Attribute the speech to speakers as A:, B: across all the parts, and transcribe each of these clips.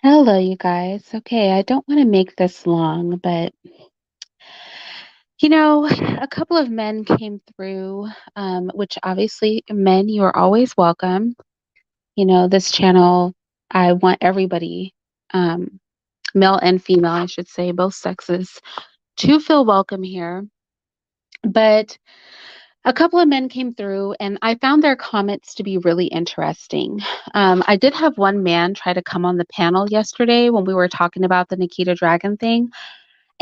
A: Hello, you guys. Okay, I don't want to make this long, but a couple of men came through, which obviously, men, you are always welcome. This channel, I want everybody, um, male and female, I should say, both sexes, to feel welcome here. But a couple of men came through, and I found their comments to be really interesting. I did have one man try to come on the panel yesterday when we were talking about the Nikita Dragon thing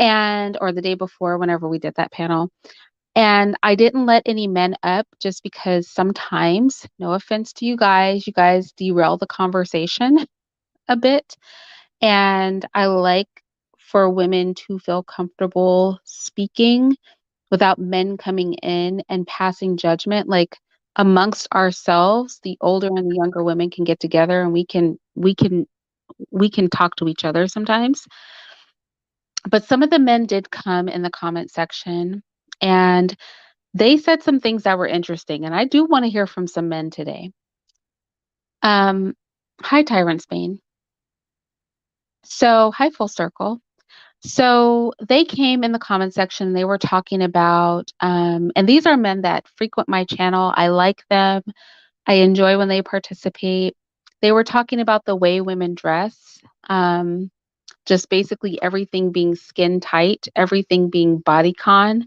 A: and or the day before whenever we did that panel. And I didn't let any men up just because sometimes, no offense to you guys derail the conversation a bit. And I like for women to feel comfortable speaking without men coming in and passing judgment. Like amongst ourselves, the older and the younger women can get together and we can talk to each other sometimes. But some of the men did come in the comment section and they said some things that were interesting. And I do want to hear from some men today. Um, Hi, Tyrant Spain. So, hi, Full Circle. So, they came in the comment section. They were talking about, and these are men that frequent my channel. I like them. I enjoy when they participate. They were talking about the way women dress, just basically everything being skin tight, everything being bodycon.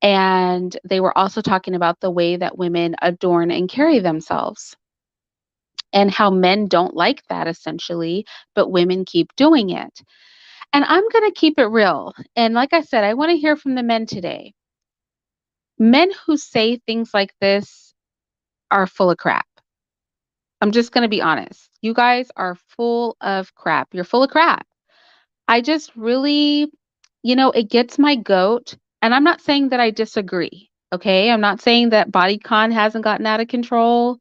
A: And they were also talking about the way that women adorn and carry themselves and how men don't like that essentially, but women keep doing it. And I'm going to keep it real. And like I said, I want to hear from the men today. Men who say things like this are full of crap. I'm just going to be honest. You guys are full of crap. You're full of crap. I just really, it gets my goat. And I'm not saying that I disagree. Okay. I'm not saying that bodycon hasn't gotten out of control.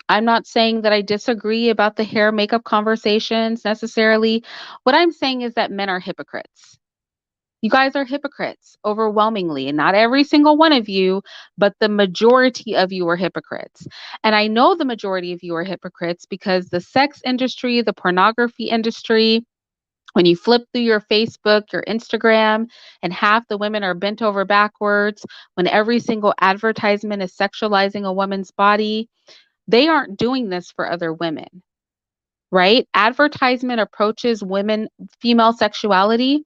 A: I'm not saying that I disagree about the hair makeup conversations necessarily. What I'm saying is that men are hypocrites. You guys are hypocrites overwhelmingly, and not every single one of you, but the majority of you are hypocrites. And I know the majority of you are hypocrites because the sex industry, the pornography industry, when you flip through your Facebook, your Instagram, and half the women are bent over backwards, when every single advertisement is sexualizing a woman's body, they aren't doing this for other women, right? Advertisement approaches women, female sexuality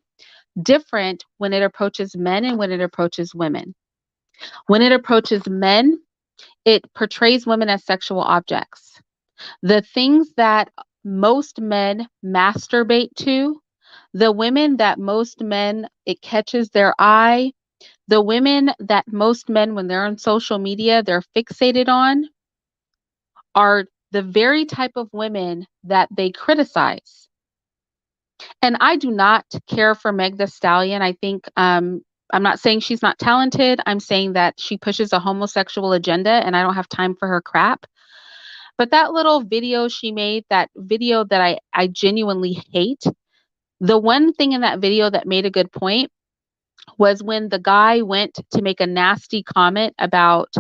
A: different when it approaches men and when it approaches women. When it approaches men, it portrays women as sexual objects. The things that most men masturbate to, the women that most men, it catches their eye, the women that most men, when they're on social media, they're fixated on, are the very type of women that they criticize. And I do not care for Meg the Stallion. I think I'm not saying she's not talented. I'm saying that she pushes a homosexual agenda and I don't have time for her crap. But that little video she made, that video that I genuinely hate, the one thing in that video that made a good point was when the guy went to make a nasty comment about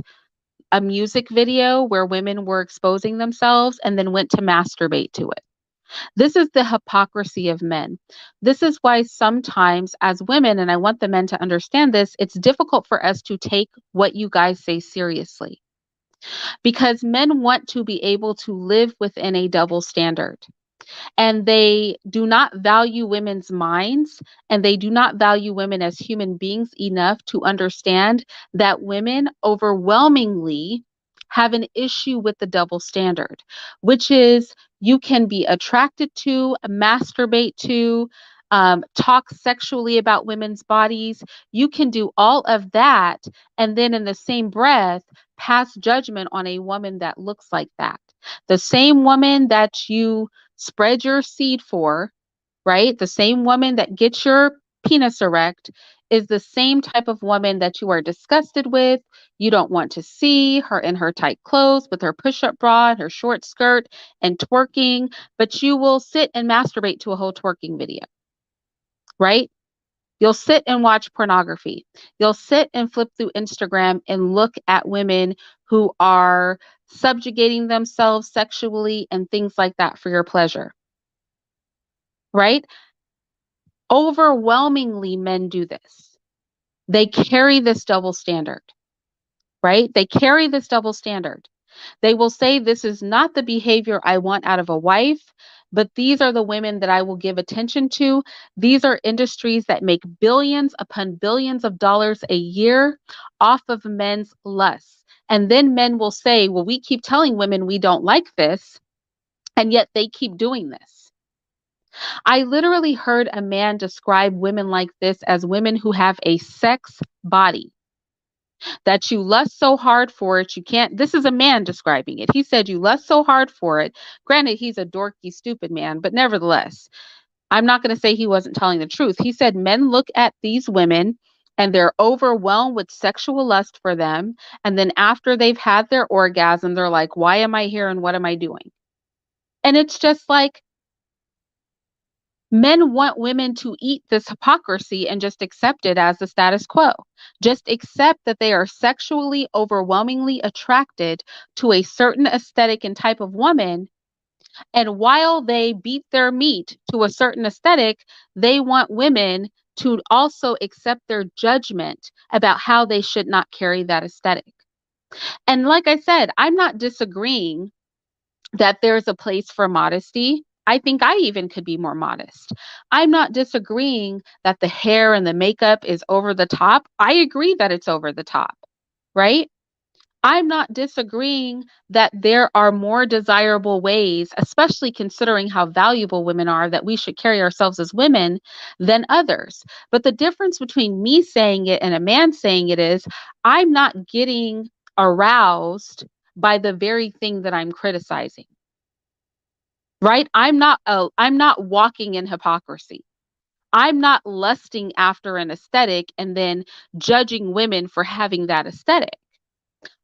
A: a music video where women were exposing themselves and then went to masturbate to it. This is the hypocrisy of men. This is why sometimes, as women, and I want the men to understand this, it's difficult for us to take what you guys say seriously because men want to be able to live within a double standard and they do not value women's minds and they do not value women as human beings enough to understand that women overwhelmingly have an issue with the double standard, which is you can be attracted to, masturbate to, talk sexually about women's bodies. You can do all of that and then in the same breath pass judgment on a woman that looks like that. The same woman that you spread your seed for, right? The same woman that gets your penis erect is the same type of woman that you are disgusted with. You don't want to see her in her tight clothes with her push up bra, her short skirt, and twerking, but you will sit and masturbate to a whole twerking video, right? You'll sit and watch pornography. You'll sit and flip through Instagram and look at women who are subjugating themselves sexually and things like that for your pleasure. right? Overwhelmingly, men do this. They carry this double standard, right? They carry this double standard. They will say, this is not the behavior I want out of a wife, but these are the women that I will give attention to. These are industries that make billions upon billions of dollars a year off of men's lusts. And then men will say, well, we keep telling women we don't like this, and yet they keep doing this. I literally heard a man describe women like this as women who have a sex body, that you lust so hard for it, you can't. This is a man describing it. He said, you lust so hard for it. Granted, he's a dorky, stupid man, but nevertheless, I'm not going to say he wasn't telling the truth. He said, men look at these women and they're overwhelmed with sexual lust for them. And then after they've had their orgasm, they're like, why am I here and what am I doing? And it's just like, men want women to eat this hypocrisy and just accept it as the status quo. Just accept that they are sexually overwhelmingly attracted to a certain aesthetic and type of woman. And while they beat their meat to a certain aesthetic, they want women to also accept their judgment about how they should not carry that aesthetic. And like I said, I'm not disagreeing that there's a place for modesty. I think I even could be more modest. I'm not disagreeing that the hair and the makeup is over the top. I agree that it's over the top, right? I'm not disagreeing that there are more desirable ways, especially considering how valuable women are, that we should carry ourselves as women than others. But the difference between me saying it and a man saying it is, I'm not getting aroused by the very thing that I'm criticizing. Right? I'm not walking in hypocrisy. I'm not lusting after an aesthetic and then judging women for having that aesthetic.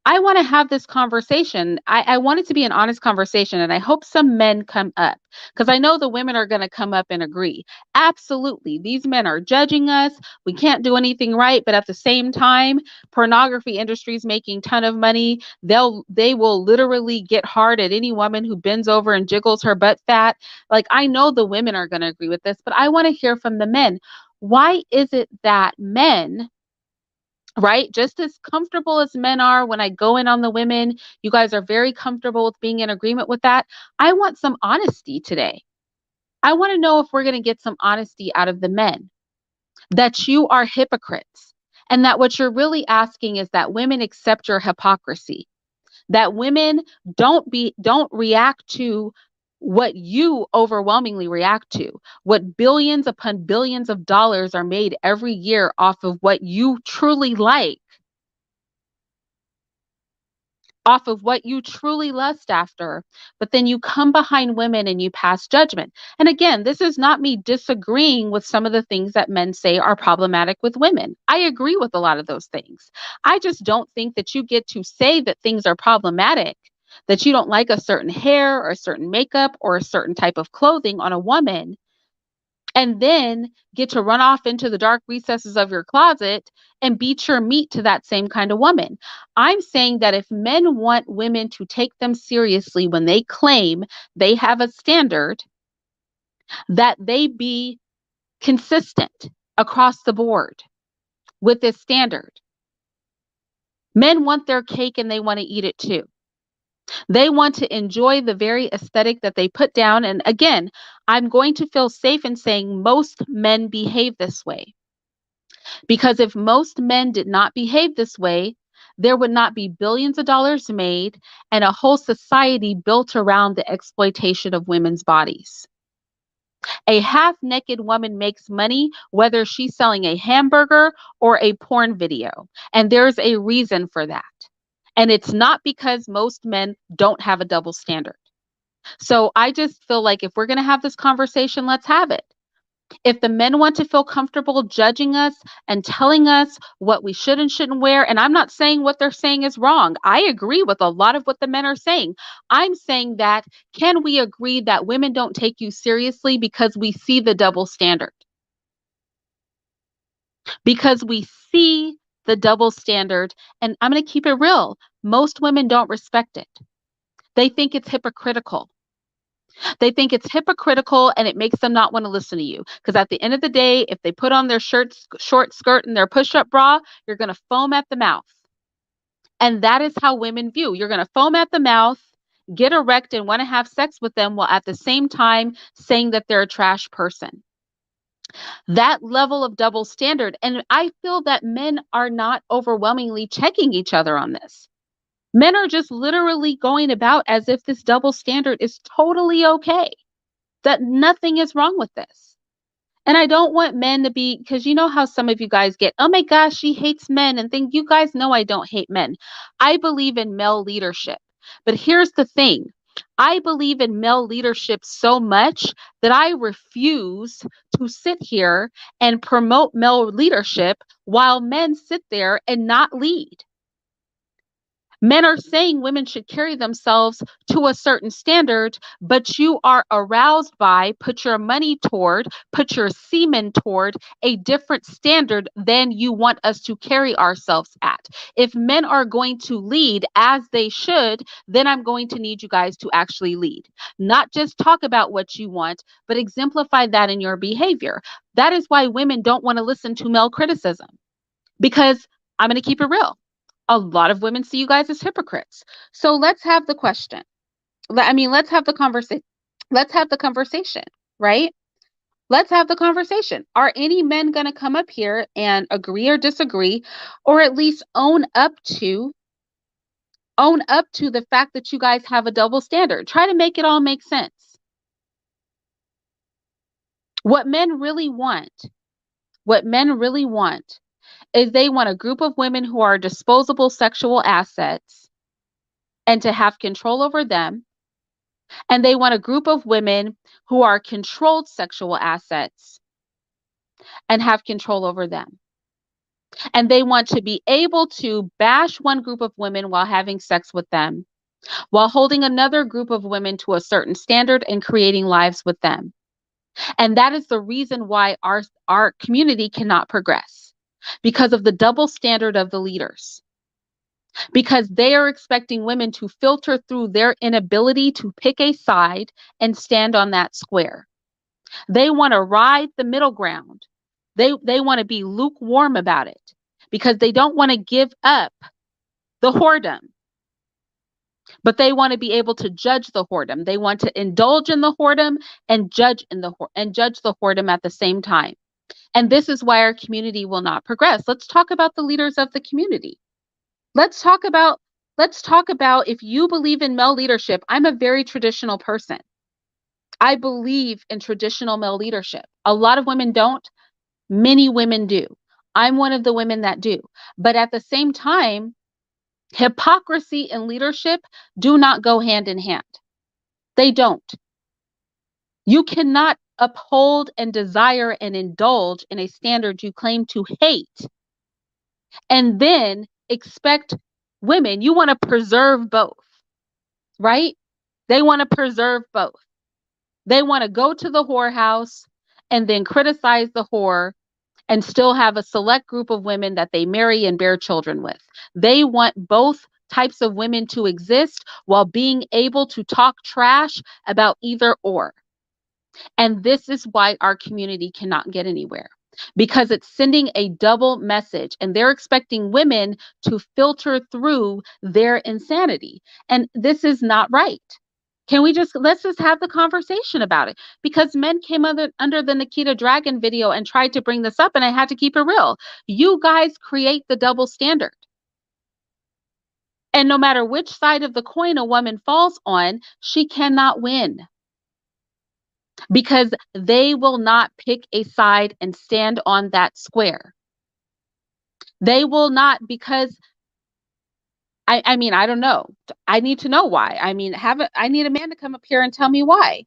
A: I want to have this conversation. I want it to be an honest conversation, and I hope some men come up, because I know the women are going to come up and agree. Absolutely. These men are judging us. We can't do anything right. But at the same time, pornography industry is making ton of money. They will literally get hard at any woman who bends over and jiggles her butt fat. Like, I know the women are going to agree with this, but I want to hear from the men. Why is it that men, right? Just as comfortable as men are when I go in on the women, you guys are very comfortable with being in agreement with that. I want some honesty today. I want to know if we're going to get some honesty out of the men, that you are hypocrites, and that what you're really asking is that women accept your hypocrisy, that women don't react to what you overwhelmingly react to, what billions upon billions of dollars are made every year off of what you truly like, off of what you truly lust after, but then you come behind women and you pass judgment. And again, this is not me disagreeing with some of the things that men say are problematic with women. I agree with a lot of those things. I just don't think that you get to say that things are problematic, that you don't like a certain hair or a certain makeup or a certain type of clothing on a woman, and then get to run off into the dark recesses of your closet and beat your meat to that same kind of woman. I'm saying that if men want women to take them seriously when they claim they have a standard, that they be consistent across the board with this standard. Men want their cake and they want to eat it too. They want to enjoy the very aesthetic that they put down. And again, I'm going to feel safe in saying most men behave this way. Because if most men did not behave this way, there would not be billions of dollars made and a whole society built around the exploitation of women's bodies. A half naked woman makes money whether she's selling a hamburger or a porn video. And there's a reason for that. And it's not because most men don't have a double standard. So I just feel like if we're going to have this conversation, let's have it. If the men want to feel comfortable judging us and telling us what we should and shouldn't wear, and I'm not saying what they're saying is wrong. I agree with a lot of what the men are saying. I'm saying that, can we agree that women don't take you seriously because we see the double standard? Because we see the double standard, and I'm going to keep it real. Most women don't respect it. They think it's hypocritical. They think it's hypocritical and it makes them not want to listen to you. Because at the end of the day, if they put on their short skirt and their push up bra, you're going to foam at the mouth. And that is how women view. You're going to foam at the mouth, get erect, and want to have sex with them while at the same time saying that they're a trash person. That level of double standard. And I feel that men are not overwhelmingly checking each other on this. Men are just literally going about as if this double standard is totally okay, that nothing is wrong with this. And I don't want men to be, because you know how some of you guys get, oh my gosh, she hates men and think, you guys know I don't hate men. I believe in male leadership. But here's the thing. I believe in male leadership so much that I refuse to sit here and promote male leadership while men sit there and not lead. Men are saying women should carry themselves to a certain standard, but you are aroused by, put your money toward, put your semen toward a different standard than you want us to carry ourselves at. If men are going to lead as they should, then I'm going to need you guys to actually lead. Not just talk about what you want, but exemplify that in your behavior. That is why women don't want to listen to male criticism, because I'm going to keep it real. A lot of women see you guys as hypocrites. So let's have the question. Let's have the conversation. Let's have the conversation, right? Let's have the conversation. Are any men going to come up here and agree or disagree, or at least own up to the fact that you guys have a double standard? Try to make it all make sense. What men really want is they want a group of women who are disposable sexual assets and to have control over them. And they want a group of women who are controlled sexual assets and have control over them. And they want to be able to bash one group of women while having sex with them, while holding another group of women to a certain standard and creating lives with them. And that is the reason why our community cannot progress, because of the double standard of the leaders. Because they are expecting women to filter through their inability to pick a side and stand on that square. They want to ride the middle ground. They want to be lukewarm about it because they don't want to give up the whoredom, but they want to be able to judge the whoredom. They want to indulge in the whoredom and judge the whoredom at the same time. And this is why our community will not progress. Let's talk about the leaders of the community. Let's talk about if you believe in male leadership. I'm a very traditional person. I believe in traditional male leadership. A lot of women don't. Many women do. I'm one of the women that do. But at the same time, hypocrisy and leadership do not go hand in hand. They don't. You cannot uphold and desire and indulge in a standard you claim to hate and then expect women, you want to preserve both, right? They want to preserve both. They want to go to the whorehouse and then criticize the whore and still have a select group of women that they marry and bear children with. They want both types of women to exist while being able to talk trash about either or. And this is why our community cannot get anywhere, because it's sending a double message and they're expecting women to filter through their insanity. And this is not right. Let's just have the conversation about it, because men came under the Nikita Dragon video and tried to bring this up, and I had to keep it real. You guys create the double standard. And no matter which side of the coin a woman falls on, she cannot win, because they will not pick a side and stand on that square. They will not, because I don't know. I need to know why. I need a man to come up here and tell me why.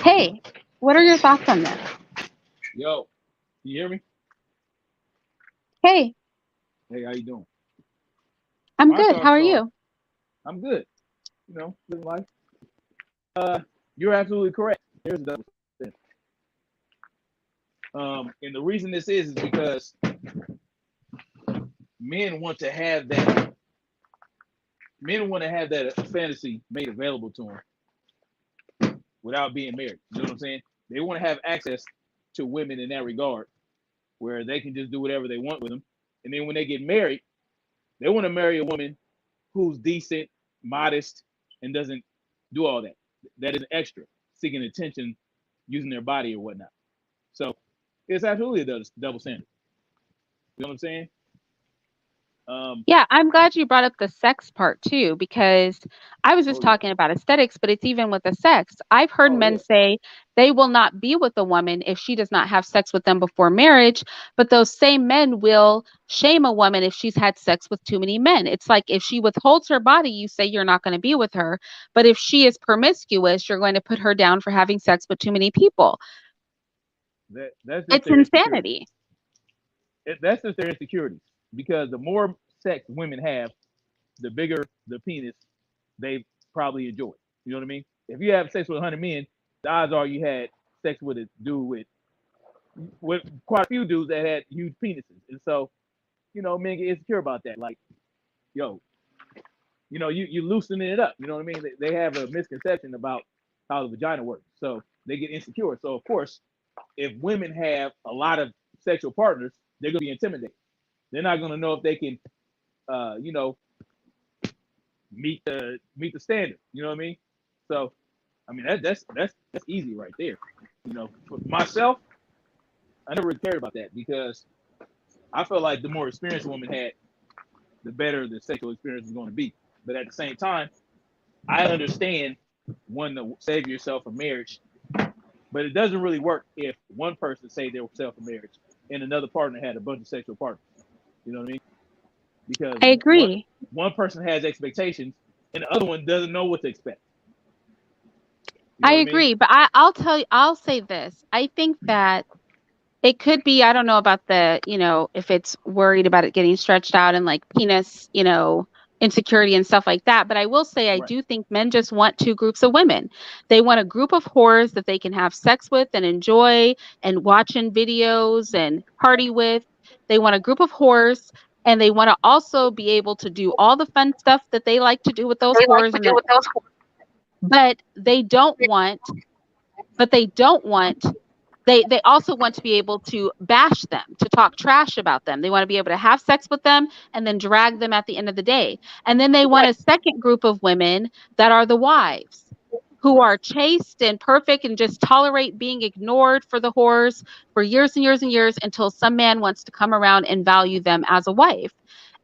A: Hey, what are your thoughts on this?
B: Yo, you hear me?
A: Hey,
B: Hey, how you doing?
A: I'm
B: My
A: good. How
B: thoughts
A: are
B: are,
A: you?
B: I'm good. Living life. You're absolutely correct. There's a double standard. And the reason this is because men want to have that men want to have that fantasy made available to them without being married. You know what I'm saying? They want to have access to women in that regard, where they can just do whatever they want with them. And then when they get married, they want to marry a woman who's decent, modest, and doesn't do all that. That is extra, seeking attention, using their body or whatnot. So it's absolutely a double standard. You know what I'm saying? Um,
A: Yeah, I'm glad you brought up the sex part too, because I was just
B: oh yeah.
A: talking about aesthetics, but it's even with the sex. I've heard
B: Oh
A: men
B: yeah.
A: say they will not be with a woman if she does not have sex with them before marriage, but those same men will shame a woman if she's had sex with too many men. It's like if she withholds her body, you say you're not going to be with her, but if she is promiscuous, you're going to put her down for having sex with too many people.
B: That's just
A: It's
B: their insecurity.
A: insanity.
B: That's just their insecurities. Because the more sex women have, the bigger the penis they probably enjoy. You know what I mean? If you have sex with 100 men, the odds are you had sex with a dude with quite a few dudes that had huge penises, and so men get insecure about that. Like, yo, you loosening it up. You know what I mean? They have a misconception about how the vagina works, so they get insecure. So of course, if women have a lot of sexual partners, they're gonna be intimidated. They're not gonna know if they can, uh, you know, meet the standard. You know what I mean? So, I mean that's easy right there. For myself, I never really cared about that because I felt like the more experience a woman had, the better the sexual experience was going to be. But at the same time, I understand wanting to save yourself from marriage, but it doesn't really work if one person saved themselves from marriage and another partner had a bunch of sexual partners. You know what I mean? Because
A: I
B: one
A: agree.
B: one person has expectations and the other one doesn't know what to expect. You
A: I
B: know what I mean?
A: agree, but I'll tell you, I'll say this. I think that it could be, I don't know about the, if it's worried about it getting stretched out and like penis, insecurity and stuff like that. But I will say, I
B: Right.
A: do think men just want two groups of women. They want a group of whores that they can have sex with and enjoy and watching videos and party with. They want a group of whores, and they want to also be able to do all the fun stuff that they like to do with those
B: They like
A: whores
B: to
A: and
B: do
A: that,
B: with those.
A: but they don't want they also want to be able to bash them, to talk trash about them. They want to be able to have sex with them and then drag them at the end of the day. And then they want
B: Right.
A: a second group of women that are the wives, who
B: Right.
A: are chaste and perfect and just tolerate being ignored for the whores for years and years and years until some man wants to come around and value them as a wife.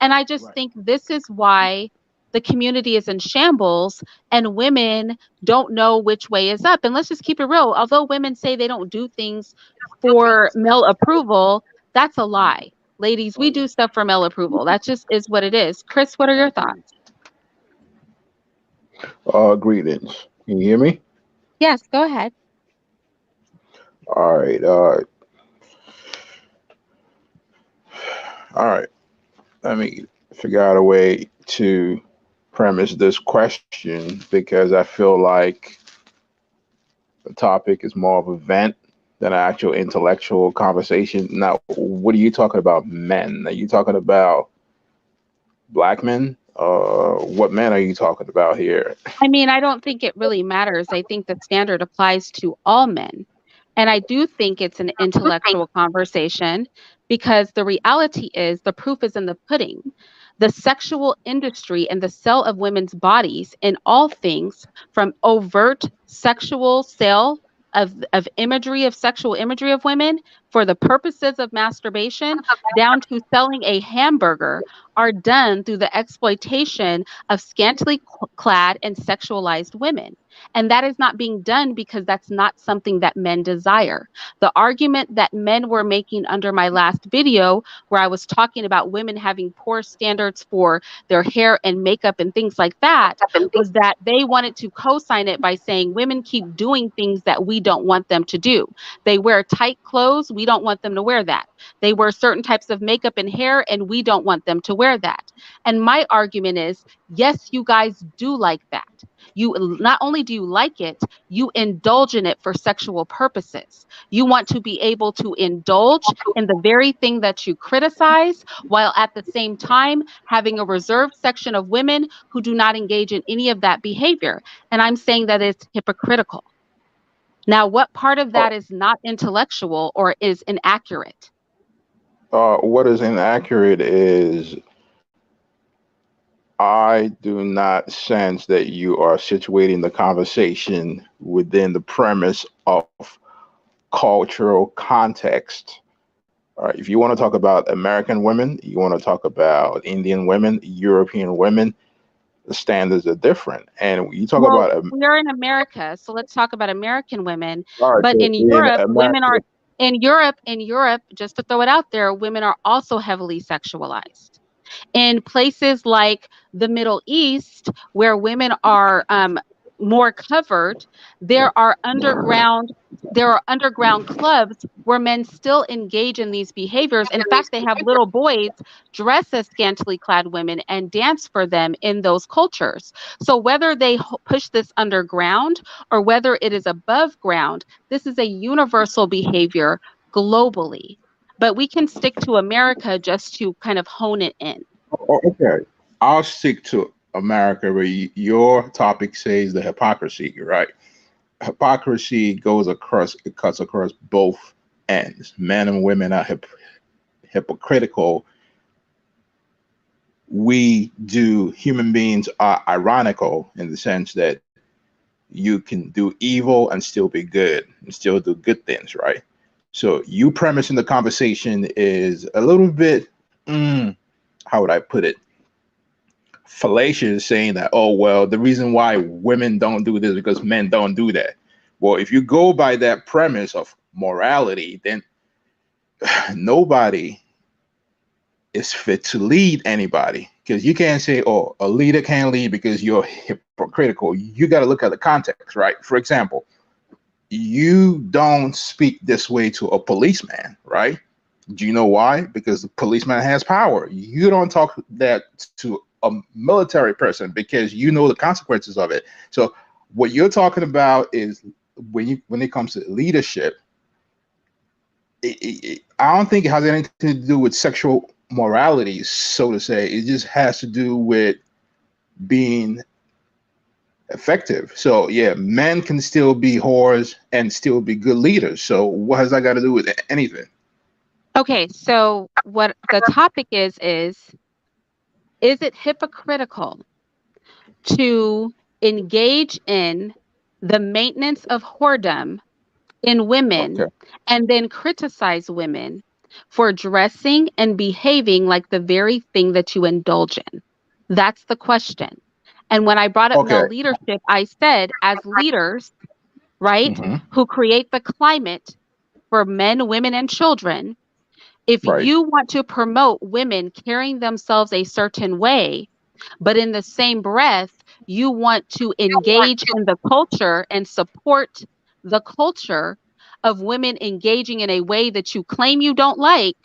A: And I just
B: Right.
A: think this is why the community is in shambles and women don't know which way is up. And let's just keep it real. Although women say they don't do things for male approval, that's a
B: Mhm.
A: lie. Ladies,
B: Oh
A: we
B: yeah.
A: do stuff for male approval. That just is what it is. Chris, what are your
B: Absolutely.
A: thoughts?
C: Greetings. Can you hear me?
A: Yes, go ahead.
C: All right. All right. Let me figure out a way to premise this question because I feel like the topic is more of a vent than an actual intellectual conversation. Now, what are you talking about, men? Are you talking about black men? What men are you talking about here?
A: I mean, I don't think it really matters. I think the standard applies to all men. And I do think it's an intellectual conversation because the reality is the proof is in the pudding. The sexual industry and the sale of women's bodies in all things, from overt sexual sale of imagery, of sexual imagery of women for the purposes of masturbation, down to selling a hamburger, are done through the exploitation of scantily clad and sexualized women. And that is not being done because that's not something that men desire. The argument that men were making under my last video, where I was talking about women having poor standards for their hair and makeup and things like that, was that they wanted to co sign it by saying women keep doing things that we don't want them to do. They wear tight clothes. we don't want them to wear that. They wear certain types of makeup and hair, and we don't want them to wear that. And my argument is, yes, you guys do like that. You not only do you like it, you indulge in it for sexual purposes. You want to be able to indulge in the very thing that you criticize, while at the same time having a reserved section of women who do not engage in any of that behavior. And I'm saying that it's hypocritical. Now, what part of
C: Uh,
A: that is not intellectual or is inaccurate?
C: what is inaccurate is I do not sense that you are situating the conversation within the premise of cultural context. All right, if you want to talk about American women, you want to talk about Indian women, European women, the standards are different. And when you talk
A: Well,
C: about,
A: we're in America, so let's talk about American women.
C: all right,
A: But
C: so
A: in
C: in
A: Europe, women
C: America,
A: are in Europe, just to throw it out there, women are also heavily sexualized. In places like the Middle East, where women are more covered, there are underground there are underground clubs where men still engage in these behaviors. In fact, they have little boys dress as scantily clad women and dance for them in those cultures. So whether they push this underground or whether it is above ground, this is a universal behavior globally. But we can stick to America just to kind of hone it in.
C: okay, I'll stick to America where your topic says the hypocrisy, right? Hypocrisy goes across, it cuts across both ends. Men and women are hypocritical. We do, human beings are ironical in the sense that you can do evil and still be good and still do good things, right? So you premise in the conversation is a little bit, how would I put it? Fallacious, saying that, oh, well, the reason why women don't do this is because men don't do that. Well, if you go by that premise of morality, then nobody is fit to lead anybody, because you can't say, oh, a leader can't lead because you're hypocritical. You got to look at the context, right? For example, you don't speak this way to a policeman, right? Do you know why? Because the policeman has power. You don't talk that to a military person because you know the consequences of it. So what you're talking about is when it comes to leadership, I don't think it has anything to do with sexual morality, so to say. It just has to do with being effective. So yeah, men can still be whores and still be good leaders. So what has that got to do with anything?
A: Okay, so what the topic is it hypocritical to engage in the maintenance of whoredom in women
C: Okay.
A: and then criticize women for dressing and behaving like the very thing that you indulge in? That's the question. And when I brought up
C: Okay.
A: male leadership, I said, as leaders, right,
C: Hmm.
A: who create the climate for men, women, and children, if
C: Right.
A: you want to promote women carrying themselves a certain way, but in the same breath, you want to engage in the culture and support the culture of women engaging in a way that you claim you don't like,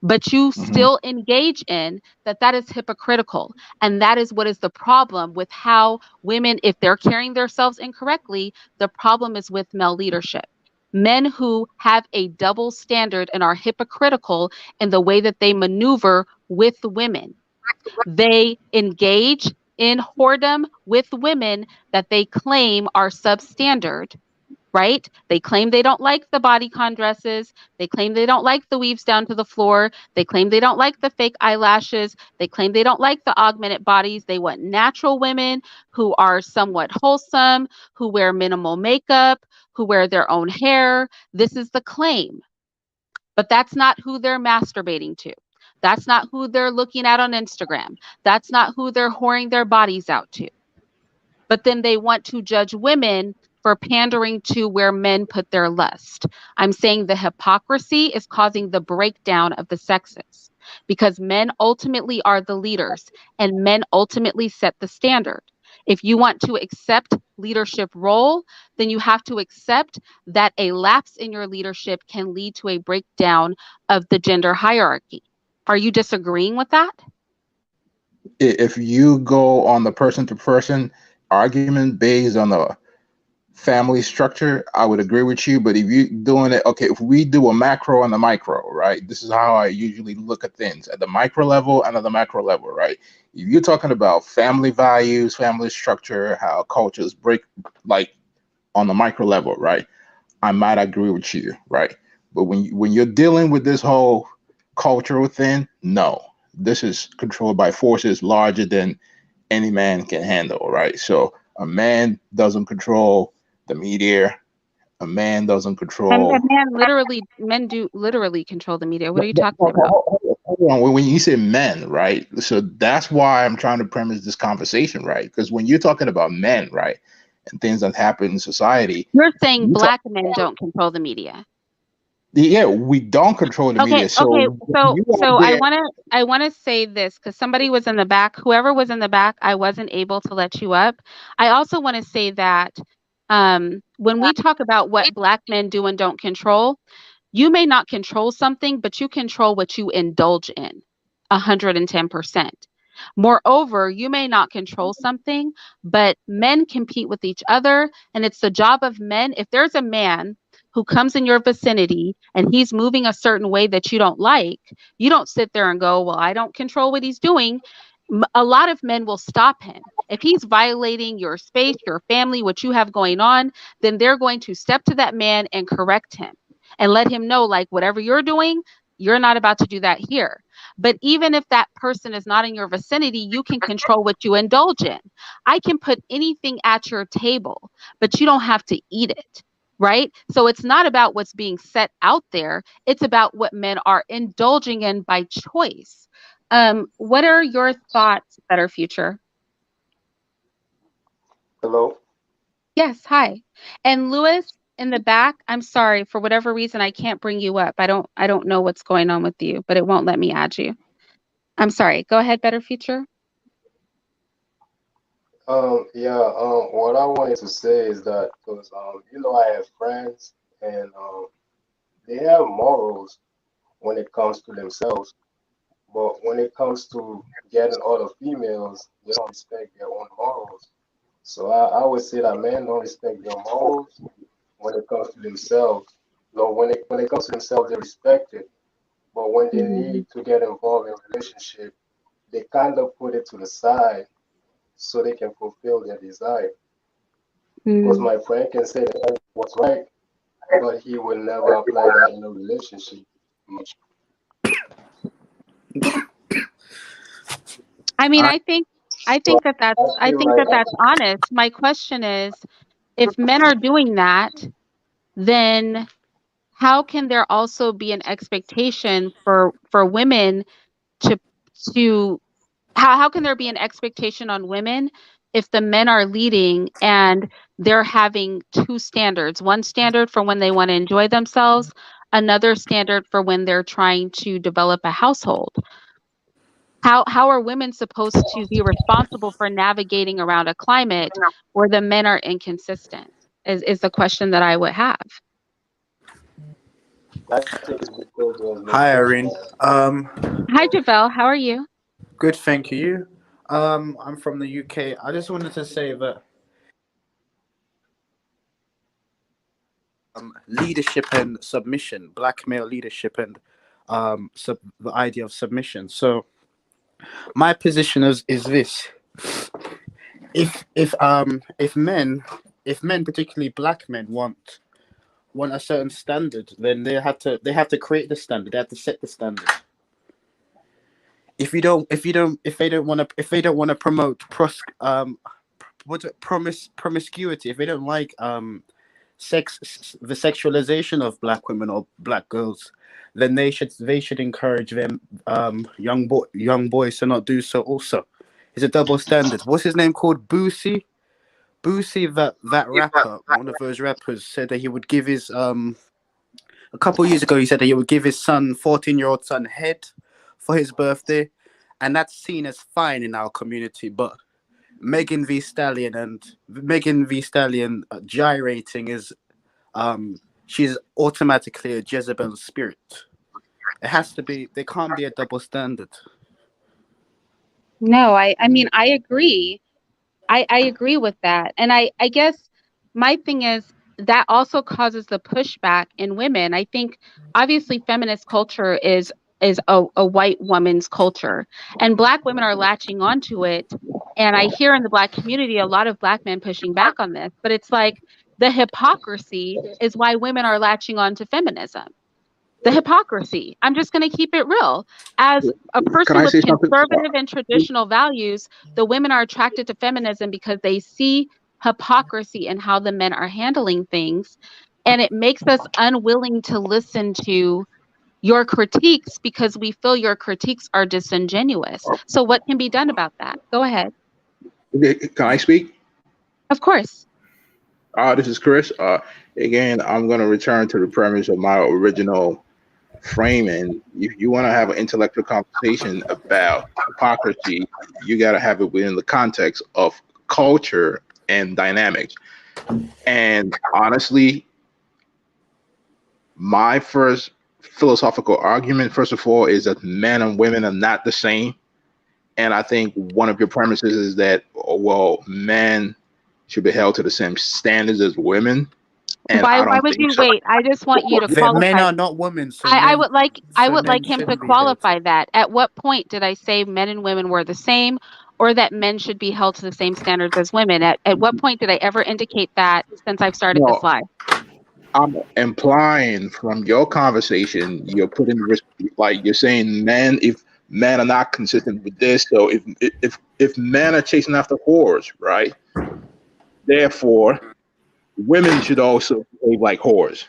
A: but you
C: Hmm.
A: still engage in, that is hypocritical. And that is what is the problem with how women, if they're carrying themselves incorrectly, the problem is with male leadership. Men who have a double standard and are hypocritical in the way that they maneuver with women. They engage in whoredom with women that they claim are substandard, right? They claim they don't like the bodycon dresses. They claim they don't like the weaves down to the floor. They claim they don't like the fake eyelashes. They claim they don't like the augmented bodies. They want natural women who are somewhat wholesome, who wear minimal makeup, who wear their own hair. This is the claim. But that's not who they're masturbating to. That's not who they're looking at on Instagram. That's not who they're whoring their bodies out to. But then they want to judge women for pandering to where men put their lust. I'm saying the hypocrisy is causing the breakdown of the sexes because men ultimately are the leaders and men ultimately set the standard. If you want to accept leadership role, then you have to accept that a lapse in your leadership can lead to a breakdown of the gender hierarchy. Are you disagreeing with that?
C: If you go on the person to person argument based on the family structure, I would agree with you. But if you doing it, okay, if we do a macro and a micro, right? This is how I usually look at things at the micro level and at the macro level, right? If you're talking about family values, family structure, how cultures break, like on the micro level, right? I might agree with you, right? But when you're dealing with this whole cultural thing, no, this is controlled by forces larger than any man can handle, right? So a man doesn't control the media. A man doesn't
A: And
C: control.
A: men do literally control the media. What
C: No,
A: are you
C: no,
A: talking
C: no,
A: about?
C: hold on. When you say men, right? So that's why I'm trying to premise this conversation, right? Because when you're talking about men, right, and things that happen in society,
A: You're saying
C: you talk,
A: black men don't control the media.
C: yeah, we don't control the
A: Okay,
C: media.
A: okay.
C: So
A: So
C: you out
A: so
C: there,
A: I wanna say this because somebody was in the back. Whoever was in the back, I wasn't able to let you up. I also want to say that when we talk about what black men do and don't control, you may not control something, but you control what you indulge in 110%. Moreover, you may not control something, but men compete with each other. And it's the job of men. If there's a man who comes in your vicinity and he's moving a certain way that you don't like, you don't sit there and go, well, I don't control what he's doing. A lot of men will stop him. If he's violating your space, your family, what you have going on, then they're going to step to that man and correct him and let him know, like, whatever you're doing, you're not about to do that here. But even if that person is not in your vicinity, you can control what you indulge in. I can put anything at your table, but you don't have to eat it. Right. So it's not about what's being set out there. It's about what men are indulging in by choice. What are your thoughts, Better Future?
D: Hello.
A: Yes, hi. And Lewis in the back, I'm sorry, for whatever reason I can't bring you up. I don't know what's going on with you, but it won't let me add you. I'm sorry. Go ahead, Better Future.
D: Yeah. What I wanted to say is that because I have friends and they have morals when it comes to themselves, but when it comes to getting other females, they don't respect their own morals. So I would say that men don't respect their morals when it comes to themselves. No, when it comes to themselves, they respect it. But when they
A: Mhm.
D: need to get involved in a relationship, they kind of put it to the side so they can fulfill their desire. Because
A: Mm.
D: my friend can say that what's right, but he will never apply that in a relationship.
A: I mean,
E: I
D: So I
A: I
D: feel
A: think
D: like
A: that that's honest. My question is, if men are doing that, then how can there also be an expectation for women to to how can there be an expectation on women if the men are leading and they're having two standards, one standard for when they want to enjoy themselves, another standard for when they're trying to develop a household? How are women supposed to be responsible for navigating around a climate where the men are inconsistent is the question that I would have.
D: I think it's because there's no
E: Hi
D: trust.
E: Irene.
A: Hi Javel, how are you?
E: Good, thank you. I'm from the UK. I just wanted to say that leadership and submission, black male leadership and the idea of submission. So my position is this: if men, particularly black men, want a certain standard, then they have to create the standard. They have to set the standard. If they don't want to promote what's it, promiscuity, if they don't like the sexualization of black women or black girls, then they should encourage them young boys to not do so also. It's a double standard. What's his name called? Boosie, that rapper, one of those rappers, said that he would give his a couple of years ago he said that he would give his 14-year-old son head for his birthday, and that's seen as fine in our community. But Megan V Stallion gyrating is she's automatically a Jezebel spirit. It has to be. There can't be a double standard.
A: No, I mean, I agree. I agree with that. And I guess my thing is that also causes the pushback in women. I think obviously feminist culture is a white woman's culture, and black women are latching onto it. And I hear in the black community a lot of black men pushing back on this, but it's like the hypocrisy is why women are latching on to feminism. The hypocrisy. I'm just going to keep it real. As a
C: Can
A: person
C: I
A: with
C: say something?
A: conservative and traditional values, the women are attracted to feminism because they see hypocrisy in how the men are handling things. And it makes us unwilling to listen to your critiques because we feel your critiques are disingenuous. So, what can be done about that? Go ahead.
C: Can I speak?
A: Of course.
C: This is Chris. Again, I'm going to return to the premise of my original framing. If you want to have an intellectual conversation about hypocrisy, you got to have it within the context of culture and dynamics. And honestly, my first philosophical argument, first of all, is that men and women are not the same. And I think one of your premises is that, well, men should be held to the same standards as women. And
A: Why
C: I
A: why
C: don't
A: would
C: think
A: you
C: so.
A: wait? I just want you to
E: The men
A: qualify.
E: are not women,
A: I
E: so
A: would
E: men
A: like him to
E: shouldn't be held to.
A: qualify that. At what point did I say men and women were the same or that men should be held to the same standards as women? At what point did I ever indicate that since I've started this
C: No,
A: live?
C: I'm implying from your conversation, you're putting like you're saying men, if men are not consistent with this, so if men are chasing after whores, right? Therefore, women should also behave like whores.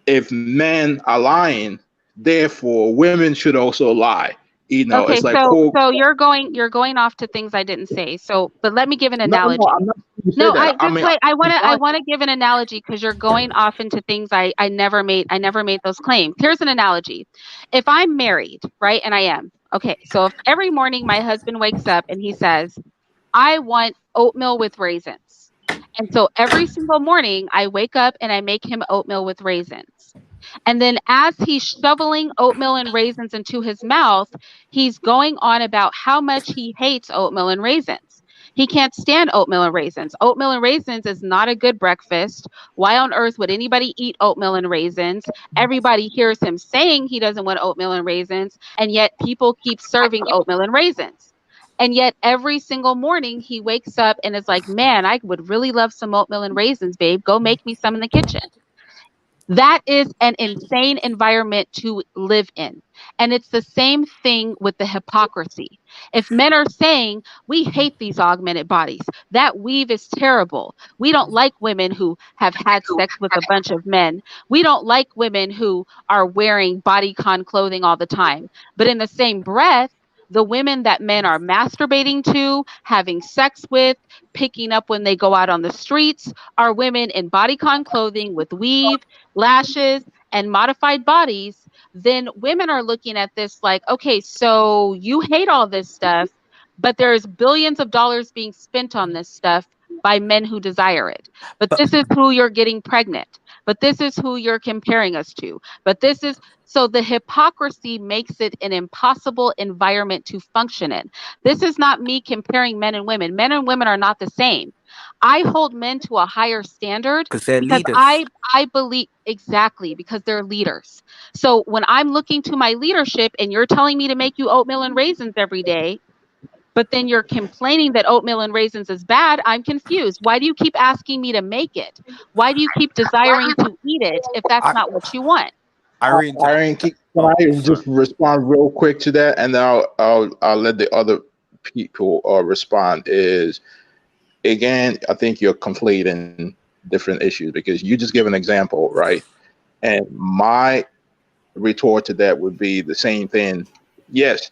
C: If men are lying, therefore women should also lie.
A: Okay,
C: It's like
A: so
C: cool.
A: you're going off to things I didn't say. So, but let me give an
C: No, no,
A: analogy.
C: I'm not going to say
A: No, I
C: that. I
A: just
C: mean,
A: wait. I
C: implying.
A: want to give an analogy because you're going off into things I never made. I never made those claims. Here's an analogy. If I'm married, right, and I am, okay, so if every morning my husband wakes up and he says, I want oatmeal with raisins. And so every single morning I wake up and I make him oatmeal with raisins. And then as he's shoveling oatmeal and raisins into his mouth, he's going on about how much he hates oatmeal and raisins. He can't stand oatmeal and raisins. Oatmeal and raisins is not a good breakfast. Why on earth would anybody eat oatmeal and raisins? Everybody hears him saying he doesn't want oatmeal and raisins, and yet people keep serving oatmeal and raisins. And yet every single morning he wakes up and is like, man, I would really love some oatmeal and raisins, babe. Go make me some in the kitchen. That is an insane environment to live in. And it's the same thing with the hypocrisy. If men are saying, we hate these augmented bodies, that weave is terrible. We don't like women who have had sex with a bunch of men. We don't like women who are wearing bodycon clothing all the time. But in the same breath, the women that men are masturbating to, having sex with, picking up when they go out on the streets are women in bodycon clothing with weave, lashes, and modified bodies, then women are looking at this like, okay, so you hate all this stuff, but there's billions of dollars being spent on this stuff by men who desire it. But
E: But
A: this is who you're getting pregnant. But this is who you're comparing us to. But this is so the hypocrisy makes it an impossible environment to function in. This is not me comparing men and women. Men and women are not the same. I hold men to a higher standard
E: because they're
A: because
E: leaders.
A: I believe exactly because they're leaders. So when I'm looking to my leadership and you're telling me to make you oatmeal and raisins every day, but then you're complaining that oatmeal and raisins is bad, I'm confused. Why do you keep asking me to make it? Why do you keep desiring to eat it if that's
E: I
A: not what you want?
E: Irene,
C: Irene, can
E: oh,
C: I
E: sorry.
C: just respond real quick to that, and then I'll let the other people respond. Is again, I think you're conflating different issues because you just give an example, right? And my retort to that would be the same thing. Yes,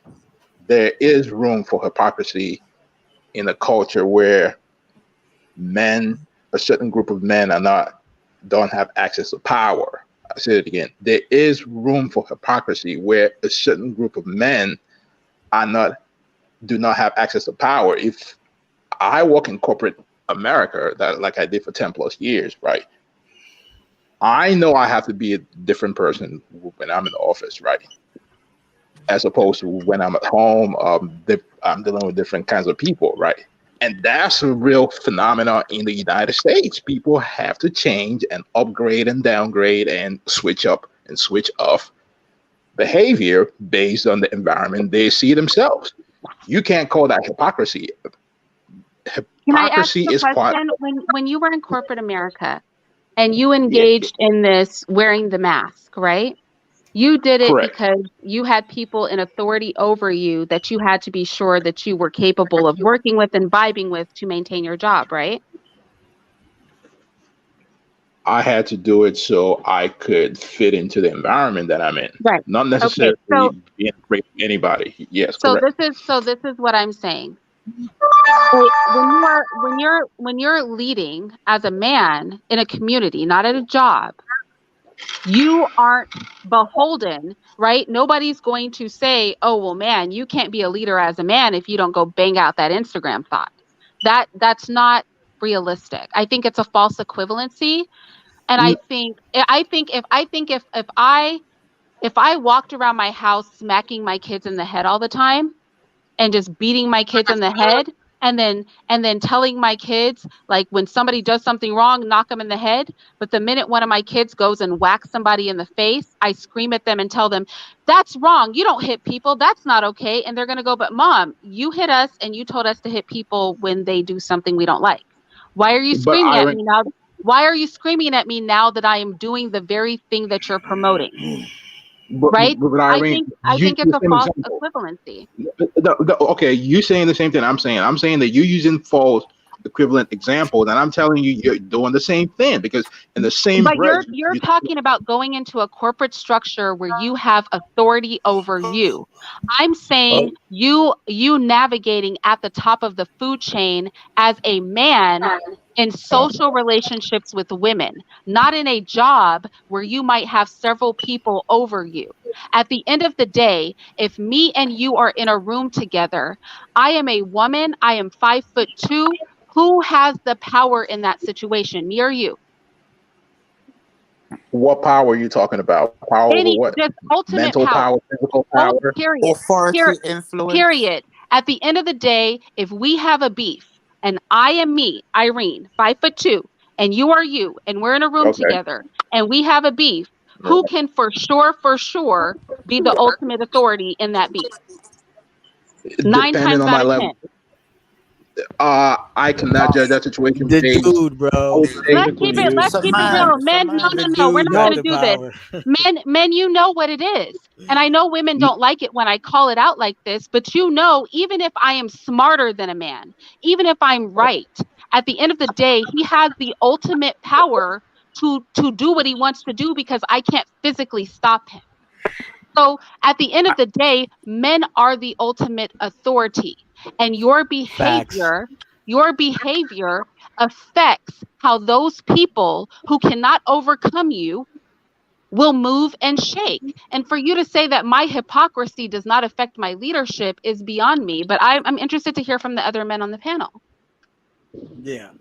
C: there is room for hypocrisy in a culture where men, a certain group of men, are not don't have access to power. I say it again. There is room for hypocrisy where a certain group of men are not do not have access to power. If I work in corporate America, that like I did for 10 plus years, right? I know I have to be a different person when I'm in the office, right? As opposed to when I'm at home, I'm dealing with different kinds of people, right? And that's a real phenomenon in the United States. People have to change and upgrade and downgrade and switch up and switch off behavior based on the environment they see themselves. You can't call that hypocrisy.
A: Can I ask
C: Hypocrisy
A: the
C: is part.
A: question? When you were in corporate America and you
C: Yeah,
A: engaged in this wearing the mask, right? You did it
C: correct.
A: because you had people in authority over you that you had to be sure that you were capable of working with and vibing with to maintain your job, right?
C: I had to do it so I could fit into the environment that I'm in,
A: Right.
C: not
A: Okay.
C: necessarily being afraid of anybody. Yes, correct.
A: So this is what I'm saying. When you're leading as a man in a community, not at a job, you aren't beholden, right? Nobody's going to say, "Oh, well, man, you can't be a leader as a man if you don't go bang out that Instagram thought." That's not realistic. I think it's a false equivalency, and
C: N-
A: if I walked around my house smacking my kids in the head all the time, and just beating my kids in the head, and then telling my kids, like, when somebody does something wrong, knock them in the head. But the minute one of my kids goes and whacks somebody in the face, I scream at them and tell them, that's wrong, you don't hit people, that's not okay. And they're going to go, but mom, you hit us and you told us to hit people when they do something we don't like. Why are you
C: but
A: screaming at
C: Iron,
A: me now? Why are you screaming at me now that I am doing the very thing that you're promoting? Right?
C: but Irene,
A: I
C: you use
A: think it's
C: the
A: a
C: same
A: false
C: example.
A: equivalency.
C: Okay, you saying the same thing I'm saying. I'm saying that you're using false equivalent examples, and I'm telling you you're doing the same thing because in the same
A: But
C: breath,
A: you're talking about going into a corporate structure where you have authority over you. I'm saying you navigating at the top of the food chain as a man in
C: uh,
A: social relationships with women, not in a job where you might have several people over you. At the end of the day, if me and you are in a room together, I am a woman, I am 5'2". Who has the power in that situation? Me or you?
C: what power are you talking about? Power over
A: Any,
C: what?
A: just ultimate
C: Mental
A: power.
C: power, physical
A: Oh,
C: power.
A: period.
E: Authority,
A: Period.
E: influence.
A: Period. At the end of the day, if we have a beef and I am me, Irene, 5'2", and you are you, and we're in a room
C: Okay,
A: together and we have a beef, who
C: right.
A: can for sure be the ultimate authority in that beef? Nine
C: Depending
A: times
C: on
A: out
C: my
A: of
C: level,
A: 10.
C: I cannot judge that situation
F: The
C: based.
F: dude,
C: I
F: bro.
C: would say
A: Let's
F: The
A: keep
B: Typically,
A: it,
B: it's
A: let's
F: some
A: keep it
F: man,
A: real.
B: the
A: Men,
F: some
A: no,
F: man.
A: no,
F: The
A: no, we're
F: dude
A: not
F: got
A: going to
F: the
A: do this.
F: power.
A: Men, you know what it is. And I know women don't like it when I call it out like this, but you know, even if I am smarter than a man, even if I'm right, at the end of the day, he has the ultimate power to do what he wants to do because I can't physically stop him. So at the end of the day, men are the ultimate authority, and
F: Facts.
A: your behavior affects how those people who cannot overcome you will move and shake. And for you to say that my hypocrisy does not affect my leadership is beyond me. But I'm interested to hear from the other men on the panel.
F: Yeah.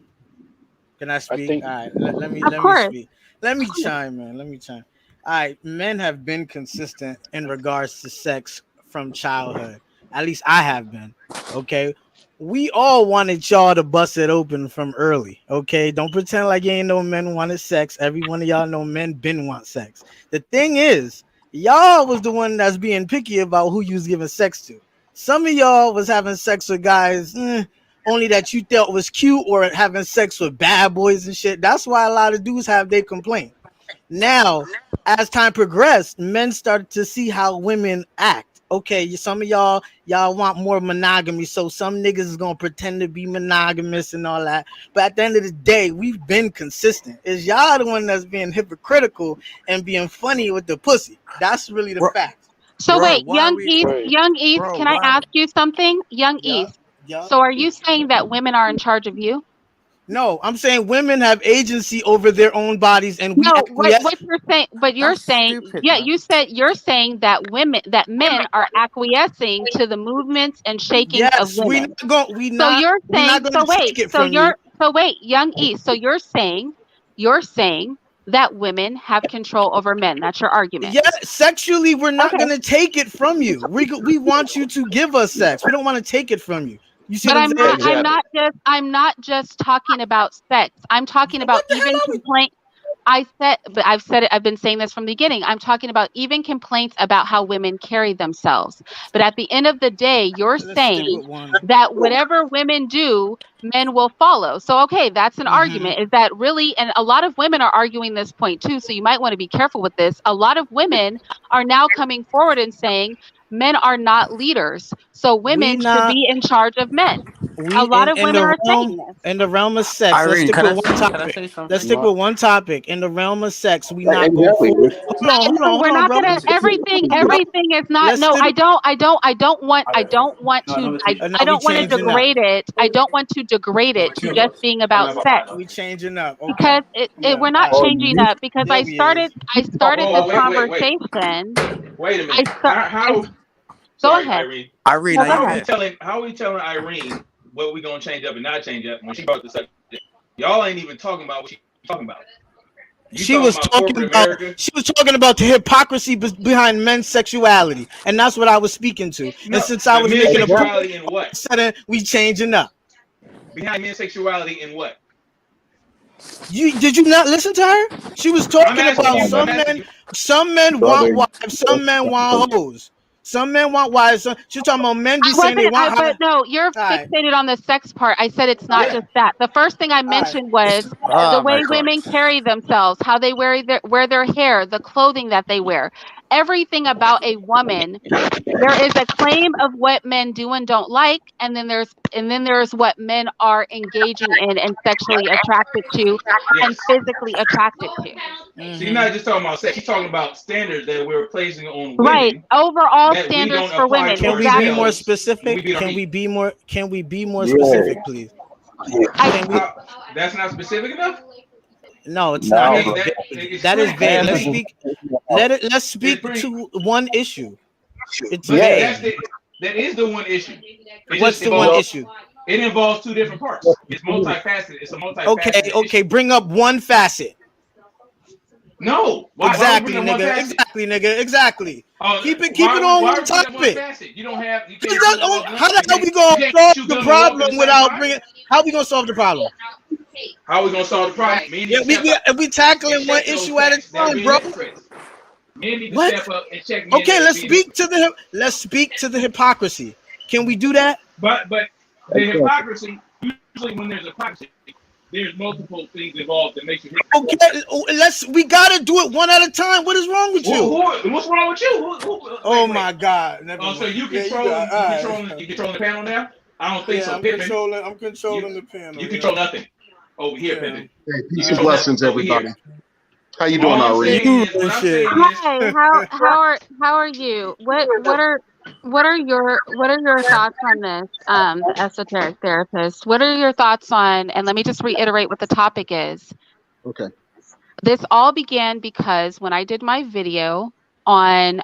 F: Can I
B: I
F: speak?
B: think
F: All right. Let me
A: Of
F: let me
A: course.
F: speak. Let me chime in. Let me chime. All right. Men have been consistent in regards to sex from childhood. At least I have been. Okay. We all wanted y'all to bust it open from early. Okay. Don't pretend like you ain't no men wanted sex. Every one of y'all know men been want sex. The thing is, y'all was the one that's being picky about who you was giving sex to. Some of y'all was having sex with guys. Only that you thought was cute or having sex with bad boys and shit. That's why a lot of dudes have their complaint. Now, as time progressed, men started to see how women act. Okay, some of y'all want more monogamy, so some niggas is gonna pretend to be monogamous and all that. But at the end of the day, we've been consistent. It's y'all the one that's being hypocritical and being funny with the pussy. That's really the
E: Bro,
F: fact.
A: So
E: bro,
A: wait,
E: why we,
B: right.
A: Young East,
E: bro,
A: can I
E: why?
A: ask you something? Young
F: Yeah,
A: East.
F: yeah.
A: So are you saying that women are in charge of you?
F: No, I'm saying women have agency over their own bodies, and we
A: No,
F: acquiesce.
A: what you're saying, but you're
E: That's
A: saying,
E: stupid,
A: yeah,
E: man.
A: you're saying that men are acquiescing to the movements and shakings of
F: Yes,
A: women.
F: we not going to take it from you.
A: So wait, young E. So you're saying that women have control over men. That's your argument.
F: Yeah, sexually, we're not
A: Okay.
F: going to take it from you. We want you to give us sex. We don't want to take it from you. You see
A: But
F: what I'm saying?
C: Exactly.
A: I'm not just talking about sex. I'm talking about
F: What the hell
A: even
F: are we?
A: complaint. I've said it, I've been saying this from the beginning. I'm talking about even complaints about how women carry themselves. But at the end of the day, you're
F: Let's stick
A: saying
F: with one.
A: that whatever women do, men will follow. So, okay, that's an
F: Mm-hmm.
A: argument. Is that really, and a lot of women are arguing this point too. So you might want to be careful with this. A lot of women are now coming forward and saying men are not leaders. So
F: We
A: women should
F: not
A: be in charge of men.
F: we
A: A lot of
F: in
A: women
F: the
A: are saying this.
F: realm of sex. Let's
E: Irene,
F: stick
E: can
F: with
E: I
F: one
E: can I
F: topic.
E: say
F: Let's
E: something?
F: stick with one topic. In the realm of sex, we not gonna
C: Exactly.
F: fool. Hold
A: We're
F: on,
A: not
F: bro.
A: gonna everything is not
F: Let's
A: no,
F: stick.
A: I don't want to
F: Now
A: I
F: we
A: don't want to
F: changing up.
A: degrade it. I don't want to degrade it to just being about sex
F: We changing up. Okay.
A: because
F: Yeah.
A: we're
F: All
A: not
F: right.
C: Well,
A: changing
C: you
A: up because
F: There we is.
A: I started this
G: Whoa, wait.
A: conversation.
G: Wait a
A: I
G: minute.
A: start I Go
G: Sorry,
A: ahead.
G: Irene.
E: Irene,
A: No,
E: are
A: go
E: you
A: ahead.
E: there?
G: How are we telling Irene what we gonna change up and not change up when she brought the subject? Y'all ain't even talking about what she's talking about. You
F: She
G: talking
F: was
G: about
F: talking
G: corporate
F: about
G: America?
F: the hypocrisy behind men's sexuality, and that's what I was speaking to. And
G: No,
F: since I
G: the
F: was
G: men's
F: making a point,
G: sexuality in what?
F: sudden we changing up.
G: Behind men's sexuality in what?
F: You did you not listen to her? She was
G: I'm
F: talking
G: asking
F: about
G: you. I'm
C: know,
G: asking you.
F: some men want
C: brother.
F: wives, some men want hoes, some men want wives. She's talking about men be
A: I
F: saying they
A: wasn't.
F: want
A: But
F: high.
A: no, you're
F: All right,
A: fixated on the sex part. I said it's not
F: yeah,
A: just that. The first thing I
F: all right.
A: mentioned was the
E: Oh my
A: way
E: god.
A: women carry themselves, how they wear their hair, the clothing that they wear, everything about a woman. There is a claim of what men do and don't like, and then there's what men are engaging in and sexually attracted to and
G: Yes.
A: physically attracted to.
G: So you're
F: Mm-hmm.
G: not just talking about sex. You're talking about standards that we're placing on
A: Right.
G: women
A: Overall
G: that we
A: standards
G: don't
A: for
G: apply
A: women.
G: to
F: Can we be more
A: Exactly.
G: ourselves when we
F: specific?
G: beat our meat.
F: Can we be more
C: Yeah.
F: specific, please?
A: I
F: Can we?
G: How, that's not specific enough.
F: No, it's
G: I
F: not.
C: No,
G: mean
F: It's
C: bro.
G: that
F: vague.
G: it's
F: That is
G: pretty
F: vague.
G: plain.
F: Let's
G: It's
F: speak
G: pretty.
F: to one issue. It's
G: But
F: vague.
G: that is the one issue. It
F: What's
G: just
F: the one
G: involves
F: issue?
G: it involves two different parts. It's multifaceted. It's a multifaceted
F: Okay.
G: issue.
F: Bring up one facet.
G: No, why are we
F: Exactly,
G: bringing one
F: nigga.
G: facet?
F: Exactly, nigga. Exactly.
G: Oh,
F: Keep it on
G: why
F: one
G: are we bringing up one
F: topic.
G: facet? You can't chew both
F: How
G: gum.
F: the hell we
G: You
F: gonna
G: can't
F: solve
G: chew
F: the
G: gum and walk at
F: problem
G: the same
F: without
G: time.
F: bringing? How we gonna solve the problem?
G: How are we gonna solve the problem? Men need
F: Yeah,
G: to step up
F: if we
G: and
F: tackling one
G: check those
F: issue at a
G: facts that are
F: time,
G: being
F: bro.
G: hypocrites. Men need to
F: What?
G: step up and check men
F: Okay,
G: that are being hypocrites.
F: let's speak to the hypocrisy. Can we do that?
G: But the hypocrisy, usually when there's hypocrisy, there's multiple things involved that makes you hypocrite.
F: Okay, we gotta do it one at a time. What is wrong with you?
G: What's wrong with you?
F: Oh
G: Wait.
F: my God! Never
G: Oh, so
F: mind. Yeah, you got. All right.
G: you controlling the panel now? I don't think
F: Yeah,
G: so, Pippin.
F: I'm controlling the panel.
G: You
F: Yeah.
G: control nothing over here,
F: Yeah.
G: Pippin.
H: Hey,
G: You
H: peace and
F: All
G: control
F: right.
G: nothing
H: blessings,
G: over
H: everybody.
G: here.
H: How you doing,
G: All I'm
H: Irene?
G: saying
F: You
G: is,
F: and
G: what I'm
F: shit.
G: saying is,
A: Hi, how are you? What are your thoughts on this? The esoteric therapist. What are your thoughts on, and let me just reiterate what the topic is.
H: Okay.
A: This all began because when I did my video on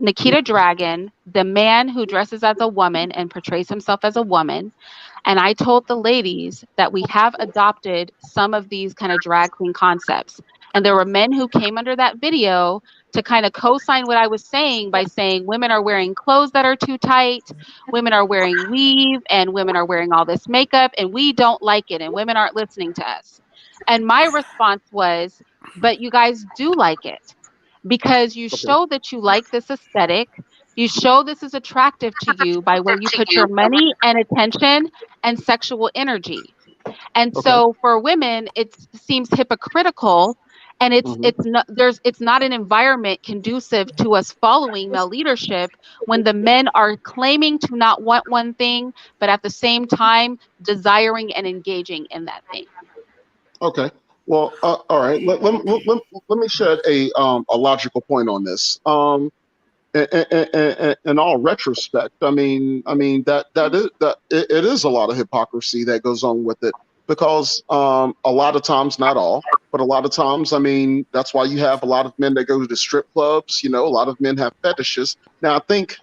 A: Nikita Dragon, the man who dresses as a woman and portrays himself as a woman, and I told the ladies that we have adopted some of these kind of drag queen concepts. And there were men who came under that video to kind of co-sign what I was saying by saying women are wearing clothes that are too tight, women are wearing weave, and women are wearing all this makeup, and we don't like it, and women aren't listening to us. And my response was, but you guys do like it because you
H: Okay.
A: show that you like this aesthetic. You show this is attractive to you by where you put your money and attention and sexual energy. And
H: Okay.
A: so for women, it seems hypocritical, and
H: Hmm.
A: it's not an environment conducive to us following male leadership when the men are claiming to not want one thing, but at the same time desiring and engaging in that thing.
H: Okay. Well, all right. Let me shed a logical point on this. In all retrospect, I mean that it is a lot of hypocrisy that goes on with it. because a lot of times, not all, but a lot of times, I mean, that's why you have a lot of men that go to strip clubs. You know, a lot of men have fetishes. Now, I think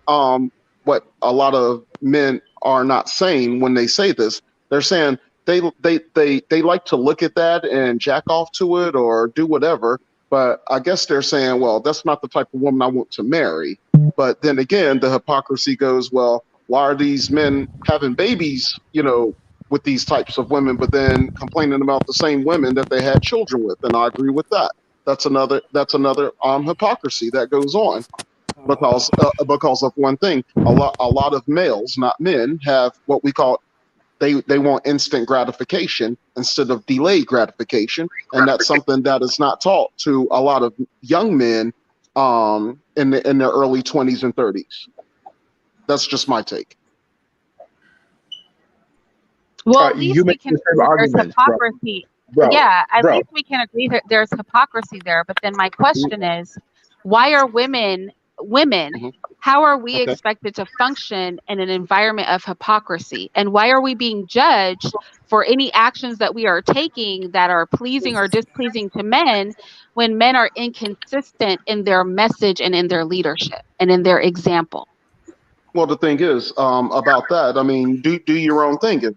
H: what a lot of men are not saying when they say this, they're saying they like to look at that and jack off to it or do whatever. But I guess they're saying, well, that's not the type of woman I want to marry. But then again, the hypocrisy goes, well, why are these men having babies, you know, with these types of women, but then complaining about the same women that they had children with? And I agree with that. That's another hypocrisy that goes on because of one thing. A lot of males, not men, have what we call they want instant gratification instead of delayed gratification, and that's something that is not taught to a lot of young men in their early 20s and 30s. That's just my take.
A: Well, at least
C: You
A: we
C: make
A: can
C: the same
A: see that there's
C: arguments, bro.
A: hypocrisy.
C: Bro,
A: Yeah, at
C: bro.
A: least we can agree that there's hypocrisy there. But then my question is, why are women?
H: Mhm.
A: How are we
H: Okay.
A: expected to function in an environment of hypocrisy? And why are we being judged for any actions that we are taking that are pleasing or displeasing to men when men are inconsistent in their message and in their leadership and in their example?
H: Well, the thing is about that. I mean, do your own thing if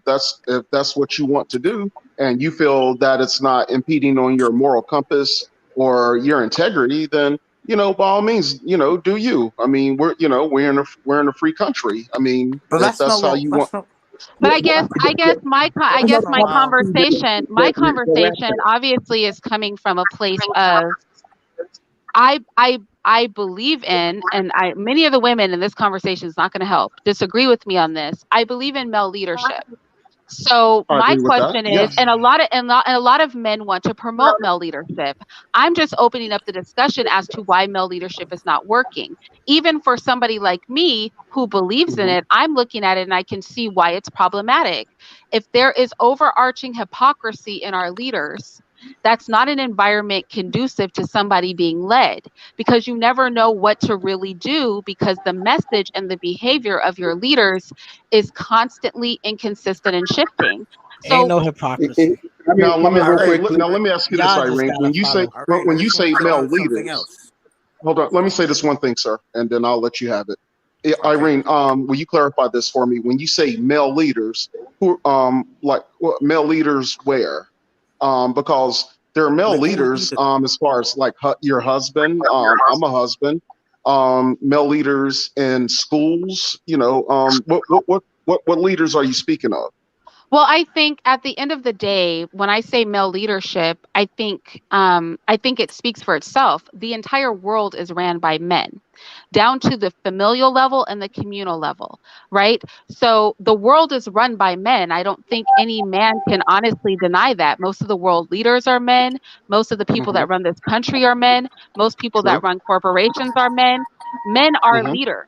H: that's what you want to do, and you feel that it's not impeding on your moral compass or your integrity. Then by all means, do you. I mean, we're in a free country. I mean,
E: But
H: if
E: that's
H: that's
E: not
H: how
E: what.
H: you want.
E: That's not.
A: But
C: Yeah,
A: I guess I guess my co- I
C: no,
A: guess
C: no,
A: my
C: no,
E: Wow.
A: conversation my conversation obviously is coming from a place of I believe in, and I many of the women in this conversation is not going to help disagree with me on this. I believe in male leadership. So
H: I
A: my
H: agree with that.
A: question is,
H: Yes.
A: and a lot of men want to promote male leadership. I'm just opening up the discussion as to why male leadership is not working. Even for somebody like me who believes in
H: Hmm.
A: it, I'm looking at it and I can see why it's problematic. If there is overarching hypocrisy in our leaders, that's not an environment conducive to somebody being led, because you never know what to really do because the message and the behavior of your leaders is constantly inconsistent and shifting.
F: Ain't
A: So
F: no
C: it,
F: hypocrisy.
C: it, I mean,
H: Now let me
C: comment real
E: Irene,
C: quick, please.
H: now let me ask you this,
F: Y'all just
H: Irene.
F: gotta
H: When you say
F: follow.
H: when,
E: I
H: when you
E: just
H: say
E: want to
H: male
E: learn something
H: leaders,
E: else.
H: hold on. Let me say this one thing, sir, and then I'll let you have it.
E: Okay.
H: Irene, will you clarify this for me? When you say male leaders, who like what, male leaders where? Because there are male
E: Like all
H: leaders
E: leaders.
H: as far as like your husband. I'm a husband. Male leaders in schools. What leaders are you speaking of?
A: well, I think at the end of the day, when I say male leadership, I think it speaks for itself. The entire world is ran by men, down to the familial level and the communal level, right? So the world is run by men. I don't think any man can honestly deny that. Most of the world leaders are men. Most of the people
H: Hmm.
A: that run this country are men. Most people that
H: True.
A: run corporations are men. Men are
H: Hmm.
A: leaders.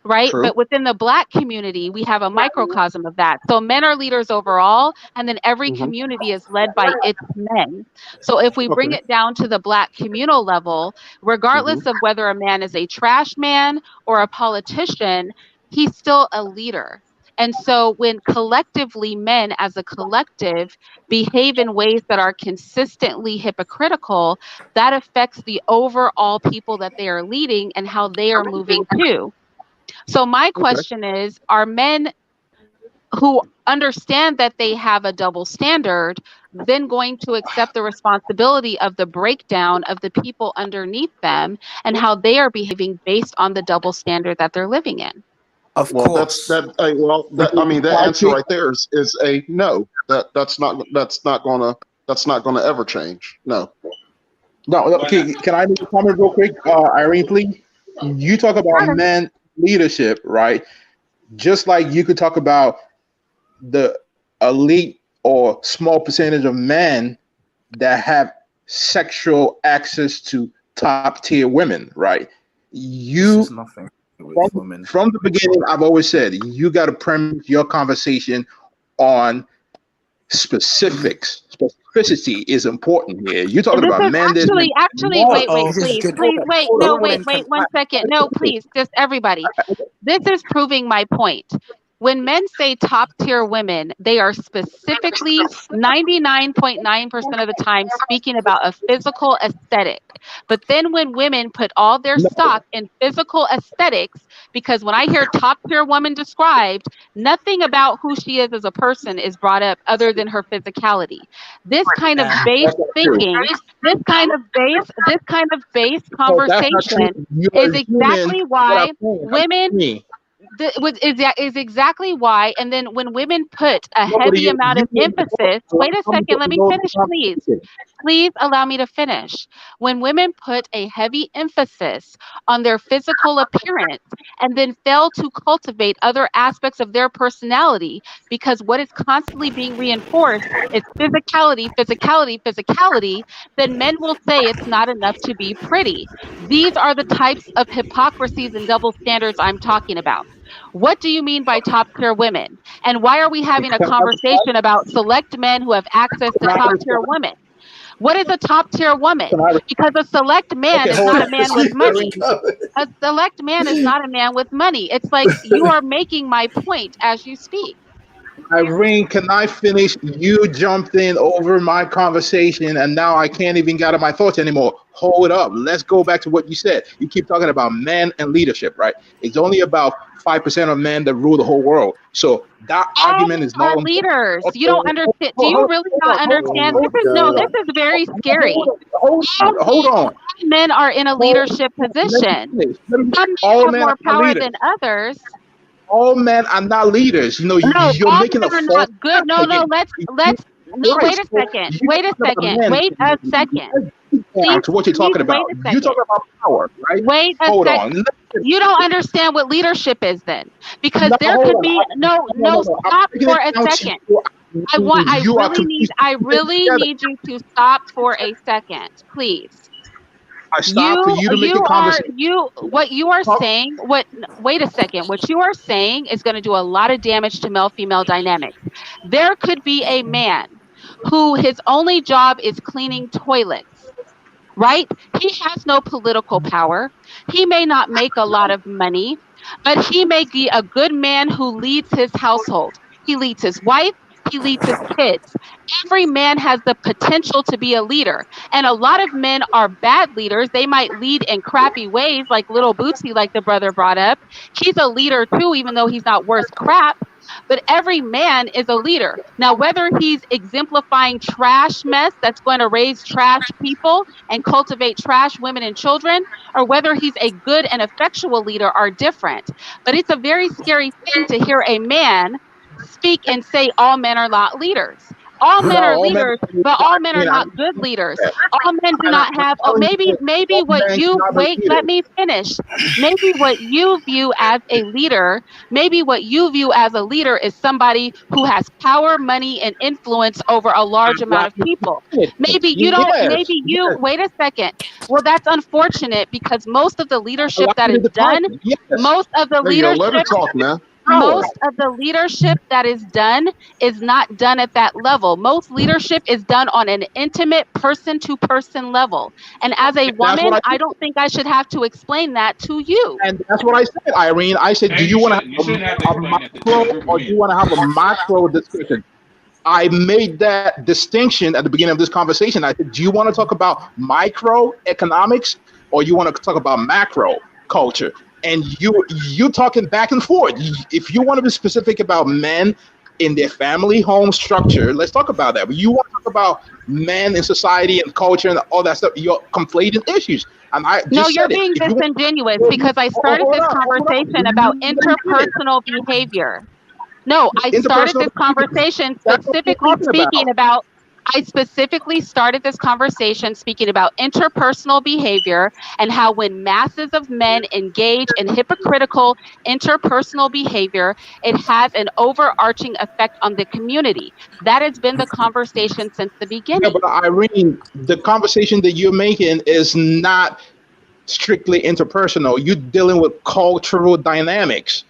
A: Right.
H: True.
A: But within the Black community, we have a microcosm of that. So men are leaders overall, and then every
H: Hmm.
A: community is led by its men. So if we bring
H: Okay.
A: it down to the Black communal level,
H: Hmm.
A: regardless of whether a man is a trash man or a politician, he's still a leader. And so when collectively men as a collective behave in ways that are consistently hypocritical, that affects the overall people that they are leading and how they are moving too. So my
H: Okay.
A: question is, are men who understand that they have a double standard then going to accept the responsibility of the breakdown of the people underneath them and how they are behaving based on the double standard that they're living in?
E: Of
H: Well, that's
E: course.
H: that. Well, that I mean, that
C: I
H: answer
C: think
H: right there is a no. That's not gonna ever change. No.
C: no.
G: Why not?
C: Okay, can I make a comment real quick, Irene, please? You talk about men leadership, right? Just like you could talk about the elite or small percentage of men that have sexual access to top tier women, right?
E: This is
C: You
E: nothing with
C: from
E: women.
C: from the beginning, I've always said you got to premise your conversation on specifics. Specificity is important here. You're
A: And
C: talking
A: this
C: about
A: is
C: men. There's been
A: actually,
C: more.
A: wait,
E: Uh-oh. This is
A: please,
E: good.
A: please, wait, no,
C: Hold
A: wait,
E: Women can
A: wait, one
E: fight.
A: second. No, please, just everybody. This is proving my point. When men say top tier women, they are specifically 99.9% of the time speaking about a physical aesthetic. But then when women put all their
C: No,
A: stock in physical aesthetics, because when I hear top tier woman described, nothing about who she is as a person is brought up other than her physicality. This kind of
F: Yeah.
A: base
C: that's not true.
A: thinking, this kind of base
C: No, that's not true.
A: conversation
C: You're
A: is
C: assuming
A: exactly
C: what I'm
A: why
C: saying. I'm
A: women
C: saying.
A: is exactly why. And then when women put a
C: No, but
A: heavy amount
C: you
A: of emphasis, wait a
C: allow me
A: second, let
C: to
A: me
C: know the
A: finish, please.
C: conversation.
A: Please allow me to finish. When women put a heavy emphasis on their physical appearance and then fail to cultivate other aspects of their personality, because what is constantly being reinforced is physicality, physicality, physicality, then men will say it's not enough to be pretty. These are the types of hypocrisies and double standards I'm talking about. What do you mean by top tier women? And why are we having a
C: Can I respond?
A: conversation about select men who have access to
C: Can I
A: top tier
C: respond?
A: women? What is a top tier woman?
C: Can I
A: Because a select man
C: Okay,
A: is
C: hold
A: not a
C: on.
A: man with
I: She
C: Irene,
A: money.
I: kept coming.
A: A select man is not a man with money. It's like you are making my point as you speak.
C: Irene, can I finish? You jumped in over my conversation, and now I can't even gather my thoughts anymore. Hold up. Let's go back to what you said. You keep talking about men and leadership, right? It's only about 5% of men that rule the whole world. So that
A: All
C: argument is
A: men are
C: null and void.
A: leaders.
C: Okay,
A: You don't understand. Do you really not
I: Oh
A: understand?
I: my
A: This is no, this
I: God.
A: is very scary.
C: hold on.
A: Men are in a
C: Hold
A: leadership
C: on. Let me
A: position.
C: finish.
A: Some men
C: All
A: have
C: men are
A: more
C: not
A: power
C: leaders.
A: than others.
C: All men are not leaders.
A: No,
C: You're
A: all
C: making a
A: men are
C: false
A: not good. No, no,
C: argument.
A: no,
C: Right.
A: wait a
C: So
A: second.
C: you
A: Wait a
C: talking about
A: second.
C: men.
A: Wait a second.
C: Let's get down
A: Please,
C: to what you're
A: please
C: talking
A: wait
C: about.
A: a
C: You're
A: second.
C: talking about power, right?
A: Wait a
C: Hold
A: second.
C: on.
A: You don't understand what leadership is then. Because
C: No,
A: there
C: hold
A: could
C: on.
A: be no,
C: No. I'm
A: stop
C: breaking
A: for
C: it
A: a
C: down to
A: second.
C: you. You are confused.
A: I
C: Put it
A: really
C: together.
A: need you to stop for a second, please.
C: I stop for you to make a conversation.
A: What you are
C: Talk.
A: saying, wait a second. What you are saying is going to do a lot of damage to male female dynamics. There could be a man who his only job is cleaning toilets, right? He has no political power. He may not make a lot of money, but he may be a good man who leads his household. He leads his wife, he leads his kids. Every man has the potential to be a leader. And a lot of men are bad leaders. They might lead in crappy ways, like little Bootsy, like the brother brought up. He's a leader too, even though he's not worth crap. But every man is a leader. Now, whether he's exemplifying trash mess that's going to raise trash people and cultivate trash women and children, or whether he's a good and effectual leader are different. But it's a very scary thing to hear a man speak and say all men are not leaders. All
C: No,
A: men are
C: all men.
A: leaders, but
C: I
A: all men are
C: mean,
A: not good leaders.
C: that.
A: All men do
C: And
A: not
C: I'm
A: have, oh,
C: telling you,
A: maybe
C: all
A: what
C: men
A: you,
C: cannot be
A: wait, let
C: leaders.
A: me finish. Maybe what you view as a leader, maybe what you view as a leader is somebody who has power, money, and influence over a large amount
C: Allow
A: of
C: me to
A: people.
C: finish.
A: Maybe you don't,
C: Yes.
A: maybe you,
C: Yes.
A: wait a second. Well, that's unfortunate because most of the leadership
C: Allow
A: that
C: me
A: is
C: to talk.
A: done,
C: Yes.
A: most of the
H: There you go. Let her
A: leadership
H: talk, man.
C: Power.
A: most of the leadership that is done is not done at that level. Most leadership is done on an intimate person to person level. And as a
C: That's
A: woman,
C: what I
A: I don't think I should have to explain that to you.
C: And that's what I said, Irene. I said, do
G: And
C: you
G: you
C: want to
G: shouldn't. You
C: have
G: shouldn't have to
C: a
G: explain that to
C: micro
G: a group of
C: or do
G: men.
C: you want to have a macro discussion? I made that distinction at the beginning of this conversation. I said, do you want to talk about microeconomics or you want to talk about macro culture? And you talking back and forth. If you want to be specific about men in their family home structure, let's talk about that. But you want to talk about men in society and culture and all that stuff, you're conflating issues. And I
A: No,
C: just
A: you're
C: said it.
A: being
C: If you want,
A: disingenuous because I started
C: hold
A: this
C: up, hold up.
A: conversation about
C: Let me finish.
A: interpersonal behavior. No, I started
C: Interpersonal
A: this
C: behavior.
A: conversation
C: That's what we're
A: specifically
C: talking
A: speaking
C: about.
A: about. I specifically started this conversation speaking about interpersonal behavior and how when masses of men engage in hypocritical interpersonal behavior, it has an overarching effect on the community. That has been the conversation since the
C: Yeah,
A: beginning.
C: but Irene, the conversation that you're making is not strictly interpersonal. You're dealing with cultural dynamics.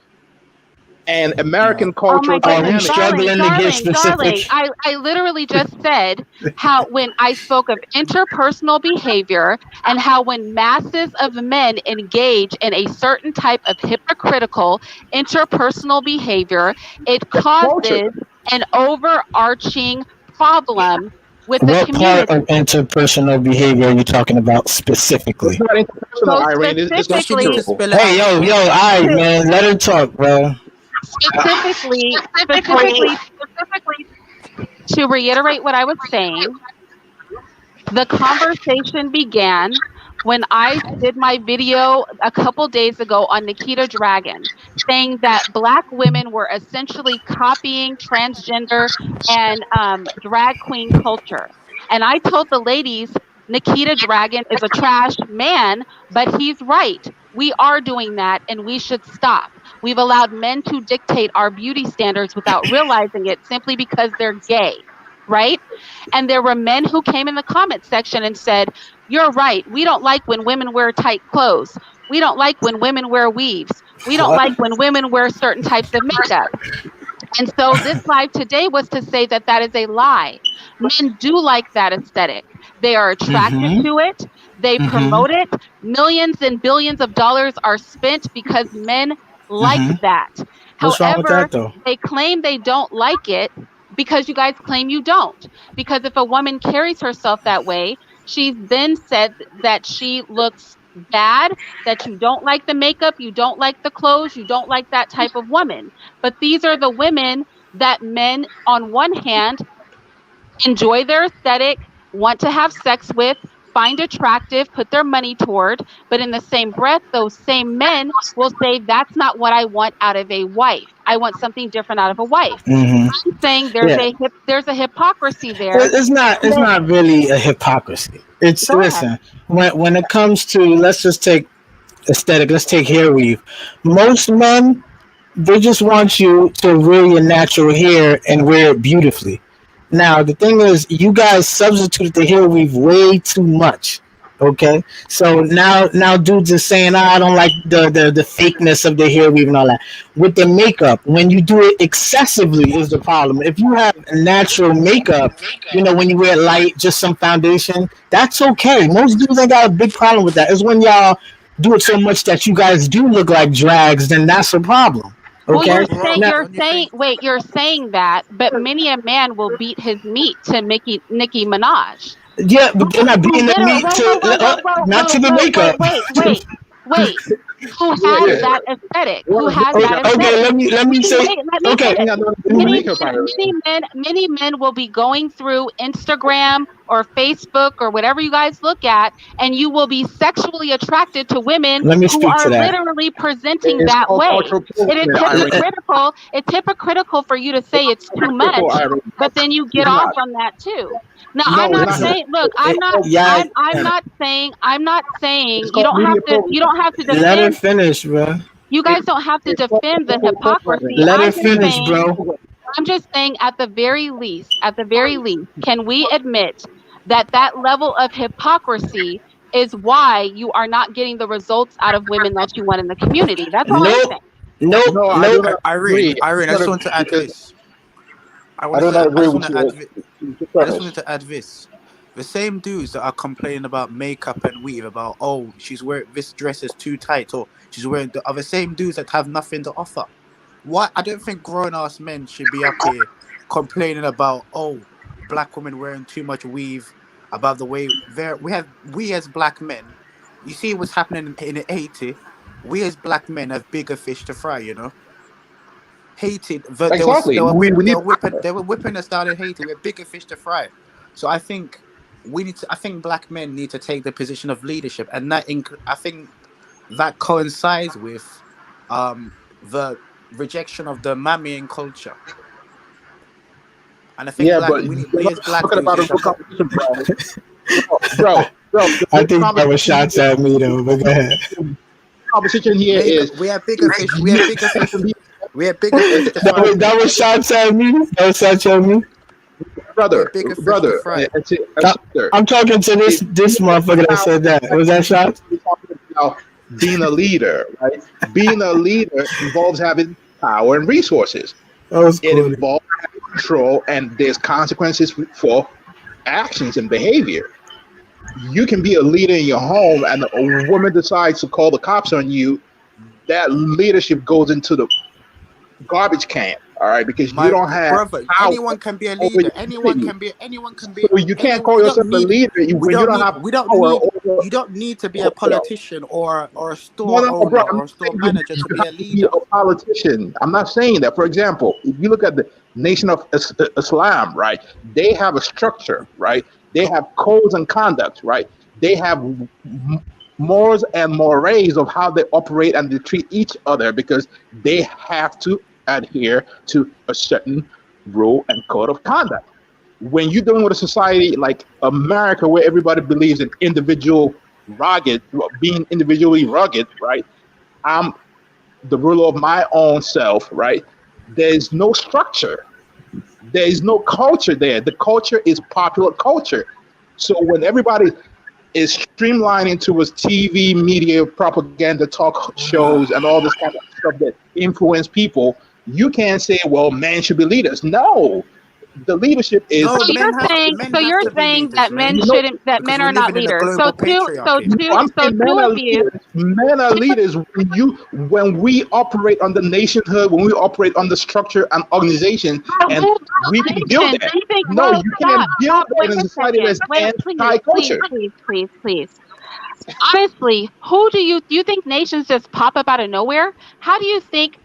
H: And
E: You know.
H: American
A: Oh my
H: cultural
I: Are we
A: goodness,
H: dynamics.
A: darling,
I: struggling to get
A: darling, darling.
I: specific?
A: I literally just said how when I spoke of interpersonal behavior and how when masses of men engage in a certain type of hypocritical interpersonal behavior, it
H: Culture.
A: causes an overarching problem with the
I: What part of
A: community.
I: interpersonal behavior are you talking about
H: It's
I: specifically?
H: not interpersonal,
A: So
H: Irene. It's
E: Does she need to
A: specifically,
H: cultural.
E: spell it
I: Hey,
E: out
I: yo,
E: for
I: yo,
E: us?
I: all right, man, let her talk, bro.
A: specifically, to reiterate what I was saying, the conversation began when I did my video a couple days ago on Nikita Dragon, saying that Black women were essentially copying transgender and drag queen culture. And I told the ladies, Nikita Dragon is a trash man, but he's right. We are doing that and we should stop. We've allowed men to dictate our beauty standards without realizing it simply because they're gay, right? And there were men who came in the comment section and said, "You're right. We don't like when women wear tight clothes. We don't like when women wear weaves. We don't
I: What?
A: like when women wear certain types of makeup." And so this live today was to say that that is a lie. Men do like that aesthetic. They are attracted
I: Mm-hmm.
A: to it. They
I: Mm-hmm.
A: promote it. Millions and billions of dollars are spent because men like
I: Mm-hmm.
A: that.
I: What's wrong with
A: However,
I: that though?
A: they claim they don't like it because you guys claim you don't. Because if a woman carries herself that way, she's then said that she looks bad, that you don't like the makeup, you don't like the clothes, you don't like that type of woman. But these are the women that men, on one hand, enjoy their aesthetic, want to have sex with, find attractive, put their money toward. But in the same breath, those same men will say, "That's not what I want out of a wife. I want something different out of a wife."
I: Mm-hmm.
A: I'm saying
I: Yeah.
A: there's a hypocrisy there.
I: It's not. It's
A: That,
I: not really a hypocrisy. It's
A: go ahead.
I: listen. When it comes to, let's just take aesthetic. Let's take hair weave. Most men, they just want you to wear your natural hair and wear it beautifully. Now the thing is, you guys substituted the hair weave way too much. Okay, so now dudes are saying, I don't like the fakeness of the hair weave and all that. With the makeup, when you do it excessively is the problem. If you have natural makeup, when you wear light, just some foundation, that's okay. Most dudes ain't got a big problem with that. It's when y'all do it so much that you guys do look like drags, then that's a problem.
A: Well,
I: Okay, now
E: Don't you think?
A: you're saying that, but many a man will beat his meat to Nicki Minaj.
I: yeah, but they're not
A: Who
I: beating the
A: literally,
I: meat to not to the makeup.
A: wait, who
H: Yeah,
A: has
H: yeah.
A: that aesthetic? Who
H: Well,
A: has that
I: Okay,
A: aesthetic?
I: let me say,
A: Let me
I: okay,
H: ain't
A: finish.
H: got nothing to do with
A: Many
H: makeup,
A: men,
H: Irene.
A: many men will be going through Instagram or Facebook or whatever you guys look at, and you will be sexually attracted to women
I: let me
A: who
I: speak to
A: are
I: that.
A: literally presenting
H: It's
A: that
H: called
A: way.
H: cultural
A: It is
H: appropriation, Irene.
A: hypocritical. It's hypocritical for you to say it's too
H: Hypocritical,
A: much,
H: Irene.
A: but then you get
H: It's
A: off
H: not.
A: on that too. Now, I'm
H: No, it's
A: not
H: not
I: Listen,
A: saying. Look,
H: hypocritical. It's called
I: yeah,
A: I'm not saying
H: it's called media
A: you
H: appropriation.
A: don't have to
I: let her
A: defend.
I: finish, bro.
A: You guys don't have to
H: It's called
A: defend the
H: cultural appropriation.
A: hypocrisy.
I: Let her finish, bro.
A: I'm just saying at the very least, can we admit that that level of hypocrisy is why you are not getting the results out of women that you want in the community? That's all I'm saying.
I: Nope, nope,
H: No, I do
I: nope.
H: not
E: Irene,
H: agree.
E: Irene, I
H: I do
E: just
H: not
E: want
H: agree
E: to add
H: because
E: this. I
H: I
E: want to
H: do
E: say,
H: not
E: I
H: agree
E: just
H: with
E: want to add,
H: your
E: I just
H: premise.
E: wanted to add this. The same dudes that are complaining about makeup and weave, about she's wearing this dress is too tight, or she's wearing are the same dudes that have nothing to offer. Why? I don't think grown ass men should be up here complaining about black women wearing too much weave, about the way we as black men. You see what's happening in Haiti. We as black men have bigger fish to fry. Haiti,
H: Exactly. We need power.
E: they were whipping us down in Haiti. We're bigger fish to fry. So I think I think black men need to take the position of leadership, and I think that coincides with the rejection of the mammying culture. And I think
H: Yeah, but you're
E: we
H: not
E: as black
H: talking
E: dudes
H: about a
E: need to
H: real
E: help.
H: competition, bro. The
I: I
H: real
I: think that was
H: competition
I: shots at me though, but go ahead.
H: here
E: Make
H: is
E: we have bigger fish. We have
H: you
E: bigger
H: have
E: fish.
H: to be
E: We have bigger fish to
I: That
E: fry,
I: was
E: man.
I: shots at me. That was shots at me.
E: We have
H: brother,
E: bigger fish to
H: brother,
E: fry.
H: and
I: I-
H: sister.
I: I'm talking to this motherfucker that
H: Now,
I: said that. Was that shots?
H: we're talking about being a leader, right? Being a leader involves having
C: power and resources.
I: That was
C: It
I: cool.
C: involves control, and there's consequences for actions and behavior. You can be a leader in your home, and a woman decides to call the cops on you. That leadership goes into the garbage can, all right, because you
E: My
C: don't have
E: brother,
C: power
E: anyone can be a
C: over
E: leader.
C: your city.
E: Anyone can
C: So
E: be
C: you can't
E: anyone.
C: call
E: You don't
C: yourself a
E: need
C: leader
E: we
C: when you
E: don't
C: don't
E: need
C: have
E: we don't
C: power
E: need
C: over.
E: you don't need to be a
C: over
E: politician or a
C: no,
E: store
C: no, no,
E: owner
C: bro. I'm
E: or a
C: not
E: store
C: saying
E: manager to
C: you
E: be
C: have
E: a
C: to be
E: leader.
C: a politician. I'm not saying that. For example, if you look at the Nation of Islam, right, they have a structure, right? They have codes and conduct, right? They have morals and mores of how they operate and they treat each other because they have to adhere to a certain rule and code of conduct. When you're dealing with a society like America, where everybody believes in individual rugged, being individually rugged, right? I'm the ruler of my own self, right? There's no structure. There is no culture there. The culture is popular culture. So when everybody is streamlining towards TV, media, propaganda, talk shows, and all this kind of stuff that influence people, you can't say, well, men should be leaders. No, the leadership is
E: No,
A: So you're saying,
E: men
A: so
E: have
A: you're
E: to be
A: saying
E: leaders,
A: that men
E: Rain,
C: no.
A: shouldn't, that
E: because
A: men
E: we're
A: are not
E: living in a
A: leaders.
E: global patriarchy.
C: No, I'm
A: So
C: saying men
A: two
C: are
A: of you,
C: leaders. Men are leaders when we operate on the nationhood, when we operate on the structure and organization,
A: bro,
C: and
A: who
C: we
A: built
C: can build
A: nations?
C: that.
A: You think,
C: No,
A: bro,
C: you can't
A: stop,
C: build
A: stop,
C: that
A: wait
C: in a
A: a
C: society
A: second.
C: that's
A: Wait, please, please,
C: anti-culture.
A: please, please, please. Honestly, who do you think nations just pop up out of nowhere? How do you think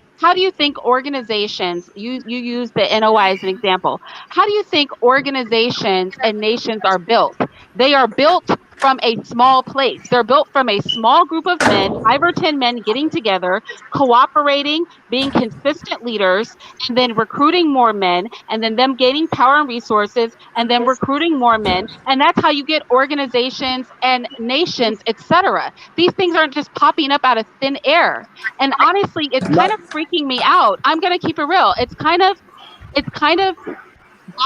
A: organizations, you use the NOI as an example. How do you think organizations and nations are built? They are built from a small place. They're built from a small group of men, 5 or 10 men getting together, cooperating, being consistent leaders, and then recruiting more men, and then them gaining power and resources, and then recruiting more men. And that's how you get organizations and nations, etc. These things aren't just popping up out of thin air. And honestly, it's kind
C: Not
A: of freaking me out. I'm going to keep it real. It's kind of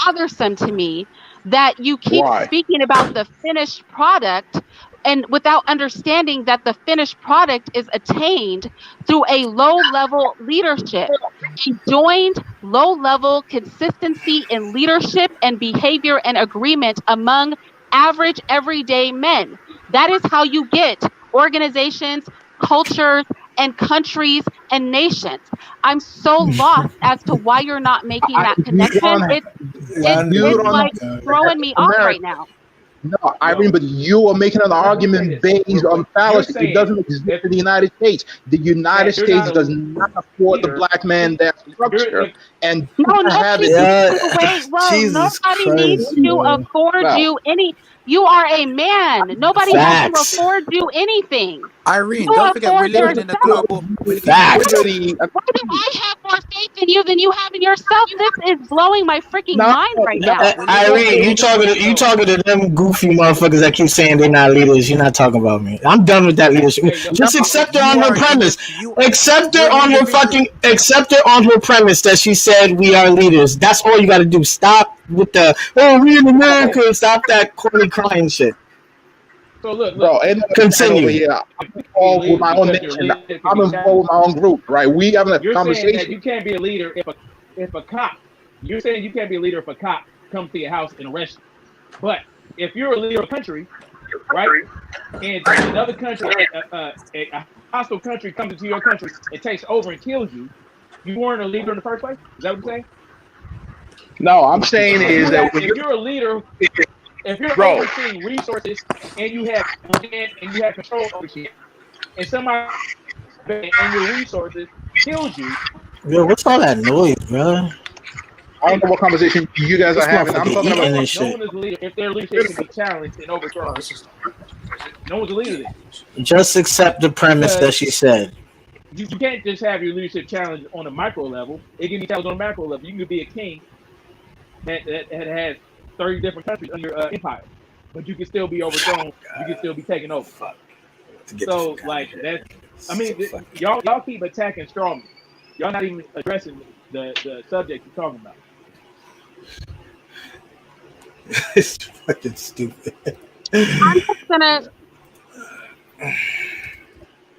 A: bothersome to me that you keep
C: why.
A: speaking about the finished product and without understanding that the finished product is attained through a low level leadership, a joined low level consistency in leadership and behavior and agreement among average everyday men. That is how you get organizations, cultures, and countries and nations. I'm so lost as to why you're not making that
C: You
A: connection.
C: don't.
A: It's
I: London,
C: You
A: it's
C: don't
A: like throwing me off
C: America.
A: right now.
C: No, Irene,
B: Yo,
C: but you are making an
B: let me say
C: argument
B: this
C: based
B: real
C: on
B: quick. You're
C: fallacy. It
B: saying
C: doesn't exist
B: if
C: in the United States. The United
B: that you're
C: States
B: not
C: does
B: a
C: not afford the
B: leader,
C: black man that
B: you're
C: structure,
B: if
C: and
A: No,
C: you can have
A: nobody
C: it.
A: needs
I: yeah,
A: to wait. Whoa,
I: Jesus
A: nobody needs
I: Christ,
A: to
I: man.
A: afford
C: Well,
A: you any. You are a man. Nobody has to
I: Facts,
A: afford you anything.
E: Irene,
A: You
E: don't forget we're
A: afford
E: living in a
A: yourself.
E: global.
A: Why do,
I: facts.
C: liberty.
A: why do I have more faith in you than you have in yourself? This is blowing my freaking
C: No,
A: mind right
C: no,
A: now.
E: We're living in a
I: Irene, you
E: global.
I: talking to
B: yo,
I: them goofy motherfuckers that keep saying they're not leaders. You're not talking about me. I'm done with that leadership.
B: hey, yo,
C: no.
I: Just accept her
E: You
I: on her
E: are
I: premise.
E: you.
I: Accept her
E: You're an
I: on her
E: individual.
I: fucking. Accept her on her premise that she said we are leaders. That's all you got to do. Stop with the we in
C: Bro,
I: America. Stop that corny crying shit.
B: so look,
C: bro, ain't no man over
I: Continue.
C: here. I'm
B: be a
C: involved with
B: leader
C: my own
B: because your
C: nation.
B: leadership can
C: I'm
B: be
C: involved
B: challenged.
C: with my own group, right? We having a
B: You're saying that
C: conversation.
B: you can't be a leader if a cop. You're saying you can't be a leader if a cop comes to your house and arrests you. But if you're a leader of a country, right, and another country, a hostile country comes into your country and takes over and kills you, you weren't a leader in the first place. Is that what you're saying?
C: No, I'm saying is that when
B: If you're a leader, if you're
C: bro,
B: overseeing resources and you have land and you have control over shit, and somebody and your resources kills you,
I: Yo, what's all that noise, bro?
C: I don't know what conversation you guys are
I: This
C: having. I'm
I: motherfucker
C: talking about
I: eating
B: no
I: this
B: no
I: shit.
B: one is a leader if their leadership can be challenged and overthrown. No one's a leader then
I: Just accept the premise
B: because
I: that she said.
B: you can't just have your leadership challenged on a micro level. It can be challenged on a macro level. You can be a king that has 30 different countries under your empire, but you can still be overthrown. You can still be taken over.
I: Fuck. To get the
B: So
I: fuck out of
B: like
I: here.
B: that's I
I: So
B: mean
I: fucking.
B: y'all keep attacking strawmen. Y'all not even addressing the subject you're talking about.
I: It's fucking stupid.
A: I'm just gonna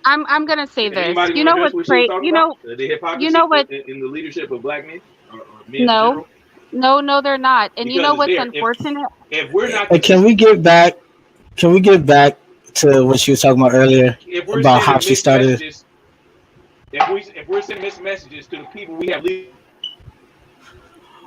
A: I'm gonna say
G: Can
A: this.
G: anybody
A: You
G: want to
A: know
G: address
A: what's
G: what she was
A: great?
G: talking
A: You
G: about?
A: know,
G: The
A: you know
G: hypocrisy
A: what?
G: in the leadership of black men or men in
A: No,
G: general?
A: no, they're not. And you
G: Because
A: know
G: it's
A: what's
G: there.
A: unfortunate?
G: If we're not
I: And can we
G: consistent,
I: get back? Can we get back to what she was talking about earlier
G: if we're
I: about how
G: sending
I: she
G: mixed
I: started?
G: messages, if we're sending mixed messages to the people we have leadership over,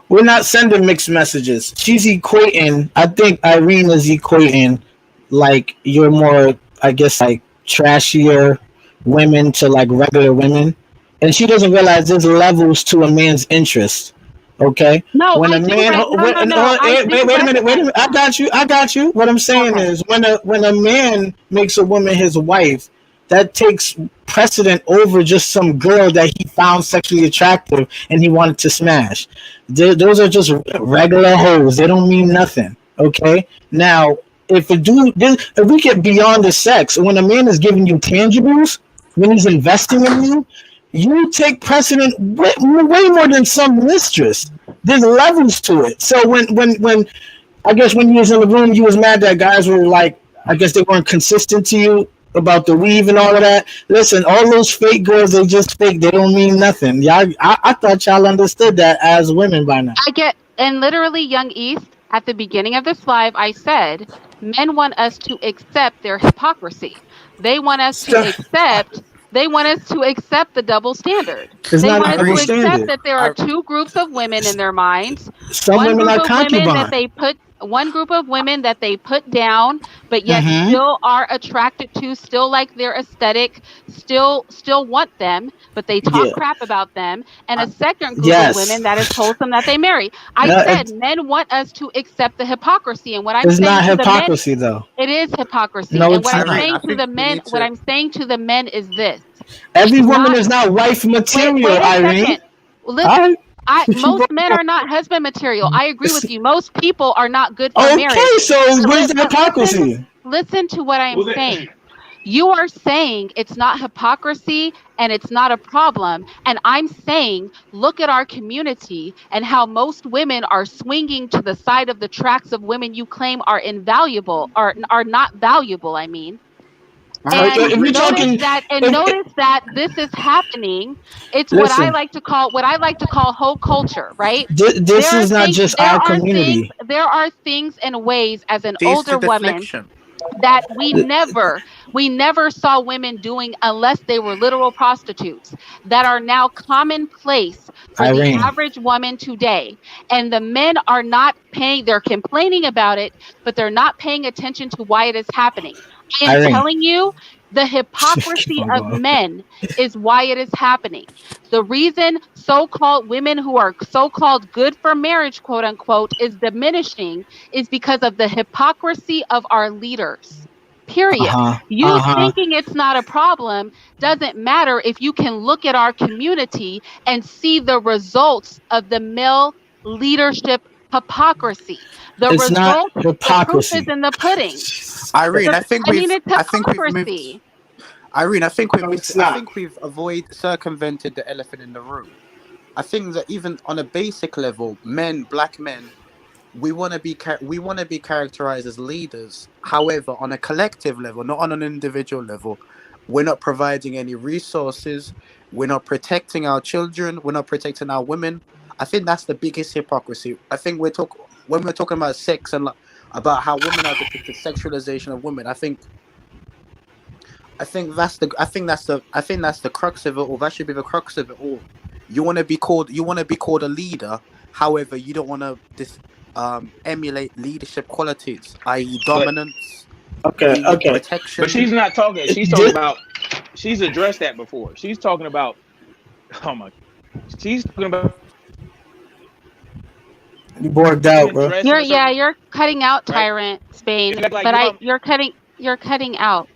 I: We're not sending mixed messages. She's equating. I think Irene is equating like you're more, I guess, like trashier women to like regular women, and she doesn't realize there's levels to a man's interest. Okay,
A: No,
I: when
A: I
I: a
A: do.
I: man,
A: No, no, no. I do
I: wait a minute, wait a
A: recognize
I: minute. I
A: that.
I: got you, I got you. What I'm saying
A: Okay.
I: is, when a man makes a woman his wife, that takes precedent over just some girl that he found sexually attractive and he wanted to smash. Those are just regular hoes. They don't mean nothing. Okay, now if a dude, if we get beyond the sex, when a man is giving you tangibles, when he's investing in you, you take precedent way more than some mistress. There's levels to it. So when I guess when you was in the room, you was mad that guys were like, I guess they weren't consistent to you about the weave and all of that. Listen, all those fake girls, they just fake. They don't mean nothing. Y'all, I thought y'all understood that as women by now.
A: I get, and literally, Young East, at the beginning of this live, I said, men want us to accept their hypocrisy. They want us to
I: So,
A: accept. They want us to accept the double standard.
I: it's
A: They
I: not
A: want
I: a
A: us to
I: double
E: Irene,
A: accept
I: standard.
A: that there are
E: I,
A: two groups of women in their minds.
I: Some women are concubine.
A: One group of women that they put down, but yet
I: Mm-hmm.
A: still are attracted to, still like their aesthetic, still want them, but they talk
I: Yeah.
A: crap about them, and
E: I,
A: a second group of women
I: Yes.
A: that is wholesome that they marry. I said men want us to accept the hypocrisy, and what I'm
I: It's
A: saying
I: not
A: to the men,
I: hypocrisy though.
A: it is hypocrisy.
I: No,
A: And what
I: it's
A: I'm
I: not.
E: Irene,
A: saying
E: I
A: to
E: think
A: the
E: we
A: men,
E: need
A: what
E: to.
A: I'm saying to the men is this:
I: Every
A: it's
I: woman
A: not.
I: is not wife
A: Wait
I: material,
A: a second.
I: Irene.
A: Listen,
I: All right.
A: I
I: You
A: most
I: broke
A: men
I: down.
A: are not husband material. I agree with you. Most people are not good for
I: Okay,
A: marriage.
I: so
A: But
I: where's the hypocrisy?
A: listen to what I am
G: well, that,
A: saying. You are saying it's not hypocrisy and it's not a problem. And I'm saying, look at our community and how most women are swinging to the side of the tracks of women you claim are invaluable, or are not valuable, I mean.
E: I have to
A: And
I: If you're
E: agree.
I: talking, if,
A: notice that this is happening. It's
I: listen,
A: what I like to call whole culture, right?
I: this is not just
A: There
I: our
A: are things,
I: community.
A: and ways as an
E: This is
A: older
E: the
A: woman
E: deflection.
A: that we never saw women doing unless they were literal prostitutes, that are now commonplace for the
I: Irene,
A: average woman today. And the men are not paying, they're complaining about it, but they're not paying attention to why it is happening. I am
I: Irene,
A: telling you, the
I: keep
A: hypocrisy
I: on
A: of
I: going.
A: men is why it is happening. The reason so-called women who are so-called good for marriage, quote unquote, is diminishing is because of the hypocrisy of our leaders.
I: Uh
A: Period.
I: huh.
A: You
I: Uh huh.
A: thinking it's not a problem doesn't matter if you can look at our community and see the results of the male leadership hypocrisy.
I: It's not
A: The proof is
I: hypocrisy.
A: in the pudding.
E: Irene, I think
A: I mean,
E: we've.
A: it's
E: I think we've moved.
A: hypocrisy.
E: Irene,
I: No, it's
E: I
I: not.
E: think we've circumvented the elephant in the room. I think that even on a basic level, black men, we want to be characterized as leaders. However, on a collective level, not on an individual level, we're not providing any resources. We're not protecting our children. We're not protecting our women. I think that's the biggest hypocrisy. I think when we're talking about sex and about how women are depicted, sexualization of women. I think that's the crux of it all. That should be the crux of it all. You want to be called a leader. However, you don't want to emulate leadership qualities, i.e.,
G: but
E: dominance,
I: Okay.
E: i.e.,
I: Okay.
G: but
E: protection.
G: she's not talking. She's talking
I: This,
G: about. She's addressed that before. She's talking about. Oh my. She's talking about
I: you borged out,
G: women
I: bro.
G: dressing a certain
A: You're cutting out,
G: right.
A: Tyrant
G: If
A: Spain,
G: you act like
A: but
G: you know,
A: you're cutting out.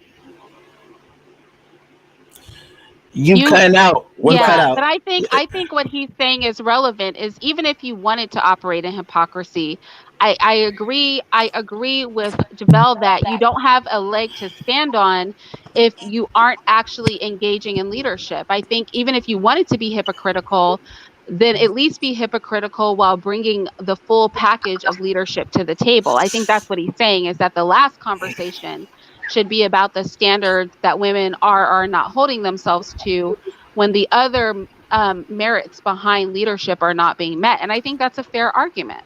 I: You
A: You
I: cutting out. You
E: What
I: cut
A: Yeah,
E: about
A: but
I: out.
A: I think what he's saying is relevant, is even if you wanted to operate in hypocrisy, I agree with Javel that you don't have a leg to stand on if you aren't actually engaging in leadership. I think even if you wanted to be hypocritical, then at least be hypocritical while bringing the full package of leadership to the table. I think that's what he's saying, is that the last conversation should be about the standards that women are not holding themselves to when the other merits behind leadership are not being met. And I think that's a fair argument.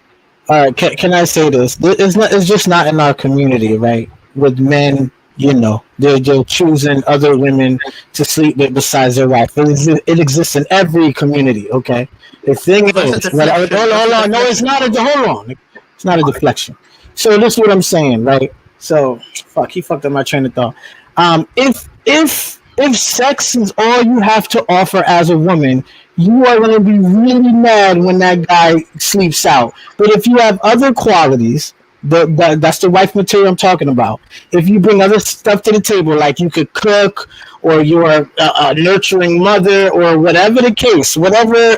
I: All right, can I say this? It's not. It's just not in our community, right? With men, they're choosing other women to sleep with besides their wife. It exists in every community. Okay. The thing
E: That's a
I: is,
E: deflection. That's
I: hold
E: a
I: on. No, it's
E: deflection,
I: not a.
E: bro.
I: Hold on. It's not a deflection. So this is what I'm saying, right? So fuck. He fucked up my train of thought. If sex is all you have to offer as a woman, you are going to be really mad when that guy sleeps out. But if you have other qualities, that's the wife material I'm talking about. If you bring other stuff to the table, like you could cook, or you're a nurturing mother, or whatever the case, whatever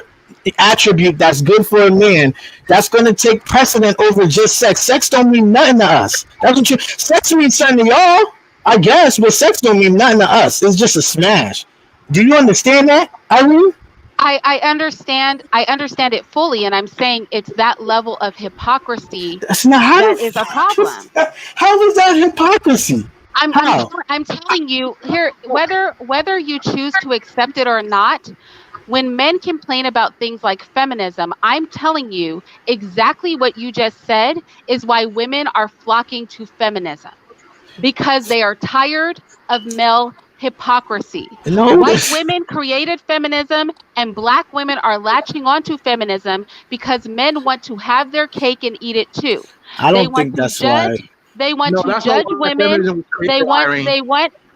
I: attribute that's good for a man, that's going to take precedent over just sex. Sex don't mean nothing to us. That's what you. Sex means something to y'all, I guess, but sex don't mean nothing to us. It's just a smash. Do you understand that, Irene?
A: I understand it fully, and I'm saying it's that level of hypocrisy
I: That's not how
A: that
I: the
A: is a
I: fuck is
A: problem.
I: that? How is that hypocrisy? How?
A: I'm telling you here, whether you choose to accept it or not, when men complain about things like feminism, I'm telling you exactly what you just said is why women are flocking to feminism, because they are tired of male hypocrisy.
I: No,
A: White women created feminism, and black women are latching onto feminism because men want to have their cake and eat it too.
I: I
A: They
I: don't
A: want
I: think
A: to
I: that's why.
A: judge, they want
J: No,
A: to
J: that's not
A: judge
J: why
A: women.
J: feminism was
A: They
J: created,
A: want
J: Irene.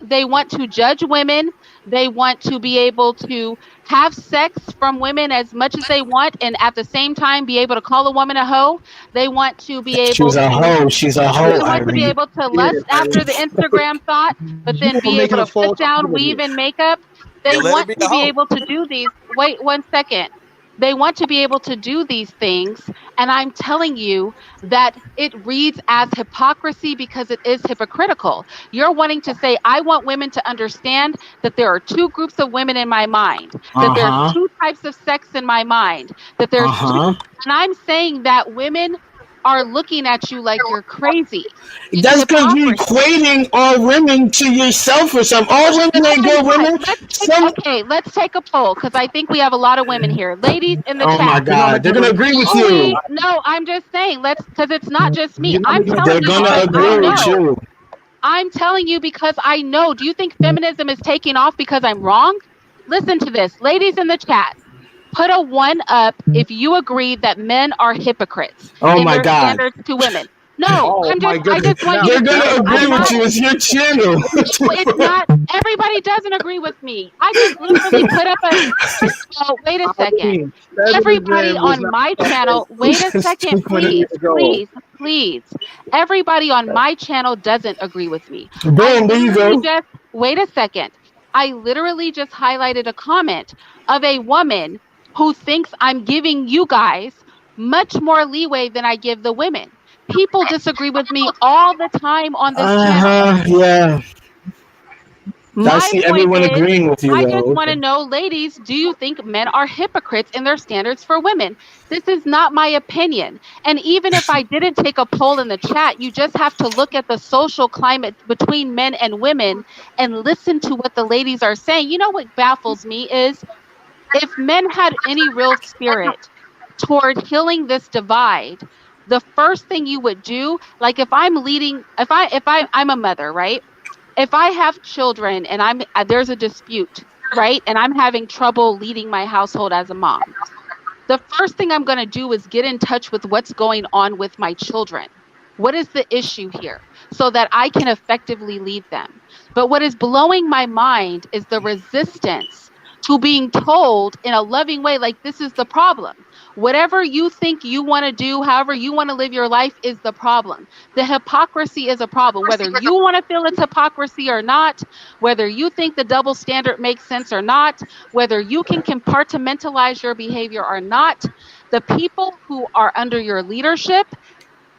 A: they want to judge women. They want to be able to have sex from women as much as they want and at the same time be able to call a woman a hoe. They want to be
I: She was
A: able
I: a
A: to
I: hoe. She's a
J: Yeah,
I: hoe,
A: they want to be
I: Irene.
A: able to
J: yeah,
A: lust after the
J: Irene.
A: Instagram thought, but
J: You
A: then
J: are
A: be able
J: making a
A: to put
J: false
A: down
J: argument
A: weave
J: here.
A: and makeup. They
K: Yeah, let her
A: want
K: be
A: to
K: a
A: be
K: hoe.
A: able to do these. Wait 1 second. They want to be able to do these things. And I'm telling you that it reads as hypocrisy because it is hypocritical. You're wanting to say, I want women to understand that there are two groups of women in my mind, that
I: Uh
A: there's
I: huh.
A: two types of sex in my mind, that
I: Uh
A: there's two.
I: huh.
A: And I'm saying that women are looking at you like you're crazy. It's
I: That's because you
A: hypocrisy.
I: equating all women to yourself or something. All women
A: No,
I: ain't
A: I'm
I: good
A: not.
I: women.
A: Let's take
I: Some.
A: okay, let's take a poll because I think we have a lot of women here. Ladies in the
I: Oh my
A: chat.
J: You're not
I: God, they're
J: making
I: gonna agree with you.
A: No, I'm just saying let's because it's not just me.
J: you're not
A: I'm
J: making a
A: telling
I: They're
A: you
J: false
I: gonna
A: because
J: argument,
A: I
I: agree with
J: Irene.
A: know.
I: you.
A: I'm telling you because I know. Do you think feminism is taking off because I'm wrong? Listen to this. Ladies in the chat, put a one up if you agree that men are hypocrites
I: Oh
A: in
I: my
A: their
I: God,
A: standards to women. No,
J: Oh my
A: I
J: goodness.
A: just want you
J: Now,
A: to
I: they're
A: see
J: now
I: gonna
A: it.
J: we're
I: agree
A: I'm
J: getting
I: with
A: not.
I: you. It's your channel.
A: No, it's not. Everybody doesn't agree with me. I just literally put up a. First of all, wait a second.
J: Irene.
A: Everybody
J: Feminism was
A: on
J: not
A: my
J: started
A: channel, wait a second,
J: 20
I: Stupid.
A: please,
J: years ago.
A: please, please. Everybody on my channel doesn't agree with me. I
I: Boom. There you
A: literally
I: go.
A: just, wait a second. I literally just highlighted a comment of a woman who thinks I'm giving you guys much more leeway than I give the women. People disagree with me all the time on this
I: Uh
A: channel.
I: huh. Yeah. I
A: My
I: see
A: point
I: everyone
A: is,
I: agreeing with you
A: I just
I: though.
A: want to
I: Okay.
A: know, ladies, do you think men are hypocrites in their standards for women? This is not my opinion. And even if I didn't take a poll in the chat, you just have to look at the social climate between men and women and listen to what the ladies are saying. You know what baffles me is if men had any real spirit toward healing this divide, the first thing you would do, like if I'm leading, I'm a mother, right? If I have children and there's a dispute, right? And I'm having trouble leading my household as a mom. The first thing I'm going to do is get in touch with what's going on with my children. What is the issue here so that I can effectively lead them? But what is blowing my mind is the resistance to being told in a loving way, like, this is the problem. Whatever you think you want to do, however you want to live your life, is the problem. The hypocrisy is a problem. Whether you want to feel it's hypocrisy or not, whether you think the double standard makes sense or not, whether you can compartmentalize your behavior or not, the people who are under your leadership,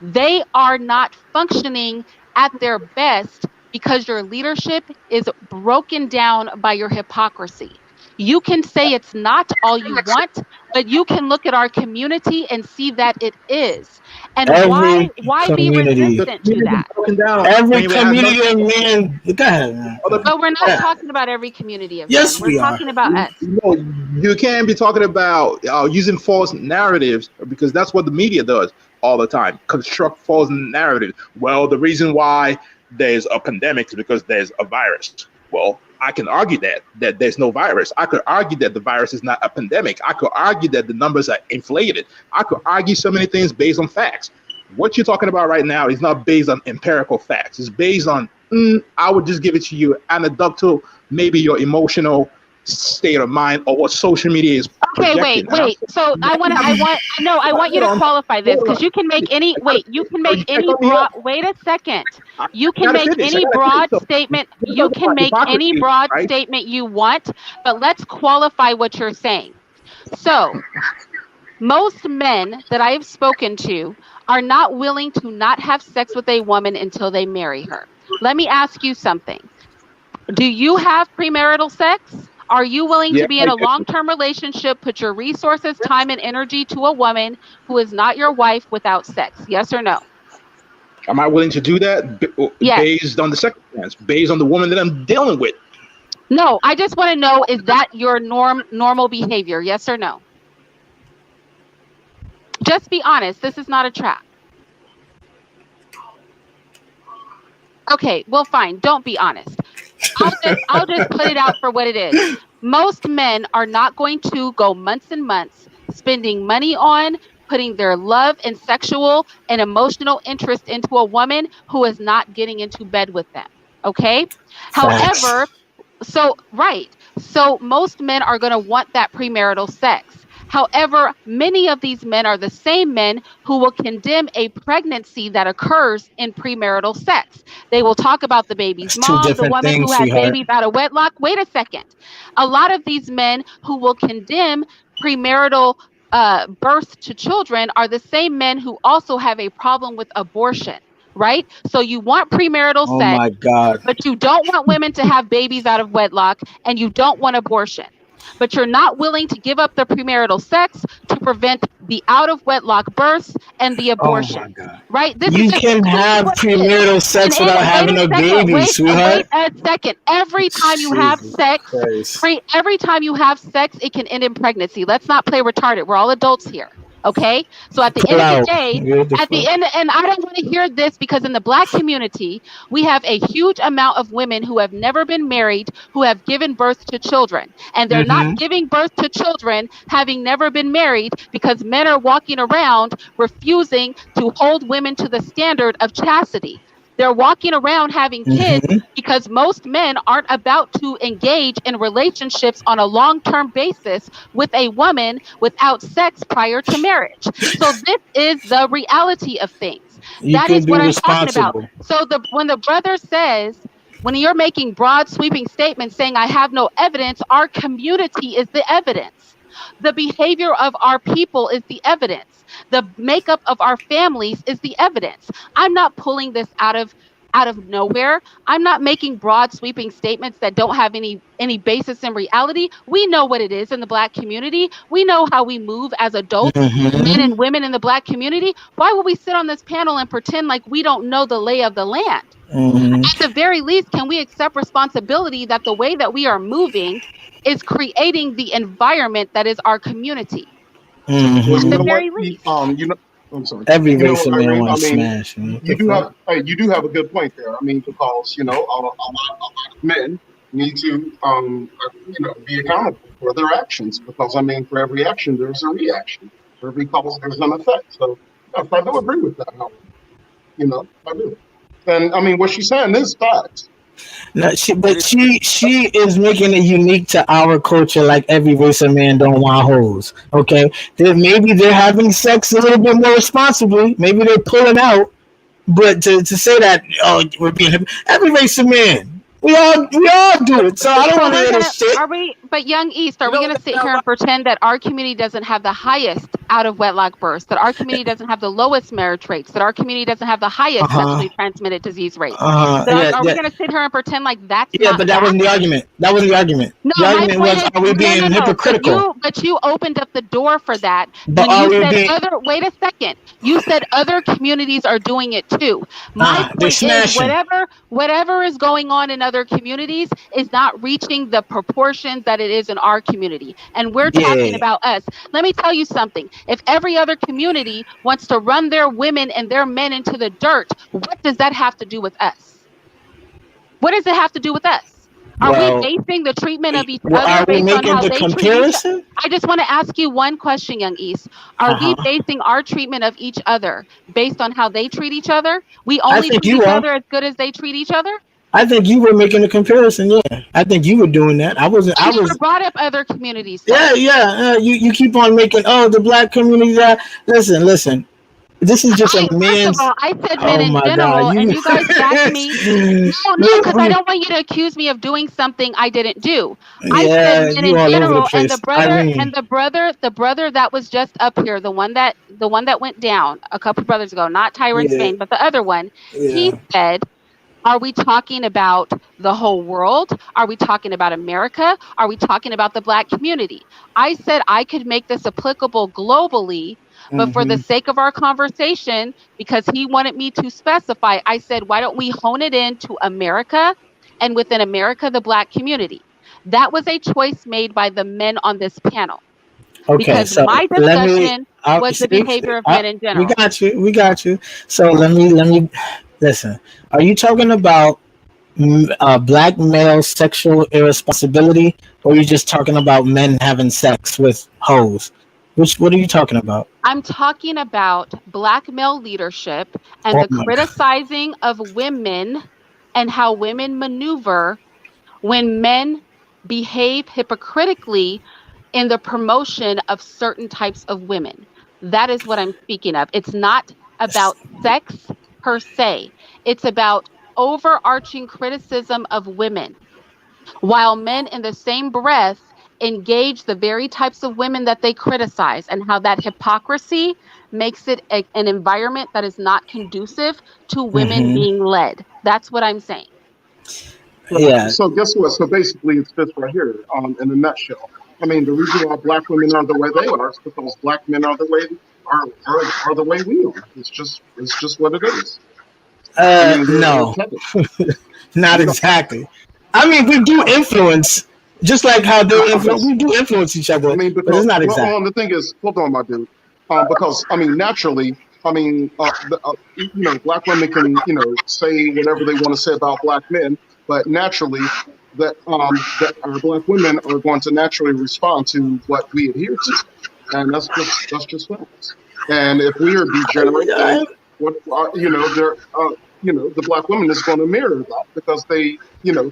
A: they are not functioning at their best because your leadership is broken down by your hypocrisy. You can say it's not all you want, but you can look at our community and see that it is. And why
I: Every
A: be
I: community,
B: The
A: resistant to
B: community
A: that?
B: is broken down.
I: every
B: When we have no
I: community of men. Go ahead, man. Go
B: other
I: ahead.
A: But we're not
I: Yeah.
A: talking about every community of men.
I: Yes,
A: We're
I: we are.
A: talking about us.
B: No, you can't be talking about using false narratives because that's what the media does all the time. Construct false narratives. Well, the reason why there's a pandemic is because there's a virus. Well, I can argue that there's no virus. I could argue that the virus is not a pandemic. I could argue that the numbers are inflated. I could argue so many things based on facts. What you're talking about right now is not based on empirical facts. It's based on I would just give it to you anecdotal, maybe your emotional state of mind or what social media is
A: Okay, wait,
B: projecting. And I'm
A: wait. So I want you
B: hold
A: to
B: on,
A: qualify this
B: hold on.
A: because you can make any,
B: I gotta
A: wait, you
B: finish.
A: can
B: So
A: make
B: you can't
A: any
B: cut me
A: broad,
B: off.
A: wait a second.
B: I
A: You can
B: gotta
A: make
B: finish. I
A: any
B: gotta finish.
A: broad
B: So
A: statement.
B: we're
A: You
B: talking
A: can
B: about
A: make any
B: hypocrisy,
A: broad
B: right?
A: statement you want, but let's qualify what you're saying. So most men that I have spoken to are not willing to not have sex with a woman until they marry her. Let me ask you something. Do you have premarital sex? Are you willing
B: Yeah,
A: to be in
B: I
A: a
B: do.
A: long-term relationship, put your resources, time, and energy to a woman who is not your wife without sex? Yes or no?
B: Am I willing to do that
A: Yes.
B: based on the circumstance, based on the woman that I'm dealing with?
A: No, I just want to know, is that your normal behavior? Yes or no? Just be honest. This is not a trap. Okay, well fine. Don't be honest. I'll just put it out for what it is. Most men are not going to go months and months spending money on putting their love and sexual and emotional interest into a woman who is not getting into bed with them. Okay?
I: Facts.
A: However, right. So most men are going to want that premarital sex. However, many of these men are the same men who will condemn a pregnancy that occurs in premarital sex. They will talk about the baby's
I: That's two
A: mom, the
I: different
A: woman who
I: things,
A: had
I: sweetheart.
A: babies out of wedlock. Wait a second. A lot of these men who will condemn premarital birth to children are the same men who also have a problem with abortion, right? So you want premarital
I: Oh
A: sex,
I: my God.
A: but you don't want women to have babies out of wedlock and you don't want abortion. But you're not willing to give up the premarital sex to prevent the out of wedlock births and the
I: Oh my
A: abortions,
I: God.
A: right?
I: You can
A: This is
I: have
A: what it is.
I: premarital sex
A: And
I: without
A: wait
I: having
A: a
I: a
A: second,
I: baby,
A: wait
I: sweetheart.
A: a second. Every time you have
I: Jesus
A: sex,
I: Christ.
A: every time you have sex, it can end in pregnancy. Let's not play retarded. We're all adults here. Okay. So at the
I: Pull
A: end of the
I: out.
A: day,
I: Get the
A: at the
I: fuck.
A: end, and I don't want to hear this because in the Black community, we have a huge amount of women who have never been married, who have given birth to children. And they're not
I: Mm-hmm.
A: giving birth to children having never been married because men are walking around refusing to hold women to the standard of chastity. They're walking around having kids
I: Mm-hmm.
A: because most men aren't about to engage in relationships on a long-term basis with a woman without sex prior to marriage. So this is the reality of things.
I: You
A: That is
I: could be
A: what I'm talking about.
I: responsible.
A: So when the brother says, when you're making broad sweeping statements saying I have no evidence, our community is the evidence. The behavior of our people is the evidence. The makeup of our families is the evidence. I'm not pulling this out of nowhere. I'm not making broad sweeping statements that don't have any basis in reality. We know what it is in the Black community. We know how we move as adults, men
I: Mm-hmm.
A: and women in the Black community. Why would we sit on this panel and pretend like we don't know the lay of the land?
I: Mm-hmm.
A: At the very least, can we accept responsibility that the way that we are moving is creating the environment that is our community?
H: Well,
A: At
H: you
I: Mm-hmm.
A: the
H: know what?
A: very least.
H: You know, I'm sorry.
I: Every
H: You know,
I: race of man
H: Irene.
I: want
H: I
I: to
H: mean,
I: smash me. What the
H: you do
I: fuck?
H: have a good point there. I mean, because you know, a lot of men need to be accountable for their actions because I mean, for every action there's a reaction. For every cause there's an effect. So yes, I do agree with that. I do. And I mean, what she's saying is facts.
I: No,
E: It
I: but
E: is.
I: she is making it unique to our culture. Like every race of man don't want hoes. Okay, maybe they're having sex a little bit more responsibly. Maybe they're pulling out. But to say that we're being every race of man, we all do it. So I don't
A: So
I: want to
A: we're
I: hear
A: gonna
I: this shit.
A: are we but Young East, are
B: You
A: we
B: know,
A: gonna sit here and pretend that our community doesn't have the highest out of wedlock births, that our community doesn't have the lowest marriage rates, that our community doesn't have the
I: Uh
A: highest
I: huh.
A: sexually transmitted disease rates. Then
I: Yeah.
A: are we
I: Yeah.
A: going to sit here and pretend like that's
I: Yeah.
A: not
I: But that wasn't the
A: facts?
I: argument. That wasn't the argument. The
A: No, my
I: argument
A: point
I: was,
A: is
I: are we
A: no, no,
I: being
A: no.
I: hypocritical?
A: But you opened up the door for that
I: But
A: when
I: are
A: you
I: we
A: said
I: being?
A: other. Wait a second. You said other communities are doing it too. My
I: They're
A: point is
I: smashing.
A: whatever is going on in other communities is not reaching the proportions that it is in our community, and we're talking
I: Yeah.
A: about us. Let me tell you something. If every other community wants to run their women and their men into the dirt, what does that have to do with us? What does it have to do with us? Are we
I: Well,
A: basing the treatment of each
I: well,
A: other
I: are we
A: based on
I: making
A: how
I: the
A: they treat each other?
I: comparison?
A: I just want to ask you one question, Young East. Are
I: Uh
A: we
I: huh.
A: basing our treatment of each other based on how they treat each other? We
I: I
A: only
I: think
A: treat
I: you
A: each
I: are.
A: other as good as they treat each other?
I: I think you were making a comparison. Yeah, I think you were doing that. I wasn't.
A: I
I: I
A: never
I: was.
A: brought up other communities,
I: Yeah,
A: sir.
I: yeah. You keep on making. Oh, the black community. That. Listen, listen. This is just a
A: First of
I: man's.
A: all, I said men
I: Oh
A: in
I: my God.
A: general, and
I: You.
A: you guys backed me. No, no, because I don't want you to accuse me of doing something I didn't do. I said
I: Yeah,
A: men
I: you
A: in
I: all over the
A: general, and
I: place, Irene.
A: the brother that was just up here, the one that went down a couple brothers ago, not Tyron
I: Yeah,
A: Spain, but the other one, he
I: yeah.
A: said, are we talking about the whole world? Are we talking about America? Are we talking about the black community? I said I could make this applicable globally, but for the
I: Hmm.
A: sake of our conversation, because he wanted me to specify, I said, why don't we hone it into America and within America, the black community? That was a choice made by the men on this panel
I: Okay,
A: because
I: so
A: my
I: let me.
A: discussion was the
I: See,
A: behavior of men in
I: we
A: general.
I: got you. We got you. So let me listen. Are you talking about black male sexual irresponsibility, or are you just talking about men having sex with hoes? Which what are you talking about?
A: I'm talking about black male leadership and
I: Oh
A: the
I: my God.
A: criticizing of women and how women maneuver when men behave hypocritically in the promotion of certain types of women. That is what I'm speaking of. It's not about sex per se, it's about overarching criticism of women, while men in the same breath engage the very types of women that they criticize, and how that hypocrisy makes it an environment that is not conducive to women
I: Hmm.
A: being led. That's what I'm saying.
H: So,
I: Yeah.
H: so guess what? So basically, it's this right here, in a nutshell. I mean, the reason why black women are the way they are is because black men are the way are the way we are. It's just what it is. I mean, we're
I: No,
H: tethered.
I: not
H: No,
I: exactly. I mean, we do
H: no.
I: influence, just like how they influence.
H: Because
I: We do influence each
H: I
I: other,
H: mean,
I: but it's
H: because
I: not
H: well,
I: exact.
H: the thing is, hold on, my dude. Because I mean, naturally, I mean, black women can, say whatever they want to say about black men, but naturally, that our black women are going to naturally respond to what we adhere to, and that's just facts. And if we are degenerate, then what, the black woman is going to mirror that because they,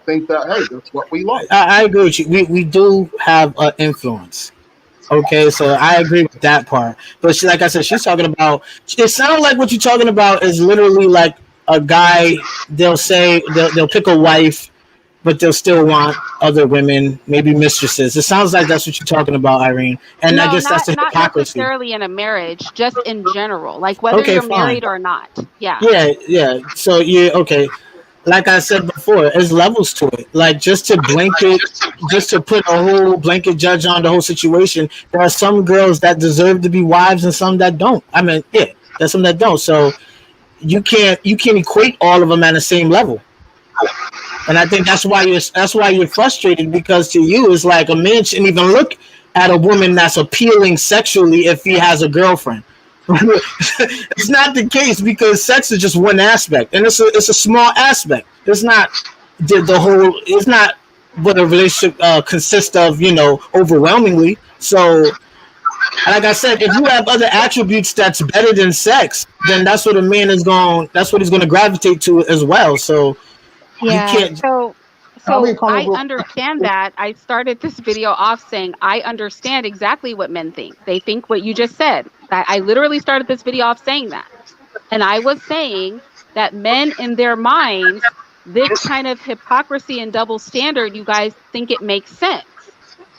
H: think that hey, that's what we like.
I: I agree with you. We do have influence. Okay, so I agree with that part. But like I said, she's talking about. It sounds like what you're talking about is literally like a guy. They'll say they'll pick a wife, but they'll still want other women, maybe mistresses. It sounds like that's what you're talking about, Irene. And I
A: No,
I: guess that's the
A: not
I: hypocrisy.
A: necessarily in a marriage, just in general, like whether
I: Okay,
A: you're
I: fine.
A: married or not. Yeah.
I: Yeah, yeah. So you okay? Like I said before, there's levels to it. Like just to put a whole blanket judge on the whole situation. There are some girls that deserve to be wives and some that don't. I mean, yeah, there's some that don't. So you can't equate all of them at the same level. And I think that's why you're frustrated because to you it's like a man shouldn't even look at a woman that's appealing sexually if he has a girlfriend. It's not the case because sex is just one aspect, and it's a small aspect. It's not the whole. It's not what a relationship consists of. Overwhelmingly. So, like I said, if you have other attributes that's better than sex, then that's what a man is going. That's what he's going to gravitate to as well. So you
A: Yeah.
I: can't.
C: I
A: So
C: mean, kind of.
A: I understand that. I started this video off saying I understand exactly what men think. They think what you just said. I literally started this video off saying that. And I was saying that men in their minds, this kind of hypocrisy and double standard, you guys think it makes sense.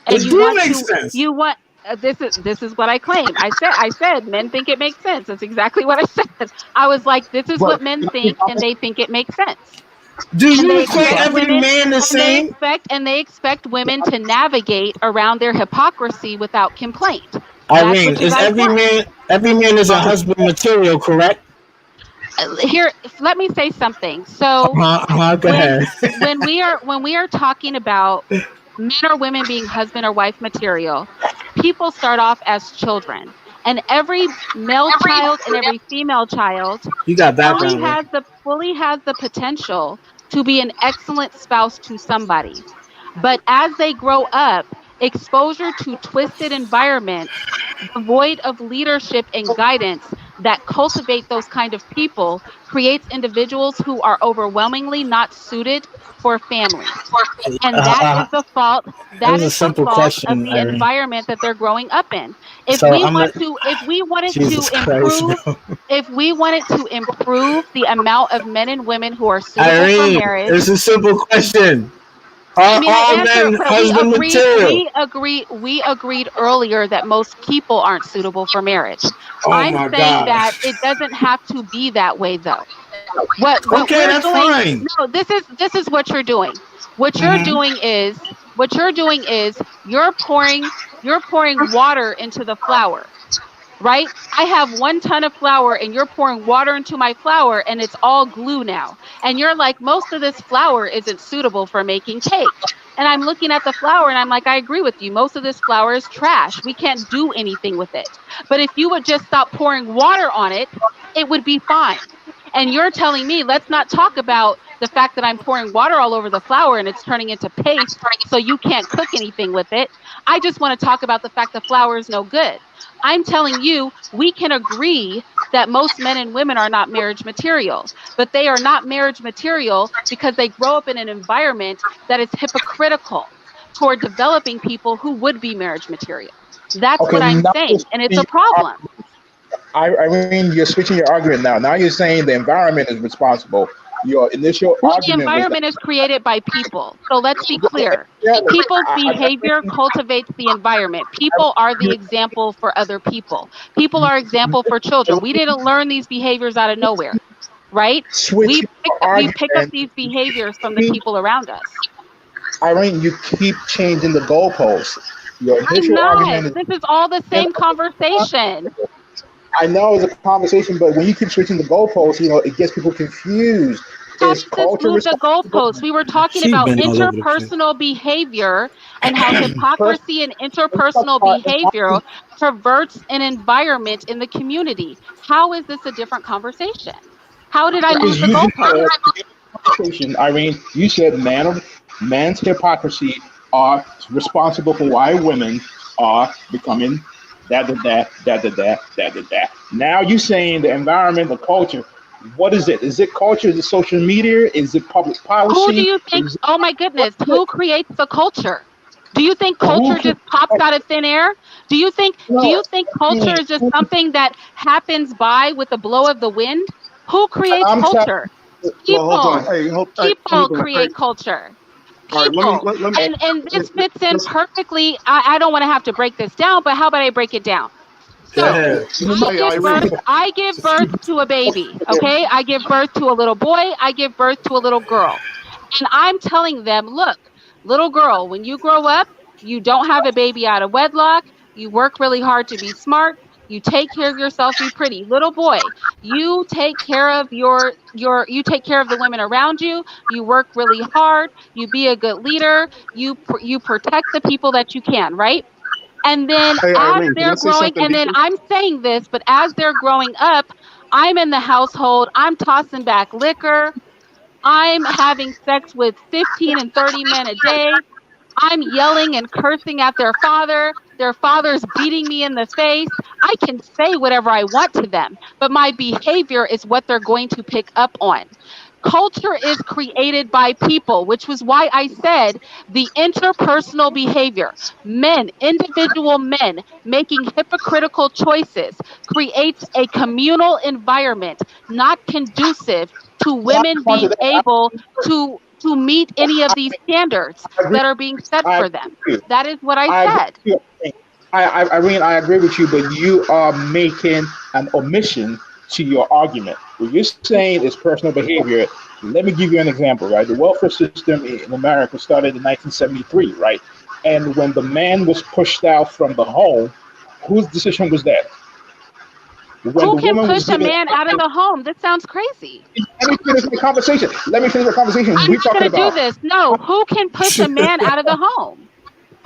A: And
I: It
A: you
I: do
A: want
I: make
A: to
I: sense.
A: you want This is what I claim. I said men think it makes sense. That's exactly what I said. I was like, this is
C: But
A: what men think, and they think it makes sense.
I: Do
A: And
I: you
A: they
I: equate
A: expect
I: every
A: women,
I: man the same?
A: and they expect women to navigate around their hypocrisy without complaint. That's
I: Irene,
A: what you
I: is
A: guys want.
I: every man is a husband material, correct?
A: Here, let me say something.
I: Uh
A: So
I: huh. Go
A: when
I: ahead.
A: when we are talking about men or women being husband or wife material, people start off as children, and every male child and every female child
I: You got
A: fully
I: background, right?
A: has the potential to be an excellent spouse to somebody. But as they grow up, exposure to twisted environments devoid of leadership and guidance that cultivate those kind of people creates individuals who are overwhelmingly not suited for family. And that is
I: Uh,
A: the fault.
I: that
A: That
I: was a
A: is the
I: simple
A: fault of
I: question,
A: the
I: Irene.
A: environment that they're growing up in. If
I: So
A: we
I: I'm
A: want
I: gonna.
A: to, if we wanted to
I: Jesus Christ,
A: improve,
I: bro.
A: if we wanted to improve the amount of men and women who are suitable for
I: Irene,
A: marriage,
I: it's a simple question.
A: I
I: Are
A: mean, I
I: all
A: answer,
I: men
A: but we
I: husband
A: agreed,
I: material?
A: we agreed earlier that most people aren't suitable for marriage.
I: Oh
A: I'm
I: my
A: saying
I: God.
A: that it doesn't have to be that way though. What
I: Okay,
A: we're
I: that's
A: doing,
I: fine.
A: no, this is what you're doing. What you're
I: Hmm.
A: doing is you're pouring water into the flour, right? I have 1 ton of flour and you're pouring water into my flour and it's all glue now. And you're like, most of this flour isn't suitable for making cake. And I'm looking at the flour and I'm like, I agree with you. Most of this flour is trash. We can't do anything with it. But if you would just stop pouring water on it, it would be fine. And you're telling me, let's not talk about the fact that I'm pouring water all over the flour and it's turning into paste so you can't cook anything with it. I just want to talk about the fact that flour is no good. I'm telling you, we can agree that most men and women are not marriage material, but they are not marriage material because they grow up in an environment that is hypocritical toward developing people who would be marriage material. That's
C: okay,
A: what I'm
C: now
A: saying. And it's a problem.
C: Irene, you're switching your argument now. Now you're saying the environment is responsible. Your initial
A: Well, the
C: argument was that
A: environment is created by people. So let's be clear.
C: yeah,
A: People's
C: I
A: behavior cultivates the environment. People are the
C: you
A: example for other people. People are example for children. We didn't learn these behaviors out of nowhere, right? We
C: switching
A: pick
C: your
A: we pick up
C: argument.
A: these behaviors from the people around us.
C: Irene, you keep changing the goalposts. Your
A: I'm
C: initial
A: not.
C: argument is
A: This is all the same conversation.
C: I know it's a conversation, but when you keep switching the goalposts, it gets people confused.
A: How
C: Is
A: does this
C: culture
A: move the
C: responsible?
A: goalposts? We were talking
I: She's
A: about
I: been all over the place.
A: interpersonal behavior and how
C: First,
A: hypocrisy and
C: let's talk
A: interpersonal
C: about
A: behavior perverts an environment in the community. How is this a different conversation? How did I move
C: because
A: the
C: you just
A: goalposts?
C: said conversation, Irene. You said man's hypocrisy are responsible for why women are becoming that. Now you saying the environment, the culture. What is it? Is it culture? Is it social media? Is it public
A: Who do
C: policy?
A: you think?
C: Is it,
A: Oh my
C: what
A: goodness,
C: is it?
A: who creates the culture? Do you think
C: Who
A: culture
C: can?
A: just pops out of thin air? Do you think do
C: No,
A: you think culture is just something that happens by with the blow of the wind? Who creates
C: I'm telling
A: culture?
H: Well, hold on.
A: People. People
H: Hold on. Hey,
A: create culture.
H: all right. Let me
A: People.
H: let me
A: And this fits in
H: just
A: perfectly. I don't want to have to break this down, but how about I break it down?
I: Go
A: So
I: ahead.
A: I
H: hey
A: give birth,
H: Irene.
A: I give birth to a baby. Okay. I give birth to a little boy. I give birth to a little girl. And I'm telling them, look, little girl, when you grow up, you don't have a baby out of wedlock. You work really hard to be smart. You take care of yourself, be pretty. Little boy, you take care of you take care of the women around you. You work really hard. You be a good leader. You protect the people that you can, right? And then
H: Hey
A: as
H: Irene, can I
A: they're
H: say
A: growing,
H: something
A: and then
H: deeper?
A: I'm saying this, but as they're growing up, I'm in the household, I'm tossing back liquor, I'm having sex with 15 and 30 men a day. I'm yelling and cursing at their father. Their father's beating me in the face. I can say whatever I want to them, but my behavior is what they're going to pick up on. Culture is created by people, which was why I said the interpersonal behavior, men, individual men making hypocritical choices, creates a communal environment not conducive to
C: not
A: women
C: respond to
A: being
C: that.
A: able to meet any of these standards
C: I agree.
A: that are being set
C: I
A: for
C: agree
A: them.
C: with you.
A: That is what I
C: I agree
A: said.
C: with you. Irene, I agree with you, but you are making an omission to your argument. What you're saying is personal behavior. Let me give you an example, right? The welfare system in America started in 1973, right? And when the man was pushed out from the home, whose decision was that? When
A: Who
C: the
A: can
C: woman was
A: push a
C: given,
A: man out of the home? This sounds crazy.
C: let me finish the conversation. Let me finish the conversation.
A: I'm
C: We're
A: not
C: talking
A: going to do
C: about
A: this. No, who can push a man out of the home?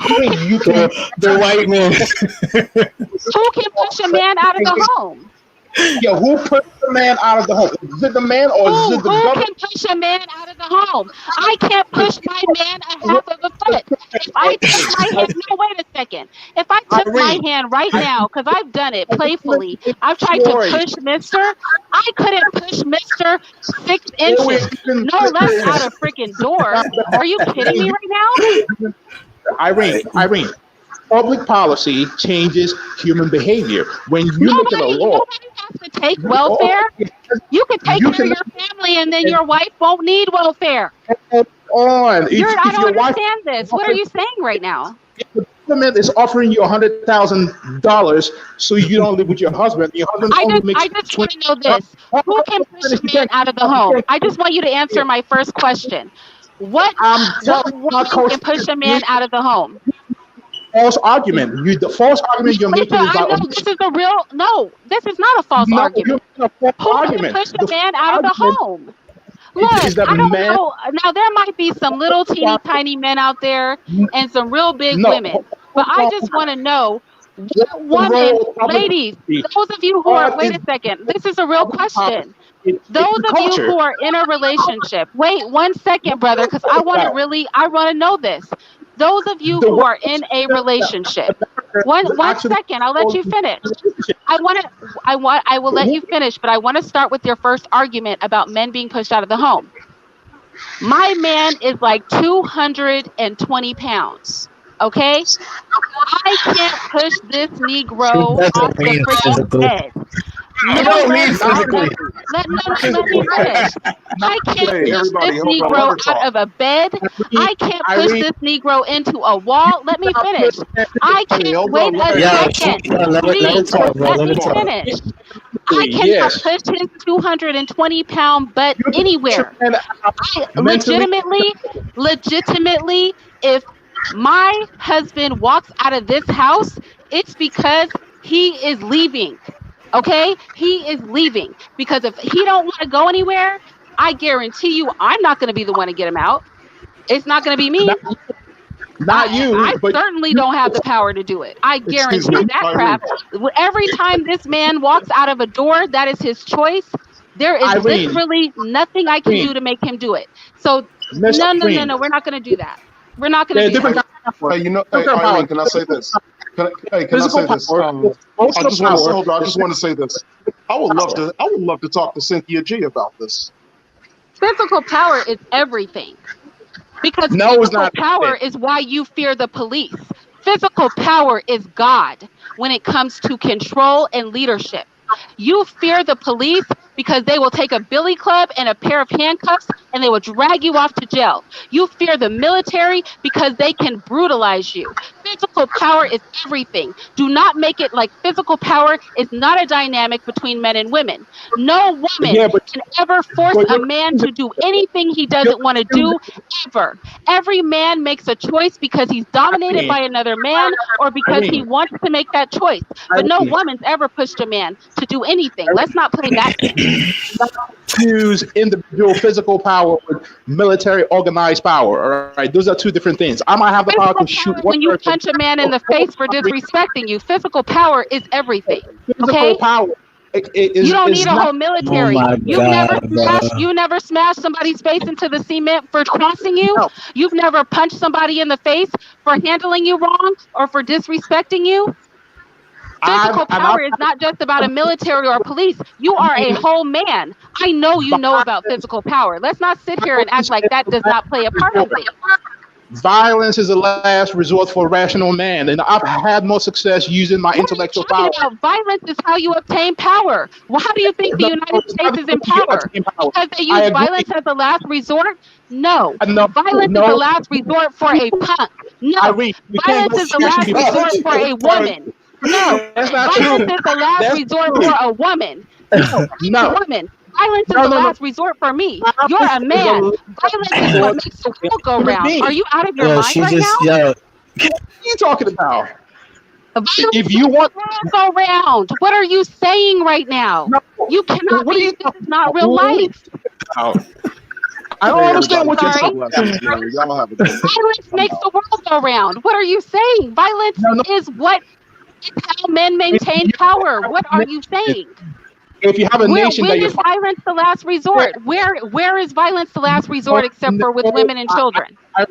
A: Who can
C: you can.
I: The white man.
A: who can push a man out of the home?
C: Yeah, who put the man out of the home? Is it the man or is it the
A: Who
C: government?
A: can push a man out of the home? I can't push my man a half of a foot. If I took my hand, no, wait a second. If I took my
C: Irene,
A: hand right now, because I've done it playfully, I've tried to
C: Troy,
A: push Mister. I couldn't push Mister 6 inches,
C: even
A: no less out a freaking door. Are you kidding me right now?
C: Irene, public policy changes human behavior. When you look at a law,
A: Nobody has to take
C: you
A: welfare. You can take
C: you
A: care of
C: can
A: your family, and then your wife won't need welfare.
C: on.
A: I
C: If
A: don't
C: your wife,
A: understand this. What are you saying right now?
C: if the government is offering you $100,000 so you don't live with your husband only makes
A: I just want
C: 20.
A: to know this. Who can push a man out of the home? I just want you to answer my first question. What
C: I'm
A: what
C: telling you,
A: woman can push a man out of the home?
C: false argument. The false argument you're making is
A: I
C: by
A: know
C: omission.
A: this is a real no, this is not a false
C: No, you're
A: argument.
C: making a false
A: Who can
C: argument.
A: push a
C: The false
A: man out of the
C: argument
A: home? Look,
C: is that
A: I don't
C: man.
A: know. Now there might be some little teeny tiny men out there and some real big
C: No,
A: women, but I just want to know
C: what's
A: what
C: the
A: woman,
C: role of public
A: ladies,
C: policy?
A: those of you who are,
C: What
A: wait
C: is
A: a second, this is a real
C: public policy?
A: question.
C: It's
A: Those
C: the
A: of you
C: culture.
A: who are in a relationship, wait 1 second, brother, because I want to really, I want to know this. Those of you
C: The
A: who
C: world
A: are in a relationship,
C: is
A: one
C: actually
A: second, I'll let you finish. I will let you finish, but I want to start with your first argument about men being pushed out of the home. My man is like 220 pounds. Okay? I can't push this
I: It
A: Negro off
I: doesn't
A: the
I: mean
A: freaking
I: physically.
A: bed.
I: You
A: No
I: don't
A: less
I: mean physically.
A: let me finish. I can't
H: Hey,
A: push
H: everybody,
A: this
H: hold on. Let
A: Negro
H: her
A: out
H: talk.
A: of a bed. I can't push
C: Irene,
A: this Negro into a wall. Let me finish. I
H: Hey,
A: can't
H: hold
A: wait
H: on.
A: a
H: Let her
I: Yo,
H: talk.
A: second.
I: let her
A: Please,
I: talk, bro.
A: let
I: Let her
A: me
I: talk.
A: finish. I cannot
C: yes.
A: push his 220-pound butt
C: You
A: anywhere. I
C: mentally.
A: legitimately, if my husband walks out of this house, it's because he is leaving. Okay? He is leaving. Because if he don't want to go anywhere, I guarantee you I'm not going to be the one to get him out. It's not going to be me.
C: Not, not
A: I
C: you, but
A: certainly don't have the power to do it. I
H: Excuse
A: guarantee
H: me,
A: that
H: Irene.
A: crap. Every time this man walks out of a door, that is his choice. There is
C: Irene,
A: literally nothing I can
C: Irene,
A: do to make him do it. So
C: Miss Irene.
A: no. We're not going to do that. We're not going
C: There
A: to
C: are
A: do
C: different
A: that.
C: kinds of power.
H: Hey,
C: Different
H: hey,
C: kind of power.
H: Irene, can I say this? Can I
C: Physical
H: say this?
C: power,
H: I
C: emotional
H: just want to
C: power,
H: hold on. I just want to say this. I would love
C: power.
H: to. I would love to talk to Cynthia G about this.
A: Physical power is everything. Because
C: No, it's
A: physical
C: not.
A: power is why you fear the police. Physical power is God when it comes to control and leadership. You fear the police because they will take a billy club and a pair of handcuffs and they will drag you off to jail. You fear the military because they can brutalize you. Physical power is everything. Do not make it like physical power is not a dynamic between men and women. No woman
C: Yeah,
A: can ever force
C: but
A: a man to do anything he
C: you're
A: doesn't want to do ever. Every man makes a choice because he's dominated
C: Irene,
A: by another man or because he
C: Irene,
A: wants to make that choice. But no
C: Irene,
A: woman's ever pushed a man to do anything. Let's not play that game.
C: use individual physical power with military organized power. All right, those are two different things. I might have the power
A: Physical
C: to shoot
A: power is
C: one
A: when you
C: person.
A: punch a man in the face for disrespecting you. Physical power is everything.
C: Physical
A: Okay?
C: power
A: You don't need
C: is
A: a
C: not.
A: whole
I: Oh
A: military.
I: my God, bro.
A: You never smashed somebody's face into the cement for crossing you.
C: No,
A: You've never punched somebody in the face for handling you wrong or for disrespecting you. Physical
C: I've
A: power is not just about a military or police. You are a whole man. I know you know about physical power. Let's not sit here and act like that does not play a part of it.
C: Violence is the last resort for a rational man, and I've had more success using my
A: What are you
C: intellectual
A: talking
C: power.
A: about? Violence is how you obtain power. Well, how do you think the
C: No,
A: United
C: it's
A: States
C: not
A: is in
C: because you
A: power?
C: attain power.
A: Because they
C: I
A: use
C: agree.
A: violence as a last resort? No.
C: No,
A: Violence is the
C: no,
A: last resort for a punk. No.
C: Irene, we can't
A: Violence
C: go
A: is the
C: scripture
A: last
C: before
A: resort for
C: scripture.
A: a woman. No.
C: That's not
A: Violence
C: true.
A: is the last
C: That's
A: resort
C: true.
A: for a woman. No, I'm a
C: No,
A: woman. Violence is
C: no,
A: the
C: no, no.
A: last resort for me. You're
C: Violence
A: a
C: is the
A: man.
C: last
A: Violence is what
C: resort
A: makes the
C: for
A: world go
C: human
A: round. Are
C: being.
A: you out of your
I: Yo,
A: mind
I: she
A: right now?
I: just yo.
C: What are you talking about?
A: Violence
C: If you
A: makes
C: want,
A: the world go round. What are you saying right now?
C: no,
A: You cannot
C: what are
A: be.
C: you
A: This
C: talking
A: is not
C: about?
A: real
C: What are you
A: life.
C: talking about? I don't
H: Hey,
C: understand
H: everybody,
C: what you're
H: peace
A: Sorry.
H: and
C: talking about.
H: blessings, man. Y'all have a good one.
A: Violence
H: I'm
A: makes
H: out.
A: the world go round. What are you saying? Violence
C: No, no.
A: is what is how men
C: If
A: maintain
C: you
A: power.
C: have
A: What
C: a
A: are you
C: nation,
A: saying?
C: if you have a
A: Where
C: nation
A: when
C: that you're
A: is violence the last
C: fighting,
A: resort? Where is violence the last
C: no,
A: resort except for with
C: no,
A: women and children?
C: I,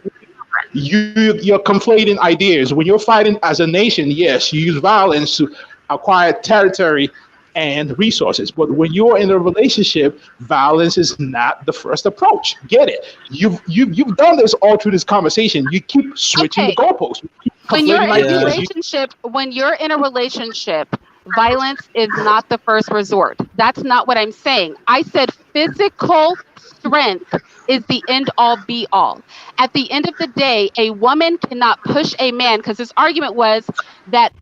C: you're conflating ideas. When you're fighting as a nation, yes, you use violence to acquire territory and resources. But when you're in a relationship, violence is not the first approach. Get it? You've done this all through this conversation. You keep switching the
A: Okay,
C: goalposts. You keep
A: when you're
C: conflating
A: in a
I: Yeah.
C: ideas.
A: relationship, violence is not the first resort. That's not what I'm saying. I said physical strength is the end all be all. At the end of the day, a woman cannot push a man because his argument was that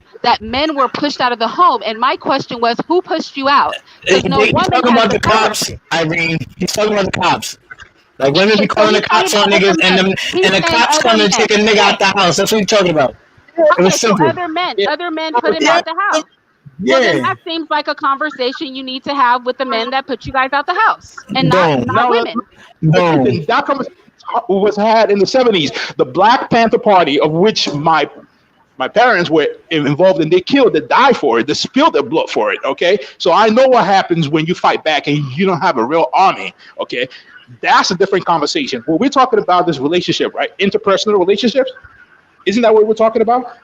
A: men were pushed out of the home, and my question was, who pushed you out? Because no
I: He's
A: woman
I: talking
A: has
I: about
A: the
I: the
A: power.
I: cops, Irene. He's talking about the cops. Like women be
A: Okay, so
I: calling the
A: he's talking
I: cops
A: about
I: on
A: other
I: niggas, and
A: men.
I: them
A: He's
I: and the
A: saying
I: cops
A: other
I: come and
A: men.
I: take a nigga
A: Okay,
I: out the house. That's what he's talking about. It was
A: okay, so
I: simple.
C: Yeah.
A: other men put him
I: Yeah,
A: out the house. Well, then
I: yeah.
A: that seems like a conversation you need to have with the men that put you guys out the house, and
I: Boom,
A: not
C: No,
A: women.
I: boom.
C: that conversation was had in the 70s. The Black Panther Party, of which my parents were involved and they killed, they died for it, they spilled their blood for it. Okay, so I know what happens when you fight back and you don't have a real army. Okay, that's a different conversation. What we're talking about is relationship, right? Interpersonal relationships. Isn't that what we're talking about?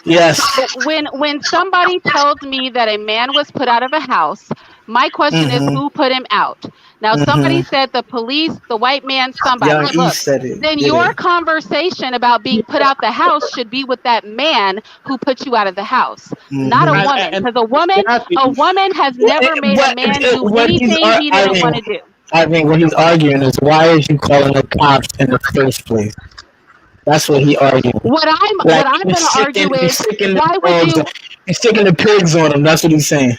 I: Yes.
A: So when somebody tells me that a man was put out of a house, my question is
I: Mhm.
A: who put him out? Now somebody
I: Mhm.
A: said the police, the white man, somebody.
I: Young
A: Look,
I: East said it.
A: then
I: Yeah.
A: your conversation about being put out the house should be with that man who put you out of the house, not a
I: Mhm.
A: woman.
C: And
A: Because
C: exactly.
A: a woman has never made a man do
I: What he's
A: anything he didn't want
I: Irene,
A: to do.
I: Irene, what he's arguing is why is you calling the cops in the first place? That's what he arguing. Like
A: What I'm gonna argue
I: he's
A: is
I: sicking the
A: why would
I: dogs,
A: you
I: he's sticking the pigs on them. That's what he's saying.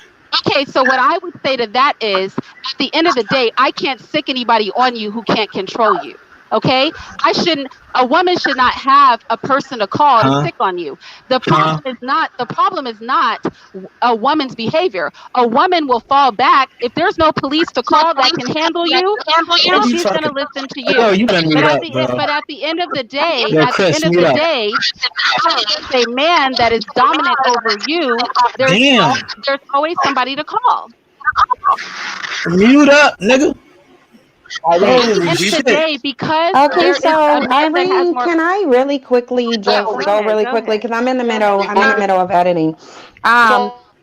A: Okay, so what I would say to that is, at the end of the day, I can't sick anybody on you who can't control you. Okay, a woman should not have a person to call to
I: Huh?
A: sick on you. The
I: Huh?
A: problem is not a woman's behavior. A woman will fall back if there's no police to call that can handle you. Then
I: What are you
A: she's
I: talking?
A: gonna listen to
I: Yo,
A: you.
I: you better mute up, bro.
A: But at the end of the day,
I: Yo, Chris, mute up.
A: there's a man that is dominant over you.
I: Damn,
A: There's always somebody to call.
I: mute up, nigga.
C: Irene,
I: Holy
A: End of the
I: shit.
A: day, because
J: Okay,
A: there is a
J: so
A: man that has
J: Irene,
A: more.
J: can I really quickly just
A: Go
J: go
A: ahead.
J: really
A: Go
J: quickly
A: ahead.
J: because I'm in the
A: Go
J: middle.
A: ahead.
J: I'm in the middle of editing.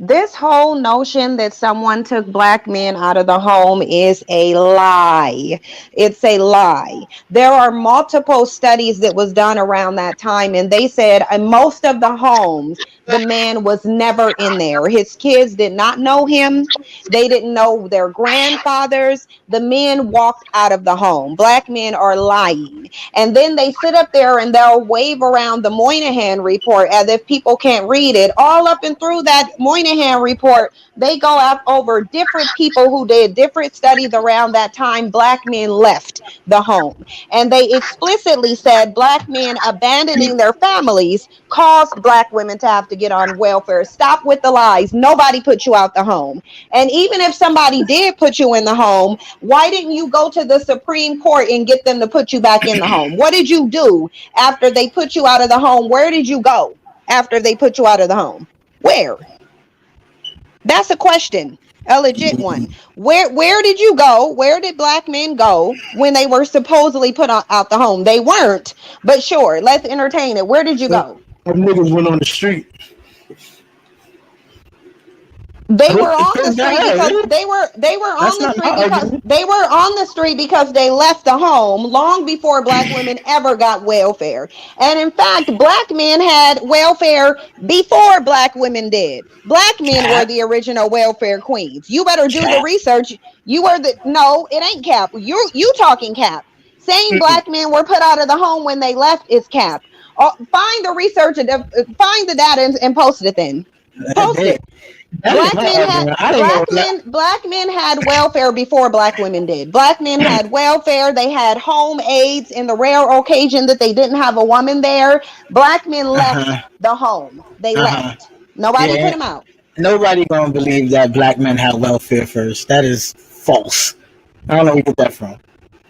J: This whole notion that someone took black men out of the home is a lie. It's a lie. There are multiple studies that was done around that time, and they said in most of the homes, the man was never in there. His kids did not know him. They didn't know their grandfathers. The men walked out of the home. Black men are lying. And then they sit up there and they'll wave around the Moynihan report as if people can't read it. All up and through that Moynihan report, they go up over different people who did different studies around that time. Black men left the home. And they explicitly said black men abandoning their families caused black women to have to get on welfare. Stop with the lies. Nobody put you out the home. And even if somebody did put you in the home, why didn't you go to the Supreme Court and get them to put you back in the home? What did you do after they put you out of the home? Where did you go after they put you out of the home? Where? That's a question. A legit one. Where did you go? Where did black men go when they were supposedly put out the home? They weren't, but sure, let's entertain it. Where did you
I: Them
J: go?
I: niggas went on the street.
J: They were on the street because
I: That's
J: they were on the
I: not my
J: street because
I: argument.
J: they were on the street because they left the home long before black women ever got welfare. And in fact, black men had welfare before black women did. Black men were
I: Cap,
J: the original welfare queens. You better do the
I: cap.
J: research. You were the no, it ain't cap. You talking cap. Saying
I: Mm-mm.
J: black men were put out of the home when they left is cap. Find the research and find the data and post it then. Post
I: They,
J: it.
I: that ain't my argument. I don't know.
J: Black men had welfare before black women did. Black men had welfare. They had home aides in the rare occasion that they didn't have a woman there. Black men left
I: Uh-huh.
J: the home. They
I: Uh-huh.
J: left. Nobody put
I: Yeah.
J: them out.
I: Nobody gonna believe that black men had welfare first. That is false. I don't know where you get that from.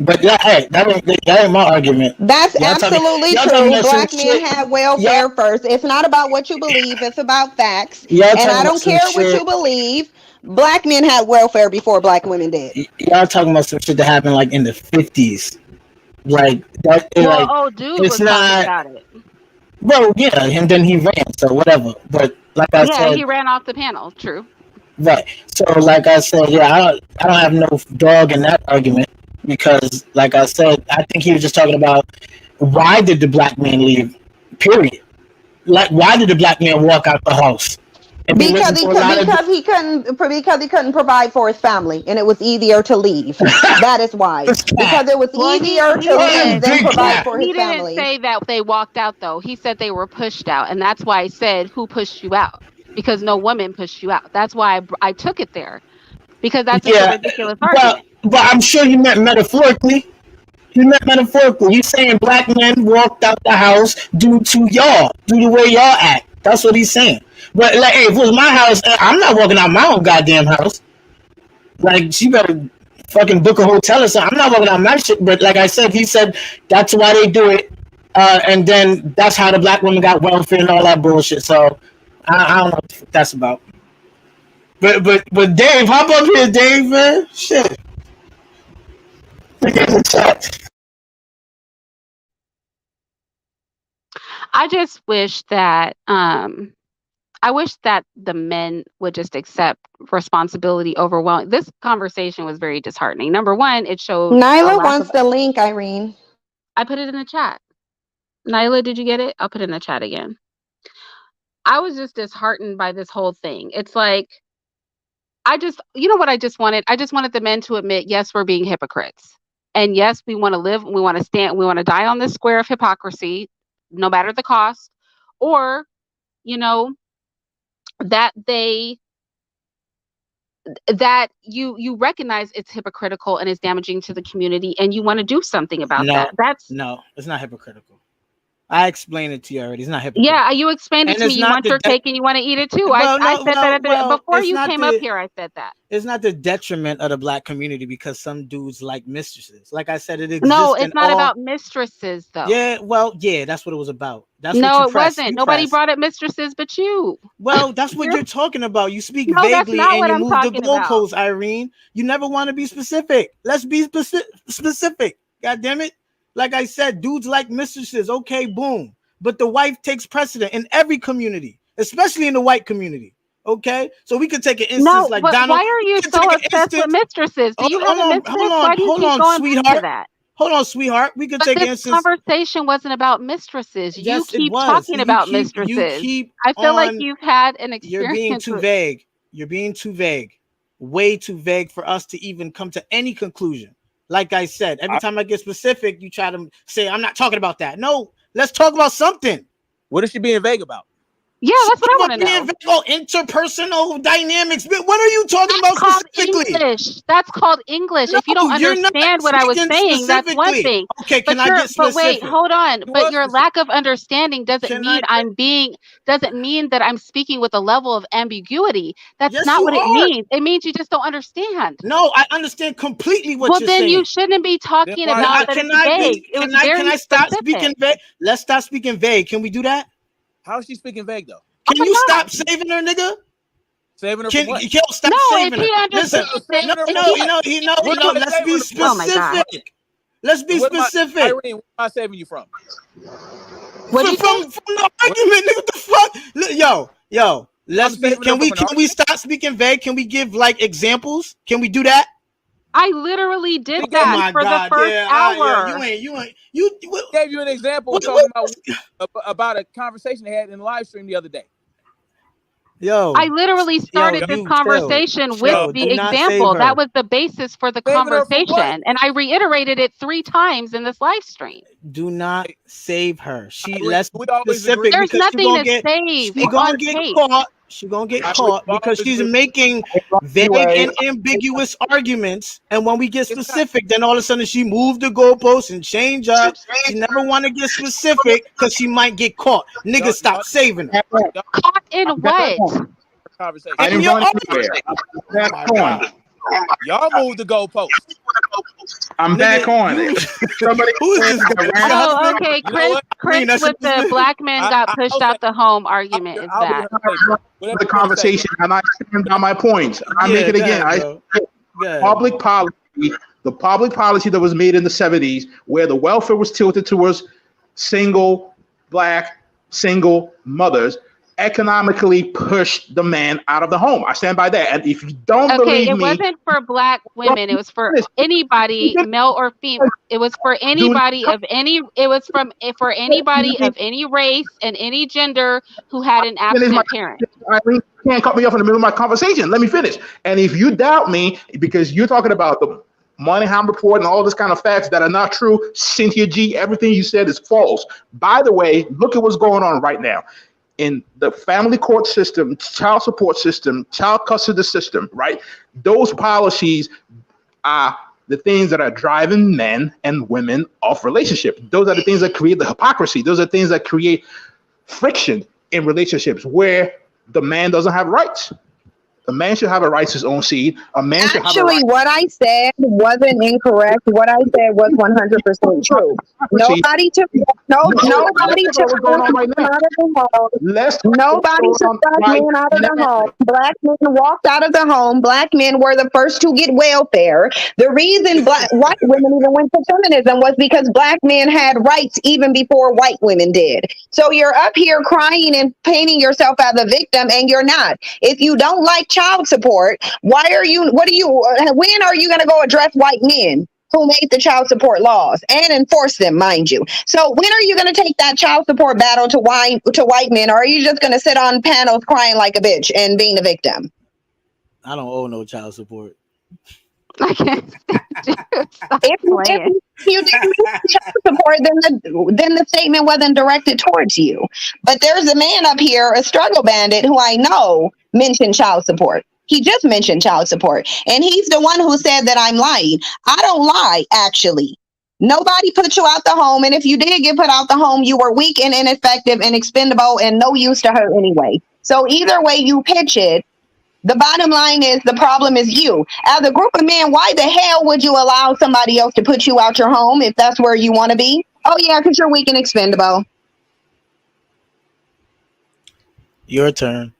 I: But yeah, hey, that ain't my argument.
J: That's absolutely
I: Y'all talking
J: true.
I: that some
J: Black men
I: shit.
J: had
I: Y'all,
J: welfare first. It's not about what you believe, it's about facts.
I: y'all
J: And I
I: talking about
J: don't
I: some
J: care what
I: shit.
J: you believe. Black men had welfare before black women did.
I: Y'all talking about some shit that happened like in the 50s. Like that.
A: Well,
I: Like
A: old dude
I: it's
A: was talking
I: not.
A: about it.
I: Well, yeah, and then he ran. So whatever. But like I
A: Yeah,
I: said,
A: he ran off the panel. True.
I: right. So like I said, yeah, I don't have no dog in that argument because like I said, I think he was just talking about why did the black man leave? Period. Like why did the black man walk out the house? And be listening to a lot of
J: Because he couldn't provide for his family and it was easier to leave. That is why.
I: this cat.
J: Because it was
A: Well,
J: easier
A: he
J: to leave
A: didn't
J: than
I: Big
J: provide
I: cat.
J: for
A: he
J: his
A: didn't
J: family.
A: say that they walked out though. He said they were pushed out, and that's why I said who pushed you out because no woman pushed you out. That's why I took it there because that's just a
I: Yeah.
A: ridiculous
I: Well,
A: argument.
I: but I'm sure you meant metaphorically. You meant metaphorically. You saying black men walked out the house due to y'all, due to the way y'all act. That's what he's saying. But like, hey, if it was my house, I'm not walking out my own goddamn house. Like, she better fucking book a hotel or something. I'm not walking out my shit. But like I said, he said that's why they do it, and then that's how the black women got welfare and all that bullshit. So I don't know what that's about. But Dave, hop up here, Dave, man. Shit. Look at the chat.
A: I just wish that I wish that the men would just accept responsibility overwhelming. This conversation was very disheartening. Number one, it showed a
J: Nyla
A: lack of
J: wants the link, Irene.
A: I put it in the chat. Nyla, did you get it? I'll put it in the chat again. I was just disheartened by this whole thing. It's like you know what I just wanted? I just wanted the men to admit, yes, we're being hypocrites. And yes, we want to live, we want to stand, we want to die on this square of hypocrisy, no matter the cost. Or, you know, that you recognize it's hypocritical and it's damaging to the community and you want to do something about that.
F: No, it's not hypocritical. I explained it to you already. It's not hypocritical.
A: Yeah, you explained it to me. You want your cake and you want to eat it too. I said that before you came up here. I said that.
F: It's not the detriment of the black community because some dudes like mistresses. Like I said, it exists.
A: No, it's not about mistresses though.
F: Yeah, well, yeah, that's what it was about. That's
A: no,
F: what you
A: it wasn't. Nobody
F: pressed.
A: brought up mistresses but you.
F: Well, that's what you're talking about. You speak
A: No, that's
F: vaguely
A: not
F: and
A: what
F: you
A: I'm
F: move the
A: talking about.
F: goalposts, Irene. You never want to be specific. Let's be specific. God damn it. Like I said, dudes like mistresses. Okay, boom. But the wife takes precedent in every community, especially in the white community. Okay, so we could take an instance like
A: but
F: Donald.
A: why are you so obsessed with mistresses? Do you have a mistress? Why do you keep going back to that?
F: Hold on, sweetheart. We could take an
A: this
F: instance.
A: Conversation wasn't about mistresses.
F: Yes,
A: you keep
F: it was.
A: talking about mistresses. I feel like you've had an experience.
F: You're being too vague. You're being too vague. Way too vague for us to even come to any conclusion. Like I said, every time I get specific, you try to say, I'm not talking about that. No, let's talk about something.
B: What is she being vague about?
A: Yeah, that's what I want to know.
F: Oh, interpersonal dynamics. What are you talking about specifically?
A: English. That's called English.
F: No,
A: if you don't understand what I was saying, that's one thing.
F: Okay, can I get specific?
A: But wait, hold on. But your lack of understanding doesn't mean that I'm speaking with a level of ambiguity. That's not what it means. It means you just don't understand.
F: No, I understand completely what you're saying.
A: Well, then you shouldn't be talking about that it's vague. Can I stop
F: speaking vague? Let's stop speaking vague. Can we do that?
B: How is she speaking vague though?
F: Can you stop saving her, nigga?
B: Saving her from what?
F: Stop saving her. Listen, no. Let's be specific. Let's be specific.
B: Irene, where am I saving you from?
F: From the argument, nigga. What the fuck? Let's be.
G: saving up from an
F: Can we stop speaking vague? Can we give like examples? Can we do that?
A: I literally did
G: We gave-
F: Oh
A: that
F: my
A: for the
F: God!
A: first
F: Yeah,
A: hour.
F: you.
G: gave you an example
F: What-
G: talking
F: what-
G: about a conversation they had in the live stream the other day.
F: Yo,
A: I literally started this
F: you
A: conversation with
F: chill.
A: the
F: Do not save
A: example.
F: her.
A: That was the basis for the
G: Saving her for what?
A: conversation. And I reiterated it 3 times in this live stream.
F: Do not save her.
G: We
F: Let's be
G: always
F: specific
G: agree.
A: There's
F: because she
A: nothing
F: gonna
A: to
F: get
A: save
F: she gonna
A: on
F: get
A: tape.
F: caught. She gonna get caught
G: we
F: because
G: always
F: she's
G: agree.
F: making vague
C: Anyway,
F: and ambiguous arguments. And when we get
G: It's not.
F: specific, then all of a sudden she moved the goalposts and change up. She never want to get specific because she might get caught. Nigga,
G: Y'all-
F: stop saving her.
A: Caught in what?
G: Conversation.
C: I
F: In
C: didn't
F: your
C: run anywhere. I'm back
F: my
C: on.
F: God.
G: Y'all moved the goalpost.
C: I'm back
F: Nigga,
C: on.
F: you-
C: Somebody
F: Who is this guy? Is your
A: Oh,
F: husband?
A: okay.
G: You know
A: Chris
G: what?
F: Green, that's
A: with
F: your
A: the
F: husband?
A: black man got pushed
G: I'll
A: out
G: say-
A: the home argument is
G: I'll be
A: back.
G: hey, bro, whatever
C: the
G: you wanna say.
C: conversation, and I stand by my points. I
F: Yeah,
C: make it
F: go
C: again.
F: ahead, bro. Go ahead.
C: Public policy, the public policy that was made in the 70s, where the welfare was tilted towards single mothers, economically pushed the man out of the home. I stand by that. And if you don't
A: Okay,
C: believe
A: it
C: me,
A: wasn't for black women. It was for anybody, male or female. It was for anybody of any. It was for anybody of any race and any gender who had an
C: finish my
A: absent parent.
C: Irene, you can't cut me off in the middle of my conversation. Let me finish. And if you doubt me, because you're talking about the Moynihan report and all this kind of facts that are not true, Cynthia G, everything you said is false. By the way, look at what's going on right now. In the family court system, child support system, child custody system, right? Those policies are the things that are driving men and women off relationships. Those are the things that create the hypocrisy. Those are things that create friction in relationships where the man doesn't have rights. A man should have a right to his own seed. A man should have a
J: Actually,
C: right.
J: what I said wasn't incorrect. What I said was 100% true. Nobody took nobody
C: Let's
J: took
C: talk about what's going on right
J: man
C: now.
J: out of the home.
C: Let's talk about
J: Nobody
C: what's
J: took
C: going on
J: black
C: right
J: men out of the
C: now.
J: home. Black men walked out of the home. Black men were the first to get welfare. The reason white women even went to feminism was because black men had rights even before white women did. So you're up here crying and painting yourself as a victim, and you're not. If you don't like child support, when are you going to go address white men who made the child support laws and enforce them, mind you? So when are you going to take that child support battle to white men, or are you just going to sit on panels crying like a bitch and being a victim?
F: I don't owe no child support.
A: I can't stop
J: If
A: playing.
J: you didn't get child support, then the statement wasn't directed towards you. But there's a man up here, a struggle bandit, who I know mentioned child support. He just mentioned child support. And he's the one who said that I'm lying. I don't lie, actually. Nobody put you out the home. And if you did get put out the home, you were weak and ineffective and expendable and no use to her anyway. So either way you pitch it, the bottom line is the problem is you. As a group of men, why the hell would you allow somebody else to put you out your home if that's where you want to be? Oh, yeah, because you're weak and expendable.
F: Your turn.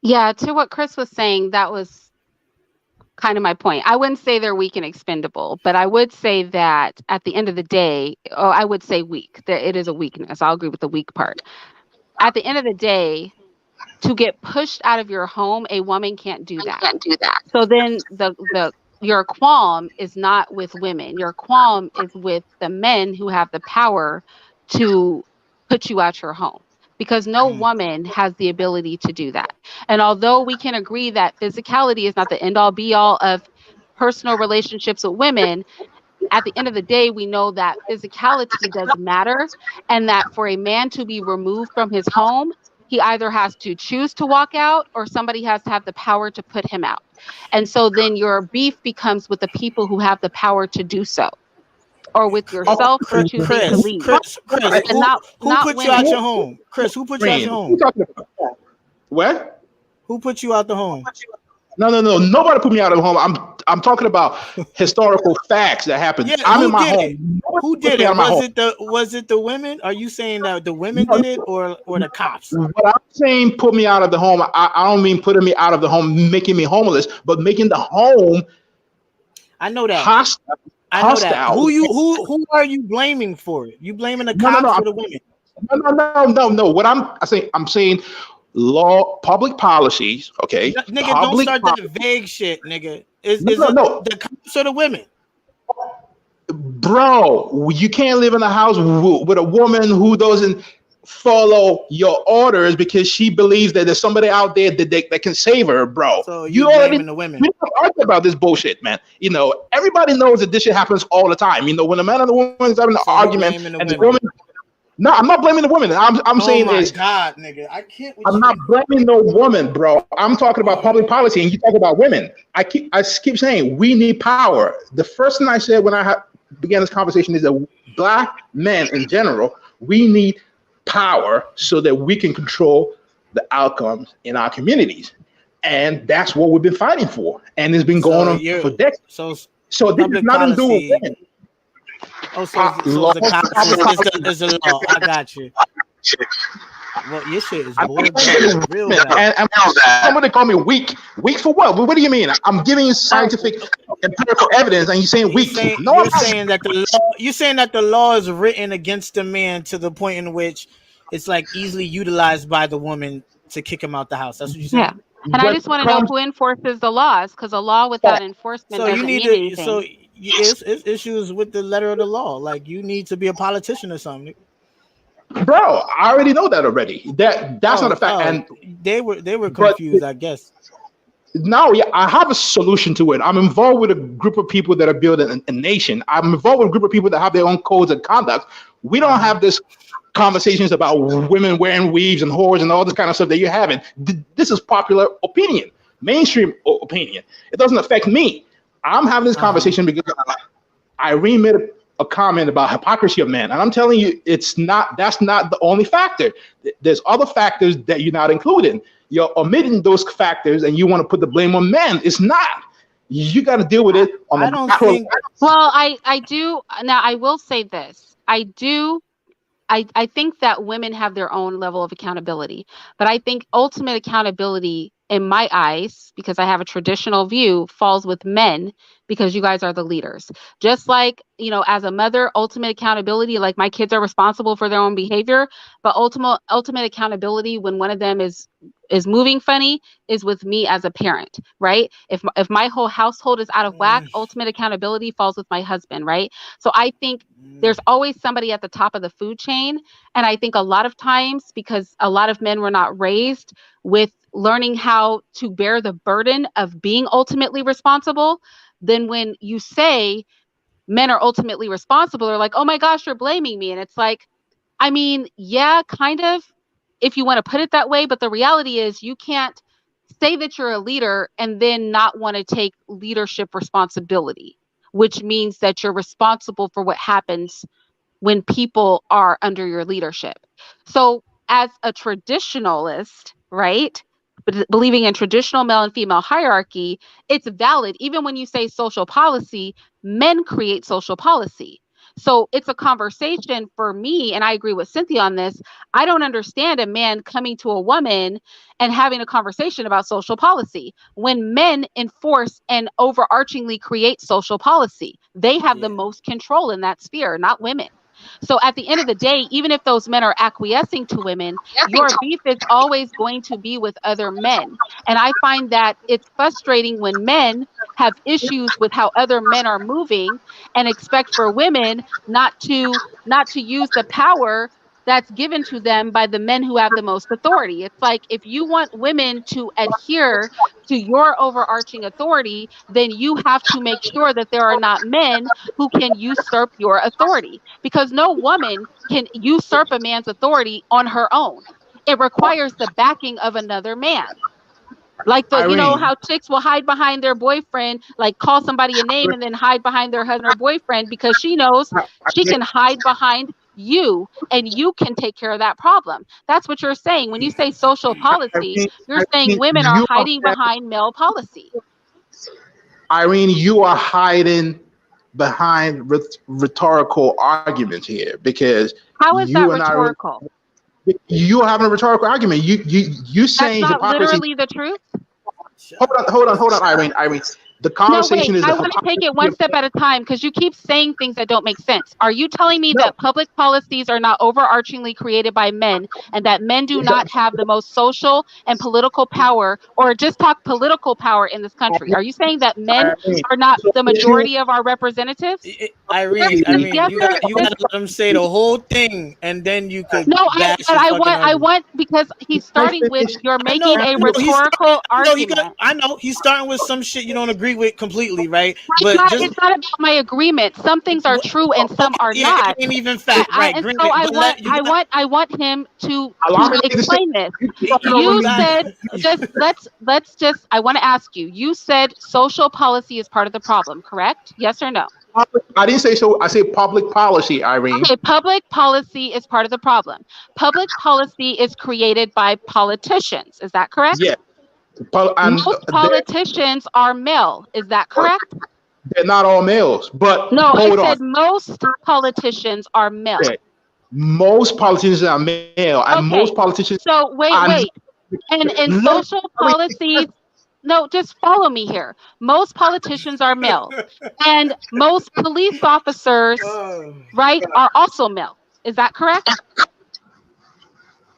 A: Yeah, to what Chris was saying, that was kind of my point. I wouldn't say they're weak and expendable, but I would say that at the end of the day, I would say weak. That it is a weakness. I'll agree with the weak part. At the end of the day, to get pushed out of your home, a woman can't do that. So then your qualm is not with women. Your qualm is with the men who have the power to put you out your home, because no woman has the ability to do that. And although we can agree that physicality is not the end all be all of personal relationships with women, at the end of the day, we know that physicality does matter, and that for a man to be removed from his home, he either has to choose to walk out or somebody has to have the power to put him out. And so then your beef becomes with the people who have the power to do so, or with yourself for choosing to leave.
F: Chris,
A: And
F: who
A: not
F: put you
A: women.
F: out your home? Chris, who put you out your home?
C: What?
F: Who put you out the home?
C: No. Nobody put me out of the home. I'm talking about historical facts that happened.
F: Yeah,
C: I'm
F: who
C: in my
F: did it?
C: home.
F: Who
C: Put
F: did
C: me
F: it?
C: out of my
F: Was it the women? Are you saying that the women did it or the cops?
C: What I'm saying, put me out of the home. I don't mean putting me out of the home, making me homeless, but making the home
F: I know that.
C: hostile.
F: I know that. Who are you blaming for it? You blaming the cops or the women?
C: No. What I'm saying law, public policies. Okay,
F: Nigga, don't
C: public.
F: start that vague shit, nigga. Is it
C: No.
F: the cops or the women?
C: Bro, you can't live in a house with a woman who doesn't follow your orders because she believes that there's somebody out there that can save her, bro.
F: So
C: You
F: you
C: already
F: blaming the women?
C: we don't argue about this bullshit, man. Everybody knows that this shit happens all the time. When a man and a woman is having an
F: So you
C: argument,
F: blaming the
C: and the
F: women?
C: woman. No, I'm not blaming the woman. I'm
F: Oh
C: saying
F: my
C: is
F: god, nigga, I can't with
C: I'm
F: you.
C: not blaming no woman, bro. I'm talking about public policy, and you talk about women. I keep saying we need power. The first thing I said when I began this conversation is that black men in general, we need power so that we can control the outcomes in our communities, and that's what we've been fighting for, and it's been going
F: So
C: on
F: you're
C: for decades.
F: so
C: So this is
F: public
C: nothing to do with
F: policy.
C: women.
F: Oh, so
C: Law,
F: the cops is the law. I got you. Well, your shit is bored down, real bad.
C: and somebody call me weak. Weak for what? What do you mean? I'm giving you scientific, empirical evidence, and you're saying weak. No,
F: You're saying that the law is written against the man to the point in which it's like easily utilized by the woman to kick him out the house. That's what you're saying?
A: Yeah. And I just want to know who enforces the laws, because a law without enforcement
F: So you
A: doesn't
F: need
A: mean
F: to.
A: anything.
F: So it's issues with the letter of the law. Like you need to be a politician or something.
C: Bro, I already know that already. That's not a fact. And
F: they were confused, I guess.
C: No, yeah, I have a solution to it. I'm involved with a group of people that are building a nation. I'm involved with a group of people that have their own codes of conduct. We don't have this conversations about women wearing weaves and whores and all this kind of stuff that you're having. This is popular opinion, mainstream opinion. It doesn't affect me. I'm having this conversation because Irene made a comment about hypocrisy of men, and I'm telling you, that's not the only factor. There's other factors that you're not including. You're omitting those factors, and you want to put the blame on men. It's not. You got to deal with it on a macro level.
A: Well, I do. Now, I will say this. I think that women have their own level of accountability, but I think ultimate accountability in my eyes, because I have a traditional view, falls with men, because you guys are the leaders. Just like, as a mother, ultimate accountability, like my kids are responsible for their own behavior, but ultimate accountability when one of them is moving funny is with me as a parent, right? If my whole household is out of whack, ultimate accountability falls with my husband, right? So I think there's always somebody at the top of the food chain. And I think a lot of times, because a lot of men were not raised with learning how to bear the burden of being ultimately responsible, then when you say men are ultimately responsible, they're like, oh my gosh, you're blaming me. And it's like, I mean, yeah, kind of, if you want to put it that way, but the reality is you can't say that you're a leader and then not want to take leadership responsibility, which means that you're responsible for what happens when people are under your leadership. So as a traditionalist, right, believing in traditional male and female hierarchy, it's valid. Even when you say social policy, men create social policy. So it's a conversation for me, and I agree with Cynthia on this. I don't understand a man coming to a woman and having a conversation about social policy when men enforce and overarchingly create social policy. They have the most control in that sphere, not women. So at the end of the day, even if those men are acquiescing to women, your beef is always going to be with other men. And I find that it's frustrating when men have issues with how other men are moving and expect for women not to use the power that's given to them by the men who have the most authority. It's like, if you want women to adhere to your overarching authority, then you have to make sure that there are not men who can usurp your authority, because no woman can usurp a man's authority on her own. It requires the backing of another man. Like how chicks will hide behind their boyfriend, like call somebody a name and then hide behind their husband or boyfriend, because she knows she can hide behind you and you can take care of that problem. That's what you're saying. When you say social policy, you're saying women are hiding behind male policy.
C: Irene, you are hiding behind rhetorical arguments here, because
A: how is that rhetorical?
C: You're having a rhetorical argument. You saying
A: that's not
C: hypocrisy.
A: Literally the truth.
C: Hold on, Irene. The
A: No, wait.
C: conversation is the
A: I want to take it
C: hypocrisy
A: one
C: of
A: step at a time because you keep saying things that don't make sense. Are you telling me
C: no.
A: that public policies are not overarchingly created by men and that men do not have the most social and political power, or just talk political power in this country? Are you saying that men
C: I mean,
A: are not
C: so
A: the
C: issue,
A: majority of our representatives?
F: Irene,
A: Just
F: Irene,
A: yes or
F: you
A: just
F: gotta let him say the whole thing, and then you could
A: no.
F: bash
A: But
F: his
A: I
F: fucking
A: want I
F: argument.
A: want because he's
C: I
A: starting with
C: finish.
A: you're
F: I know,
A: making a
F: I know. He's starting.
A: rhetorical
F: I know he got.
A: argument.
F: I know he's starting with some shit you don't agree with completely, right?
A: It's
F: But
A: not
F: just
A: it's not about my agreement. Some things are true and some
F: okay,
A: are
F: yeah, it
A: not.
F: ain't even fact, right?
A: And so
F: Granted, but let you got.
A: I want him
C: Allow
A: to
C: me to make this statement.
A: explain this.
C: You talking over
A: You
C: me.
A: said just let's just I want to ask you. You said social policy is part of the problem, correct? Yes or no?
C: I didn't say so. I said public policy, Irene.
A: Okay, public policy is part of the problem. Public policy is created by politicians. Is that correct?
C: Yeah. And
A: Most politicians are male. Is that correct?
C: they're not all males. But
A: No, I
C: hold on.
A: said most politicians are male.
C: Okay. Most politicians are male, and
A: Okay.
C: most politicians
A: So
C: are.
A: wait. And in
C: Let me-
A: social policies, no, just follow me here. Most politicians are male, and most police officers, right, are also male. Is that correct?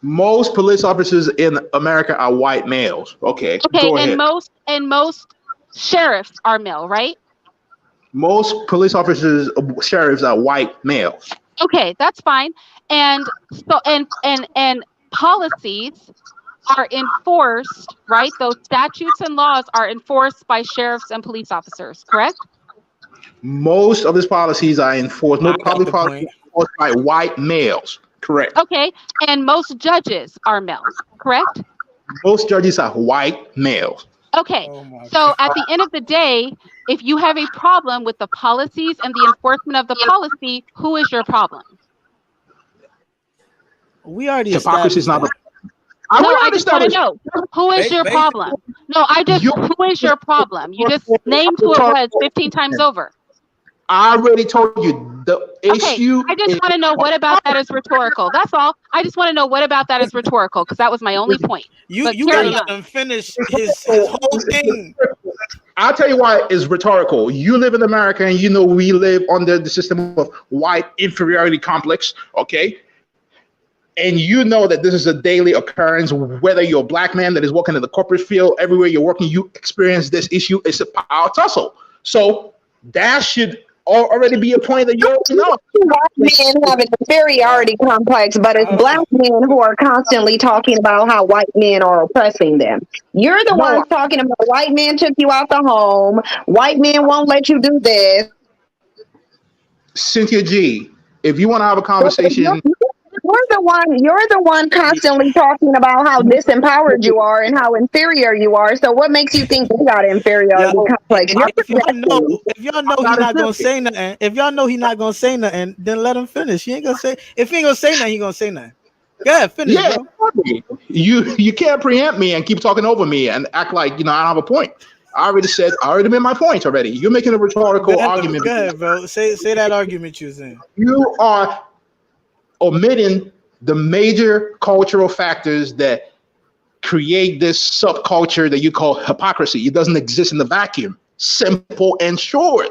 C: most police officers in America are white males. Okay,
A: Okay,
C: go ahead.
A: and most sheriffs are male, right?
C: Most police officers, sheriffs are white males.
A: Okay, that's fine. And so and policies are enforced, right? Those statutes and laws are enforced by sheriffs and police officers, correct?
C: Most of these policies are enforced.
F: I
C: Most
F: got
C: public
F: the
C: policies
F: point.
C: are enforced by white males. Correct.
A: Okay, and most judges are male, correct?
C: Most judges are white males.
A: Okay,
F: Oh my
A: so at the end of the day, if you have a problem with the policies and the enforcement of the policy, who is your problem?
F: We already
C: Hypocrisy is
F: established
C: not.
F: that.
A: No, I
C: already
A: just want to
C: established.
A: know who is your problem. No, who is your problem? You just named who it was 15 times over.
C: I already told you the
A: Okay,
C: issue.
A: I just want to know what about that is rhetorical. That's all. I just want to know what about that is rhetorical because that was my only point.
F: You
A: But
F: gotta
A: carry
F: let
A: on.
F: him finish his whole thing.
C: I'll tell you why it's rhetorical. You live in America, and you know we live under the system of white inferiority complex. Okay. And you know that this is a daily occurrence, whether you're a black man that is working in the corporate field, everywhere you're working, you experience this issue. It's a power tussle. So that should already be a point that you already know.
J: White men have an inferiority complex, but it's black men who are constantly talking about how white men are oppressing them. You're the
C: No,
J: ones talking about white men took you out the home, white men won't let you do this.
C: Cynthia G, if you want to have a conversation,
J: You're the one constantly talking about how disempowered you are and how inferior you are. So what makes you think you got an inferiority complex? You're
F: If y'all know
C: I'm
F: he's
C: not
F: not gonna
C: a
F: say nothing, if y'all know he's not gonna say nothing, then let him finish. He ain't gonna say. If he ain't gonna say nothing, he gonna say nothing. Go ahead, finish,
C: yeah,
F: bro.
C: you can't preempt me and keep talking over me and act like I don't have a point. I already made my point already. You're making a rhetorical argument.
F: Go ahead, bro. Say that argument you was in.
C: You are omitting the major cultural factors that create this subculture that you call hypocrisy. It doesn't exist in the vacuum. Simple and short.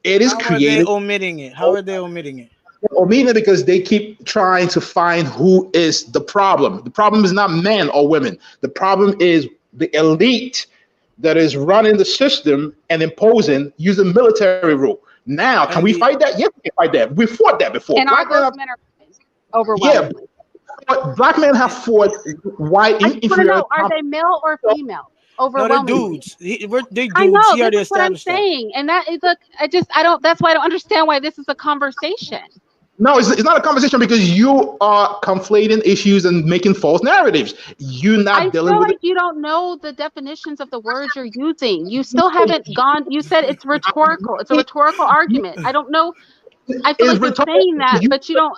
C: It is created.
F: How are they omitting it? How are they omitting it?
C: Omitting it because they keep trying to find who is the problem. The problem is not men or women. The problem is the elite that is running the system and imposing using military rule. Now, can we fight that? Yes, we can fight that. We fought that before.
A: And are those men overwhelmingly?
C: Yeah, but black men have fought white
A: I just want to know, are they male or female?
F: No, they're
A: Overwhelmingly.
F: dudes. They dudes.
A: I know,
F: He already
A: this is what I'm
F: established that.
A: saying. And that is I don't that's why I don't understand why this is a conversation.
C: No, it's not a conversation because you are conflating issues and making false narratives. You're not
A: I
C: dealing
A: feel
C: with
A: like you don't know the definitions of the words you're using. You still haven't gone. You said it's rhetorical. It's a rhetorical argument. I don't know. I feel like you're saying that, but you don't.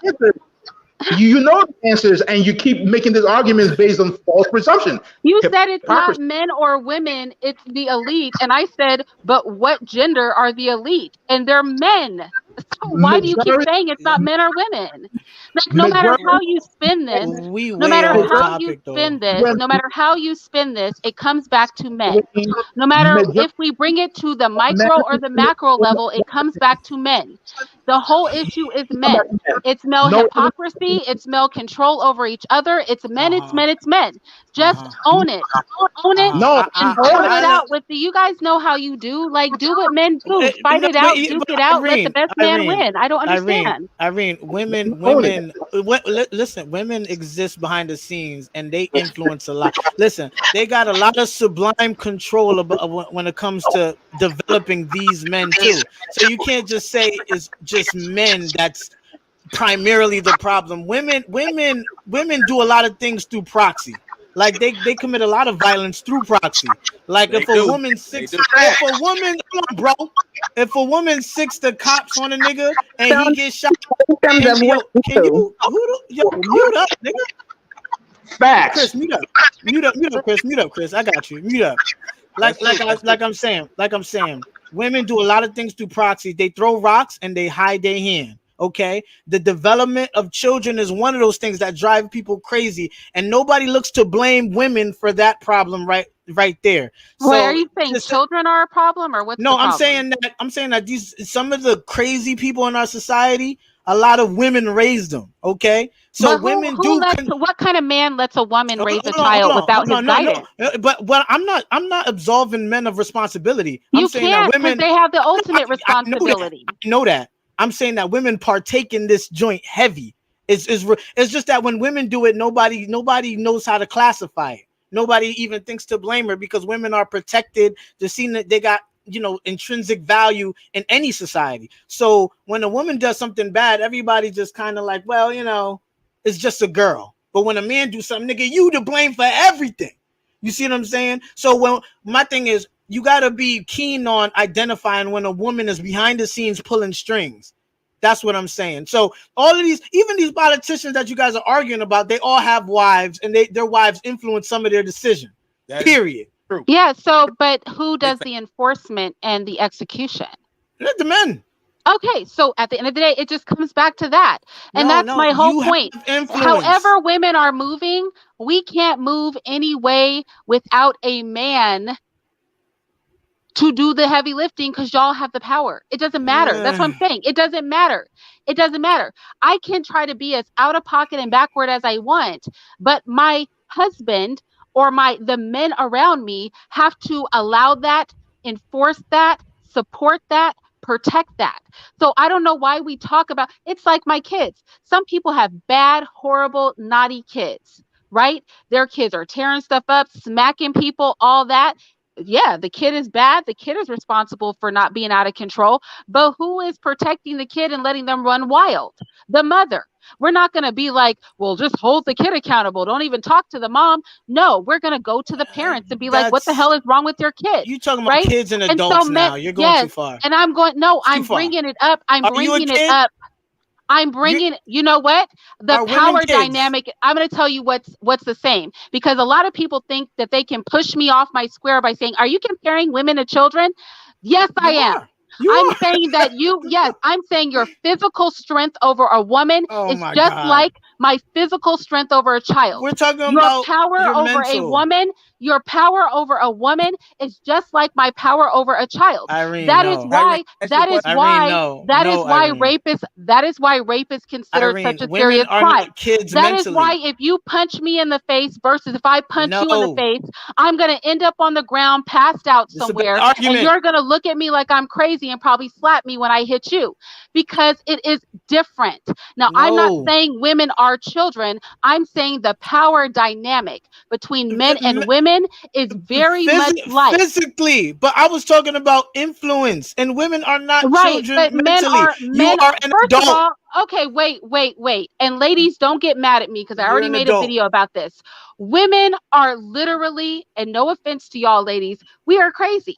C: You know the answers, and you keep making these arguments based on false presumption.
A: You said it's not men or women, it's the elite. And I said, but what gender are the elite? And they're men. So why do you keep saying it's not men or women? Like, no matter how
C: Majority
A: you spin this,
F: We
A: no
F: way
A: matter
F: off
A: how you
F: topic
A: spin
F: though.
A: this,
C: women,
A: no matter how you spin this, it comes back to men. No matter
C: majority
A: if we bring it to the
C: of men,
A: micro or the macro level, it comes back to men. The whole issue is men. It's male
C: no,
A: hypocrisy, it's male control over each other. It's men, it's
F: Uh-huh.
A: men, it's men. Just
F: Uh-huh.
A: own it. Own it
F: Uh-huh.
C: no,
A: and
C: own
A: fight
C: it.
A: it
F: I don't.
A: out with the, you guys know how you do. Like, do what men do. Fight
F: No,
A: it out, duke
F: but
A: it out, let the
F: Irene,
A: best man
F: Irene,
A: win. I don't
F: Irene,
A: understand.
F: Irene, women,
C: Own it.
F: listen, women exist behind the scenes and they influence a lot. Listen, they got a lot of sublime control when it comes to developing these men too. So you can't just say it's just men that's primarily the problem. Women do a lot of things through proxy. Like they commit a lot of violence through proxy. Like
G: They
F: if a
G: do.
F: woman
G: They
F: six,
G: do.
F: if a woman, hold on, bro, if a woman six the cops on a nigga and he gets shot,
J: Victims
F: and
J: of
F: yo,
J: women
F: can
J: too.
F: you yo mute up, nigga?
C: Facts.
F: Chris, mute up, mute up, mute up, Chris, mute up, Chris. I got you, mute up.
G: That's true. That's true.
F: Like I'm saying, women do a lot of things through proxy. They throw rocks and they hide their hand. Okay, the development of children is one of those things that drive people crazy, and nobody looks to blame women for that problem. Right there.
A: Wait, are
F: So
A: you saying
F: just
A: children are a problem or what's the
F: no,
A: problem?
F: I'm saying that these some of the crazy people in our society, a lot of women raised them. Okay, so
A: But
F: women
A: who
F: do.
A: lets, what kind of man lets a woman raise a
F: Hold
A: child
F: on,
A: without his
F: no,
A: guidance?
F: but I'm not absolving men of responsibility. I'm
A: You
F: saying that
A: can't, because
F: women.
A: they have the
F: I,
A: ultimate
F: I know that.
A: responsibility.
F: I know that. I'm saying that women partake in this joint heavy. It's just that when women do it, nobody knows how to classify it. Nobody even thinks to blame her because women are protected. They're seen that they got intrinsic value in any society. So when a woman does something bad, everybody just kind of like, well, it's just a girl. But when a man do something, nigga, you to blame for everything. You see what I'm saying? So when my thing is, you got to be keen on identifying when a woman is behind the scenes pulling strings. That's what I'm saying. So all of these, even these politicians that you guys are arguing about, they all have wives, and their wives influence some of their decision.
G: That is
F: Period.
G: true.
A: Yeah, so but who
G: Big
A: does
G: fact.
A: the enforcement and the execution?
F: Let the men.
A: Okay, so at the end of the day, it just comes back to that. And
F: No,
A: that's
F: no,
A: my whole
F: you have
A: point.
F: influence.
A: However, women are moving, we can't move any way without a man to do the heavy lifting because y'all have the power. It doesn't matter. That's what I'm saying. It doesn't matter. It doesn't matter. I can try to be as out of pocket and backward as I want, but my husband or the men around me have to allow that, enforce that, support that, protect that. So I don't know why we talk about, it's like my kids. Some people have bad, horrible, naughty kids, right? Their kids are tearing stuff up, smacking people, all that. Yeah, the kid is bad. The kid is responsible for not being out of control. But who is protecting the kid and letting them run wild? The mother. We're not going to be like, well, just hold the kid accountable. Don't even talk to the mom. No, we're going to go to the parents and be like, what the
F: That's
A: hell is wrong with your kid?
F: you talking about
A: Right?
F: kids and
A: And so,
F: adults
A: men,
F: now. You're going too
A: yes.
F: far.
A: And I'm going, no,
F: It's too
A: I'm
F: far.
A: bringing it up.
F: Are you a kid?
A: I'm
F: You
A: bringing, you know what? The
F: are women
A: power
F: kids?
A: dynamic. I'm going to tell you what's the same, because a lot of people think that they can push me off my square by saying, are you comparing women to children? Yes, I
F: You
A: am.
F: are. You
A: I'm
F: are.
A: saying that yes, I'm saying your physical strength over a woman
F: Oh
A: is
F: my
A: just
F: God.
A: like my physical strength over a child.
F: We're talking
A: Your
F: about
A: power
F: your
A: over a
F: mental.
A: woman, your power over a woman is just like my power over a child.
F: Irene,
A: That is
F: no.
G: Irene,
A: why,
G: ask your question.
F: Irene, no.
A: that is
F: No,
A: why
F: Irene.
A: rape is considered such
F: Irene,
A: a
F: women
A: serious
F: are
A: crime.
F: not kids
A: That is why
F: mentally.
A: if you punch me in the face versus if I punch you in the
F: No.
A: face, I'm going to end up on the ground passed out
F: This is a bad
A: somewhere, and
F: argument.
A: you're going to look at me like I'm crazy and probably slap me when I hit you, because it is different. Now, I'm not
F: No.
A: saying women are children. I'm saying the power dynamic between men and women is very much like.
F: Physically, but I was talking about influence, and women are not
A: Right,
F: children
A: but
F: mentally. You
A: men
F: are an
A: first of
F: adult.
A: all, okay, wait. And ladies, don't get mad at me because I
F: You're
A: already
F: an
A: made a
F: adult.
A: video about this. Women are literally, and no offense to y'all ladies, we are crazy.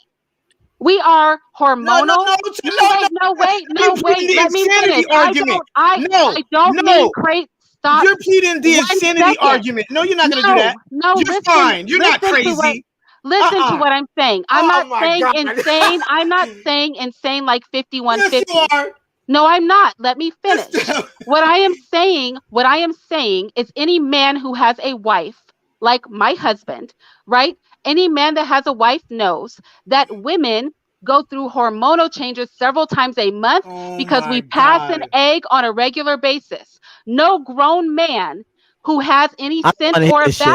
A: We are
F: No, no,
A: hormonal.
F: no,
A: No,
F: no,
A: wait,
F: no.
A: no, wait,
F: You're
A: no,
F: pleading
A: wait.
F: the
A: Let me finish.
F: insanity argument. No,
A: I don't mean
F: no.
A: crazy. Stop.
F: You're pleading the
A: 1
F: insanity
A: second.
F: argument. No, you're not gonna do
A: No,
F: that.
A: no,
F: You're fine. You're not crazy.
A: listen to what I'm saying. I'm
F: Oh
A: not
F: my
A: saying
F: God.
A: insane. I'm not saying insane like
F: Yes, you
A: 5150.
F: are.
A: No, I'm not. Let me
F: This
A: finish. What I am saying is any man who has a wife, like my husband, right? Any man that has a wife knows that women go through hormonal changes several times a month
F: oh
A: because
F: my
A: we pass an
F: God.
A: egg on a regular basis. No grown man who has any
F: I don't
A: sense
F: want to hear
A: or a
F: this shit.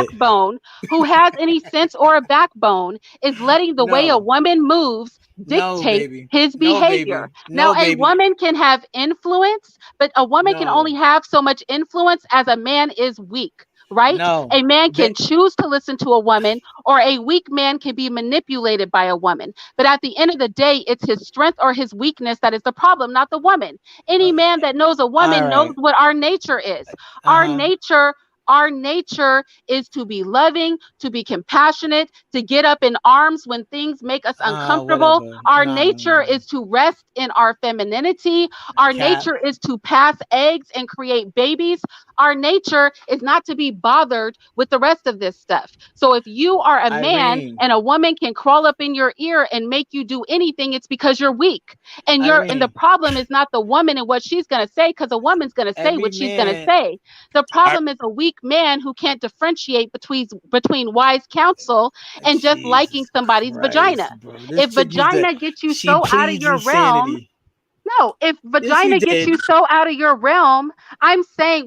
A: backbone is letting the way a
F: No,
A: woman moves
F: no,
A: dictate
F: baby.
A: his
F: No,
A: behavior.
F: baby.
A: Now,
F: No,
A: a
F: baby.
A: woman can have influence, but a woman can only
F: No,
A: have so much influence as a man is weak, right?
F: no.
A: A man
F: Ba-
A: can choose to listen to a woman, or a weak man can be manipulated by a woman. But at the end of the day, it's his strength or his weakness that is the problem, not the woman. Any
F: uh,
A: man that knows a
F: all
A: woman knows
F: right.
A: what our nature is. Our
F: Uh-huh.
A: nature our nature is to be loving, to be compassionate, to get up in arms when things make us uncomfortable.
F: Whatever.
A: Our
F: Nah,
A: nature is to rest in our femininity. Our
F: cap.
A: nature is to pass eggs and create babies. Our nature is not to be bothered with the rest of this stuff. So if you are a man
F: Irene.
A: and a woman can crawl up in your ear and make you do anything, it's because you're weak. And the
F: Irene.
A: problem is not the woman and what she's gonna say, because a woman's gonna say
F: Every
A: what she's gonna
F: man.
A: say. The
F: I,
A: problem is a weak man who can't differentiate between wise counsel and just liking
F: Jesus
A: somebody's vagina.
F: Christ, bro. This
A: If
F: chick needs to.
A: vagina gets you
F: She
A: so out of
F: pleads
A: your realm,
F: insanity.
A: no, if
F: Yes, you
A: vagina gets
F: did.
A: you so out of your realm,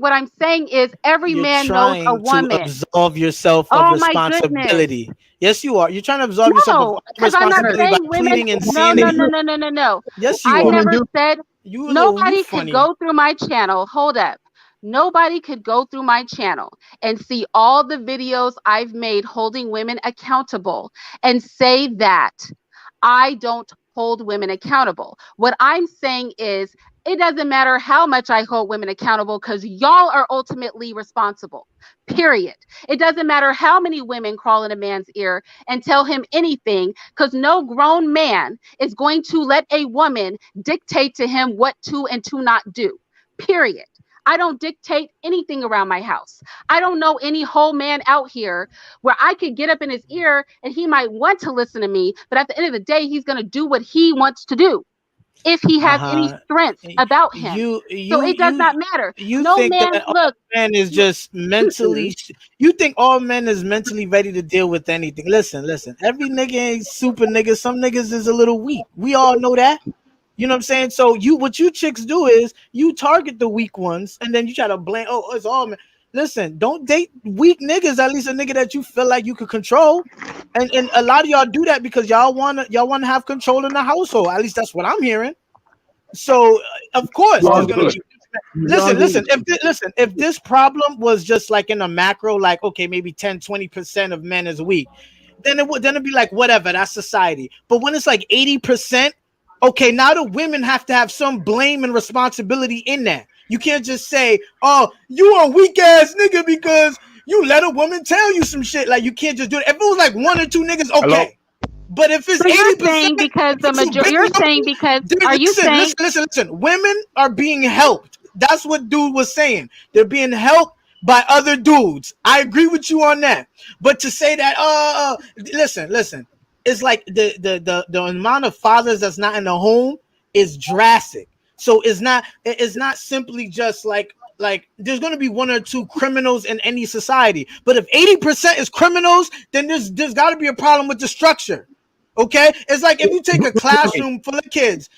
A: what I'm saying is every
F: You're
A: man knows a
F: trying to
A: woman.
F: absolve yourself of
A: Oh my goodness.
F: responsibility. Yes, you are. You're trying to absolve yourself of
A: No,
F: all
A: because I'm not
F: responsibility by
A: saying women.
F: pleading
A: No, no,
F: insanity.
A: no, no, no, no, no.
F: Yes, you
A: I
F: are.
C: Women
A: never
C: do.
A: said
F: You
A: nobody could
F: funny.
A: go through my channel. Hold up. Nobody could go through my channel and see all the videos I've made holding women accountable and say that I don't hold women accountable. What I'm saying is, it doesn't matter how much I hold women accountable because y'all are ultimately responsible. Period. It doesn't matter how many women crawl in a man's ear and tell him anything because no grown man is going to let a woman dictate to him what to and to not do. Period. I don't dictate anything around my house. I don't know any whole man out here where I could get up in his ear and he might want to listen to me, but at the end of the day, he's going to do what he wants to do if he has any
F: Uh-huh.
A: strength about him.
F: You
A: So
F: you
A: it does
F: you
A: not matter.
F: you
A: No
F: think
A: man,
F: that all
A: look,
F: men is just
A: mm-mm.
F: mentally you think all men is mentally ready to deal with anything. Listen. Every nigga ain't super nigga. Some niggas is a little weak. We all know that. You know what I'm saying? So what you chicks do is you target the weak ones and then you try to blame, oh, it's all men. Listen, don't date weak niggas, at least a nigga that you feel like you could control. And a lot of y'all do that because y'all wanna have control in the household. At least that's what I'm hearing. So of course
C: Y'all
F: there's gonna
C: do.
F: be
C: Y'all do.
F: listen, if this problem was just like in a macro, like okay, maybe 10-20% of men is weak, then it'd be like whatever, that's society. But when it's like 80%, okay, now the women have to have some blame and responsibility in that. You can't just say, oh, you a weak ass nigga because you let a woman tell you some shit. Like you can't just do it. If it was like one or two niggas,
C: Hello.
F: okay. But if it's
A: So you're
F: 80%,
A: saying because the
F: it's a
A: major,
F: big
A: you're saying
F: number.
A: because,
F: Dude,
A: are you saying,
F: listen. Women are being helped. That's what dude was saying. They're being helped by other dudes. I agree with you on that. But to say that, listen. It's like the amount of fathers that's not in the home is drastic. So it's not simply just like there's going to be one or two criminals in any society. But if 80% is criminals, then there's got to be a problem with the structure. Okay, it's like if you take a
C: Right.
F: classroom full of kids,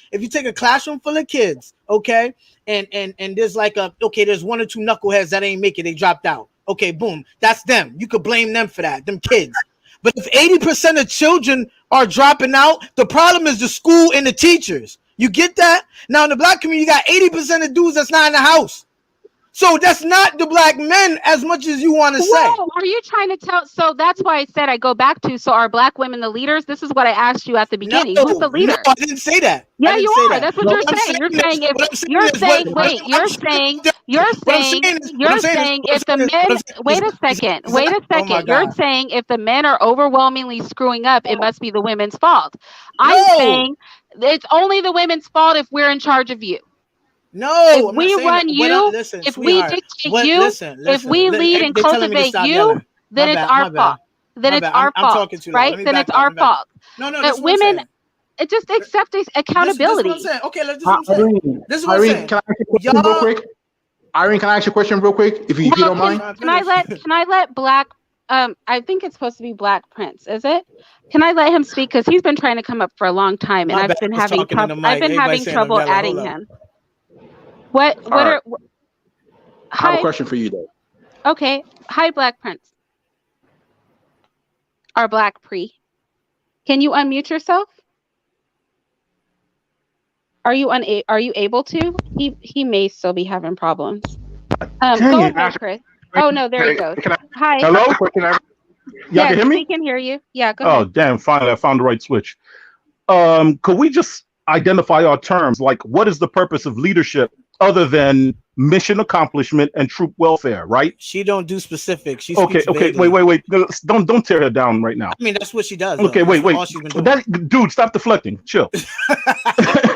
F: okay, and there's like there's one or two knuckleheads that ain't make it, they dropped out. Okay, boom, that's them. You could blame them for that, them kids. But if 80% of children are dropping out, the problem is the school and the teachers. You get that? Now in the black community, you got 80% of dudes that's not in the house. So that's not the black men as much as you want to say.
A: whoa, are you trying to tell? So that's why I said I go back to, so are black women the leaders? This is what I asked you at the
F: No,
A: beginning. Who's the
F: no,
A: leader?
F: I didn't say that. I
A: Yeah,
F: didn't
A: you
F: say
A: are.
F: that.
A: That's what
C: No.
A: you're saying. You're saying wait, you're saying if the men, wait a second,
F: Oh my
A: you're
F: God.
A: saying if the men are overwhelmingly screwing up, it must be the women's fault. I'm
F: No,
A: saying it's only the women's fault if we're in charge of you. If
F: no, I'm not
A: we
F: saying that.
A: run you,
F: Listen,
A: if we
F: sweetheart.
A: dictate you, if we lead and
F: They're telling me to
A: cultivate
F: stop
A: you,
F: yelling.
A: then it's our
F: My
A: fault.
F: bad.
A: Then it's
F: I'm
A: our
F: I'm
A: fault,
F: talking too loud.
A: right?
F: Let me
A: Then
F: back
A: it's
F: up.
A: our fault.
F: No, this
A: But
F: is what I'm
A: women,
F: saying.
A: it just accept
F: This is what I'm
A: accountability.
F: saying. Okay, this is what I'm saying.
C: Irene,
F: This is what I'm
C: Irene,
F: saying.
C: can I ask you a question real
F: Y'all,
C: quick? Irene, can I ask you a question real quick, if you
A: Well,
C: don't mind?
A: can I let Black I think it's supposed to be Black Prince, is it? Can I let him speak? Because he's been trying to come up for a long time, and
F: my bad. I was talking in the
A: I've
F: mic.
A: been
F: Everybody
A: having
F: saying I'm
A: trouble
F: yelling.
A: adding
F: Hold up.
A: him. What
C: All right,
A: are
C: I have a
A: hi?
C: question for you though.
A: Okay, hi, Black Prince or Black Pre. Can you unmute yourself? Are you able to? He may still be having problems.
C: Dang
A: Go
C: it!
A: ahead, Chris. Oh no, there he goes.
C: Can I
A: Hi.
C: ask a question? Y'all can
A: Yes,
C: hear
A: we
C: me?
A: can hear you. Yeah, go
K: Oh,
A: ahead.
K: damn! Finally, I found the right switch. Could we just identify our terms? Like, what is the purpose of leadership other than mission accomplishment and troop welfare? Right?
F: She don't do specific. She
K: Okay.
F: speaks
K: Okay.
F: vaguely.
K: Wait. No, don't tear her down right now.
F: I mean, that's what she does,
K: Okay.
F: though. That's
K: Wait.
F: all she's been doing.
K: That dude, stop deflecting. Chill.
F: All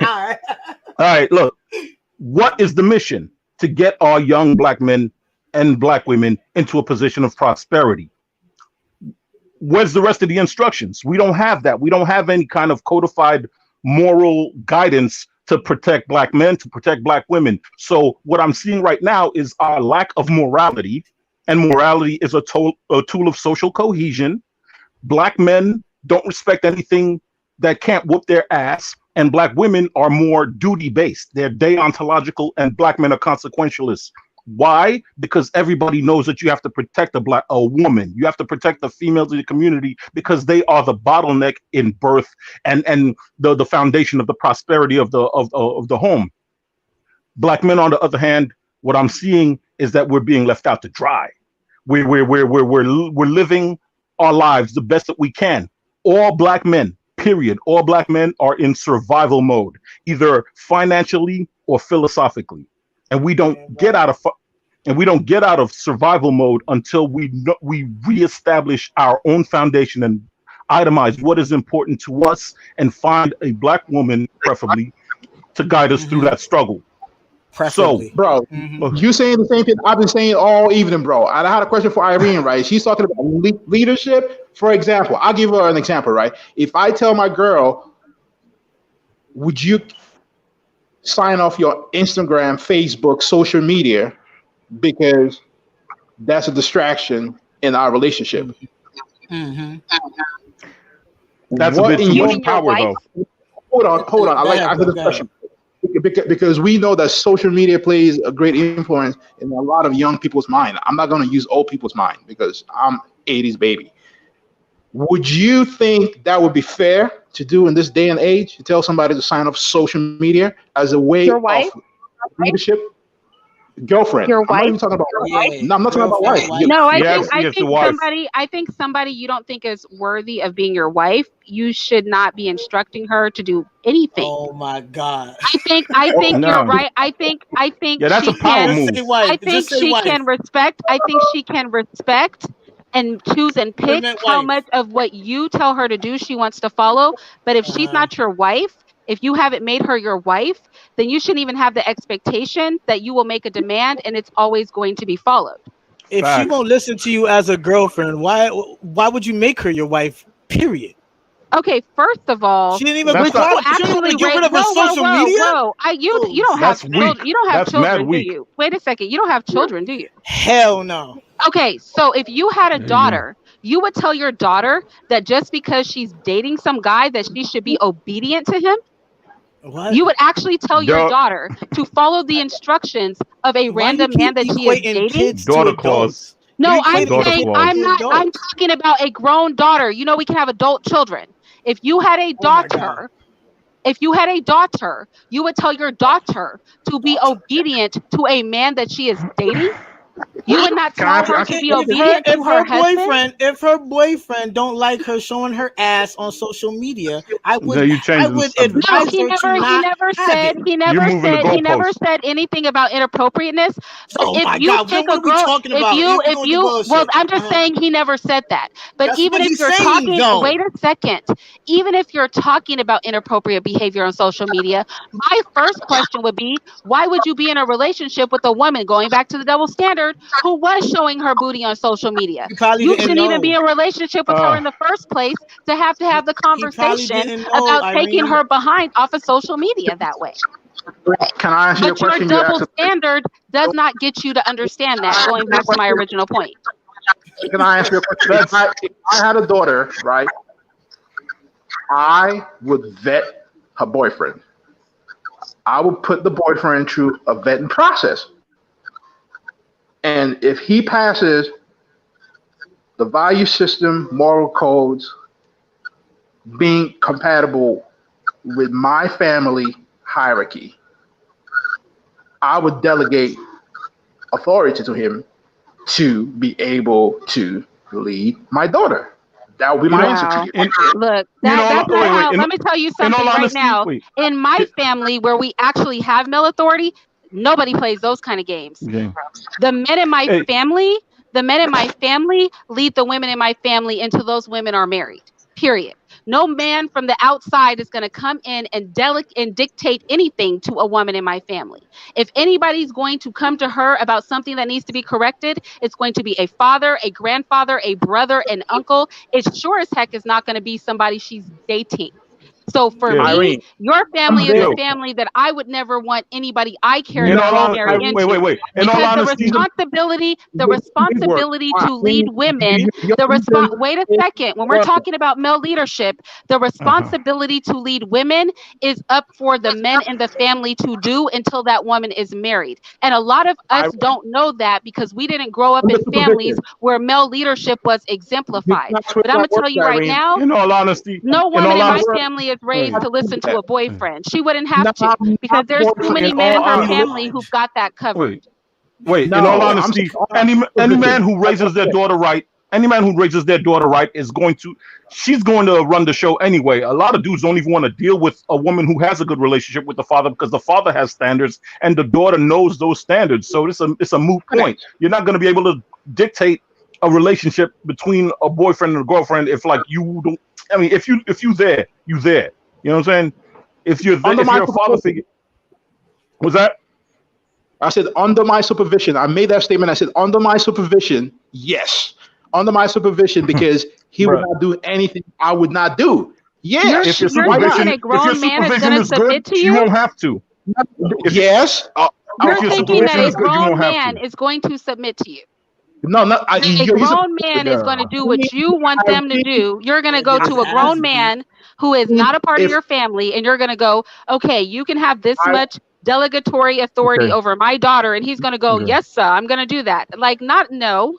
F: right.
K: All right. Look, what is the mission to get our young Black men and Black women into a position of prosperity? Where's the rest of the instructions? We don't have that. We don't have any kind of codified moral guidance to protect Black men, to protect Black women. So what I'm seeing right now is our lack of morality, and morality is a tool of social cohesion. Black men don't respect anything that can't whoop their ass, and Black women are more duty based. They're deontological, and Black men are consequentialists. Why? Because everybody knows that you have to protect a woman. You have to protect the females in the community because they are the bottleneck in birth and the foundation of the prosperity of the home. Black men, on the other hand, what I'm seeing is that we're being left out to dry. We're living our lives the best that we can. All Black men, period. All Black men are in survival mode, either financially or philosophically, and we don't get out of survival mode until we reestablish our own foundation and itemize what is important to us and find a Black woman, preferably, to guide us through that struggle.
F: Preferably.
K: So,
C: Bro, you saying the same thing I've been saying all evening, bro. And I had a question for Irene, right? She's talking about leadership. For example, I'll give her an example, right? If I tell my girl, would you sign off your Instagram, Facebook, social media, because that's a distraction in our relationship?
F: Mm-hmm.
K: That's a
C: What
K: bit
C: in
K: too
C: your
K: much power, though.
C: hold on. I like after this question because we know that social media plays a great influence in a lot of young people's mind. I'm not going to use old people's mind because I'm 80s baby. Would you think that would be fair to do in this day and age, to tell somebody to sign up social media as a way
A: Your
C: of
A: wife?
C: leadership? Girlfriend.
A: Your
C: I'm not
A: wife?
C: even talking about
F: Yeah.
C: no, I'm not talking about wife.
F: Girlfriend, wife.
A: No,
K: Yes, yes, the wife.
A: I think somebody you don't think is worthy of being your wife, you should not be instructing her to do anything.
F: Oh my God.
A: I think you're
K: No.
A: right. I think
K: Yeah, that's
A: she
K: a power
A: can
F: Just
K: move.
F: say wife.
A: I think
F: Just say
A: she
F: wife.
A: can respect. I think she can respect and choose and pick
F: Permanent
A: how
F: wife.
A: much of what you tell her to do she wants to follow. But if she's not your wife, if you haven't made her your wife, then you shouldn't even have the expectation that you will make a demand and it's always going to be followed.
F: If she
K: Facts.
F: won't listen to you as a girlfriend, why would you make her your wife? Period.
A: Okay, first of all,
F: She didn't even
K: That's
A: would
K: not.
A: you
F: she didn't
A: actually
F: even get
A: raise?
F: rid of her social media.
A: Whoa! You don't have
K: That's weak.
A: children. You don't have
K: That's mad
A: children, do
K: weak.
A: you? Wait a second. You don't have children, do you?
F: Hell no.
A: Okay, so if you had a
K: There you go.
A: daughter, you would tell your daughter that just because she's dating some guy that she should be obedient to him.
F: What?
A: You would actually tell your
K: Yo,
A: daughter to follow the instructions of a
F: Why you
A: random man
F: keep
A: that she is
F: equating
A: dating.
F: kids to
K: daughter
F: adults?
K: clause.
A: No,
F: You're
A: I'm
F: equating
K: Daughter
A: saying
F: kids
K: clause.
A: I'm
F: to
A: not. I'm
F: adults.
A: talking about a grown daughter. You know, we can have adult children. If you had a
F: Oh my God.
A: daughter, if you had a daughter, you would tell your daughter to be obedient to a man that she is dating. You would not
C: Can I
A: tell her
C: ask
A: to
C: you
A: be
C: a question?
A: obedient to her husband.
F: If her boyfriend don't like her showing her ass on social media, I
K: No,
F: would
K: you changing the subject.
A: No,
F: advise her to
A: he
F: not
A: never
F: have
A: said,
F: it.
K: You're moving the
A: he never
K: goalposts.
A: said anything about inappropriateness. But
F: Oh
A: if
F: my
A: you
F: God,
A: take
F: what
A: a
F: are we
A: girl,
F: talking about?
A: if
F: You're going to
A: you, well,
F: bullshit.
A: I'm just saying he never said that. But
F: That's
A: even
F: what
A: if
F: he's
A: you're
F: saying,
A: talking,
F: though.
A: wait a second, even if you're talking about inappropriate behavior on social media, my first question would be, why would you be in a relationship with a woman, going back to the double standard, standard who was showing her booty on social media.
F: He probably
A: You
F: didn't
A: shouldn't even be
F: know.
A: in a relationship with her in the first place to have the
F: He probably
A: conversation
F: didn't know,
A: about taking
F: Irene.
A: her behind off of social media that way.
C: Can I answer your
A: But your
C: question? You asked.
A: double standard does not get you to understand that, going back to my original point.
C: Can I answer your question?
K: That's
C: If I had a daughter, right, I would vet her boyfriend. I would put the boyfriend through a vetting process. And if he passes the value system, moral codes, being compatible with my family hierarchy, I would delegate authority to him to be able to lead my daughter. That would be
K: you
C: my
K: know,
C: answer to
A: Wow.
C: you.
K: in
A: Look,
K: in all
A: that's not
K: wait, wait,
A: how. Let me tell you
K: in all
A: something right
K: honesty,
A: now.
K: wait.
A: In my family, where we actually have male authority, nobody plays those kind of games.
K: Okay.
A: The men in my
K: Hey,
A: family, the men in my family lead the women in my family until those women are married. Period. No man from the outside is going to come in and dictate anything to a woman in my family. If anybody's going to come to her about something that needs to be corrected, it's going to be a father, a grandfather, a brother, an uncle. It sure as heck is not going to be somebody she's dating. So for
K: yeah,
A: me,
C: Irene,
A: your
C: I'm
A: family is a
C: there.
K: yo,
A: family that I would never want anybody I cared
K: in all
A: about to
K: hon-
A: marry
C: Irene,
K: wait,
A: into,
K: wait. In all
A: because
K: honesty,
A: the responsibility to lead women, wait a second, when we're talking about male leadership, the
K: uh-huh.
A: responsibility to lead women is up for the men in the family to do until that woman is married. And a lot of us
C: Irene,
A: don't know that because we didn't grow up
C: under
A: in families
C: supervision.
A: where male leadership was
C: You
A: exemplified.
C: cannot twist
A: But I'm
C: my
A: going to tell
C: words,
A: you right
C: Irene.
A: now,
K: In all honesty,
A: no
K: in
A: woman
K: all
A: in my
K: honesty,
A: family is raised
K: wait,
A: to
C: Do
A: listen to
C: that.
A: a boyfriend. She wouldn't have
C: No,
A: to
C: my
A: because there's too
C: boyfriend.
A: many
K: in
A: men
K: all
A: in her
K: hon-
A: family
F: Knowledge.
A: who've got that covered.
K: wait. Wait, in all
C: No, I'm saying
K: honesty,
C: under
K: any man
C: supervision.
K: who
C: Like I
K: raises their
C: said,
K: daughter right, any man who raises their daughter right is going to, she's going to run the show anyway. A lot of dudes don't even want to deal with a woman who has a good relationship with the father because the father has standards and the daughter knows those standards. So it's a moot point.
C: correct.
K: You're not going to be able to dictate a relationship between a boyfriend and a girlfriend if like you don't. I mean, if you there, you there. You know what I'm saying? If you're there,
C: Under
K: if
C: my
K: you're a father
C: supervision.
K: figure, was that?
C: I said under my supervision. I made that statement. I said under my supervision. Yes, under my supervision because he would
K: Bruh.
C: not do anything I would not do.
A: You're
C: Yes.
A: you're
C: Why
A: thinking
C: not?
A: a
K: If your
A: grown man is going
K: supervision
A: to
K: is good,
A: submit to
K: you
A: you?
K: won't have to. If
C: Yes.
A: You're
K: if your
A: thinking that
K: supervision
A: a
K: is good, you
A: grown
K: won't have
A: man
K: to.
A: is going to submit to you.
C: No, no.
A: That a
C: He's a.
A: grown man is going to do what you want them to
C: Irene,
A: do. You're going to
F: Yeah,
A: go
F: just
A: to a grown
F: ask B.
A: man who is not a part of
C: if
A: your family, and you're going to go, okay, you can have this
C: I
A: much delegatory authority
K: Okay.
A: over my daughter. And he's going to go,
K: Okay.
A: yes, sir, I'm going to do that. Like, not no.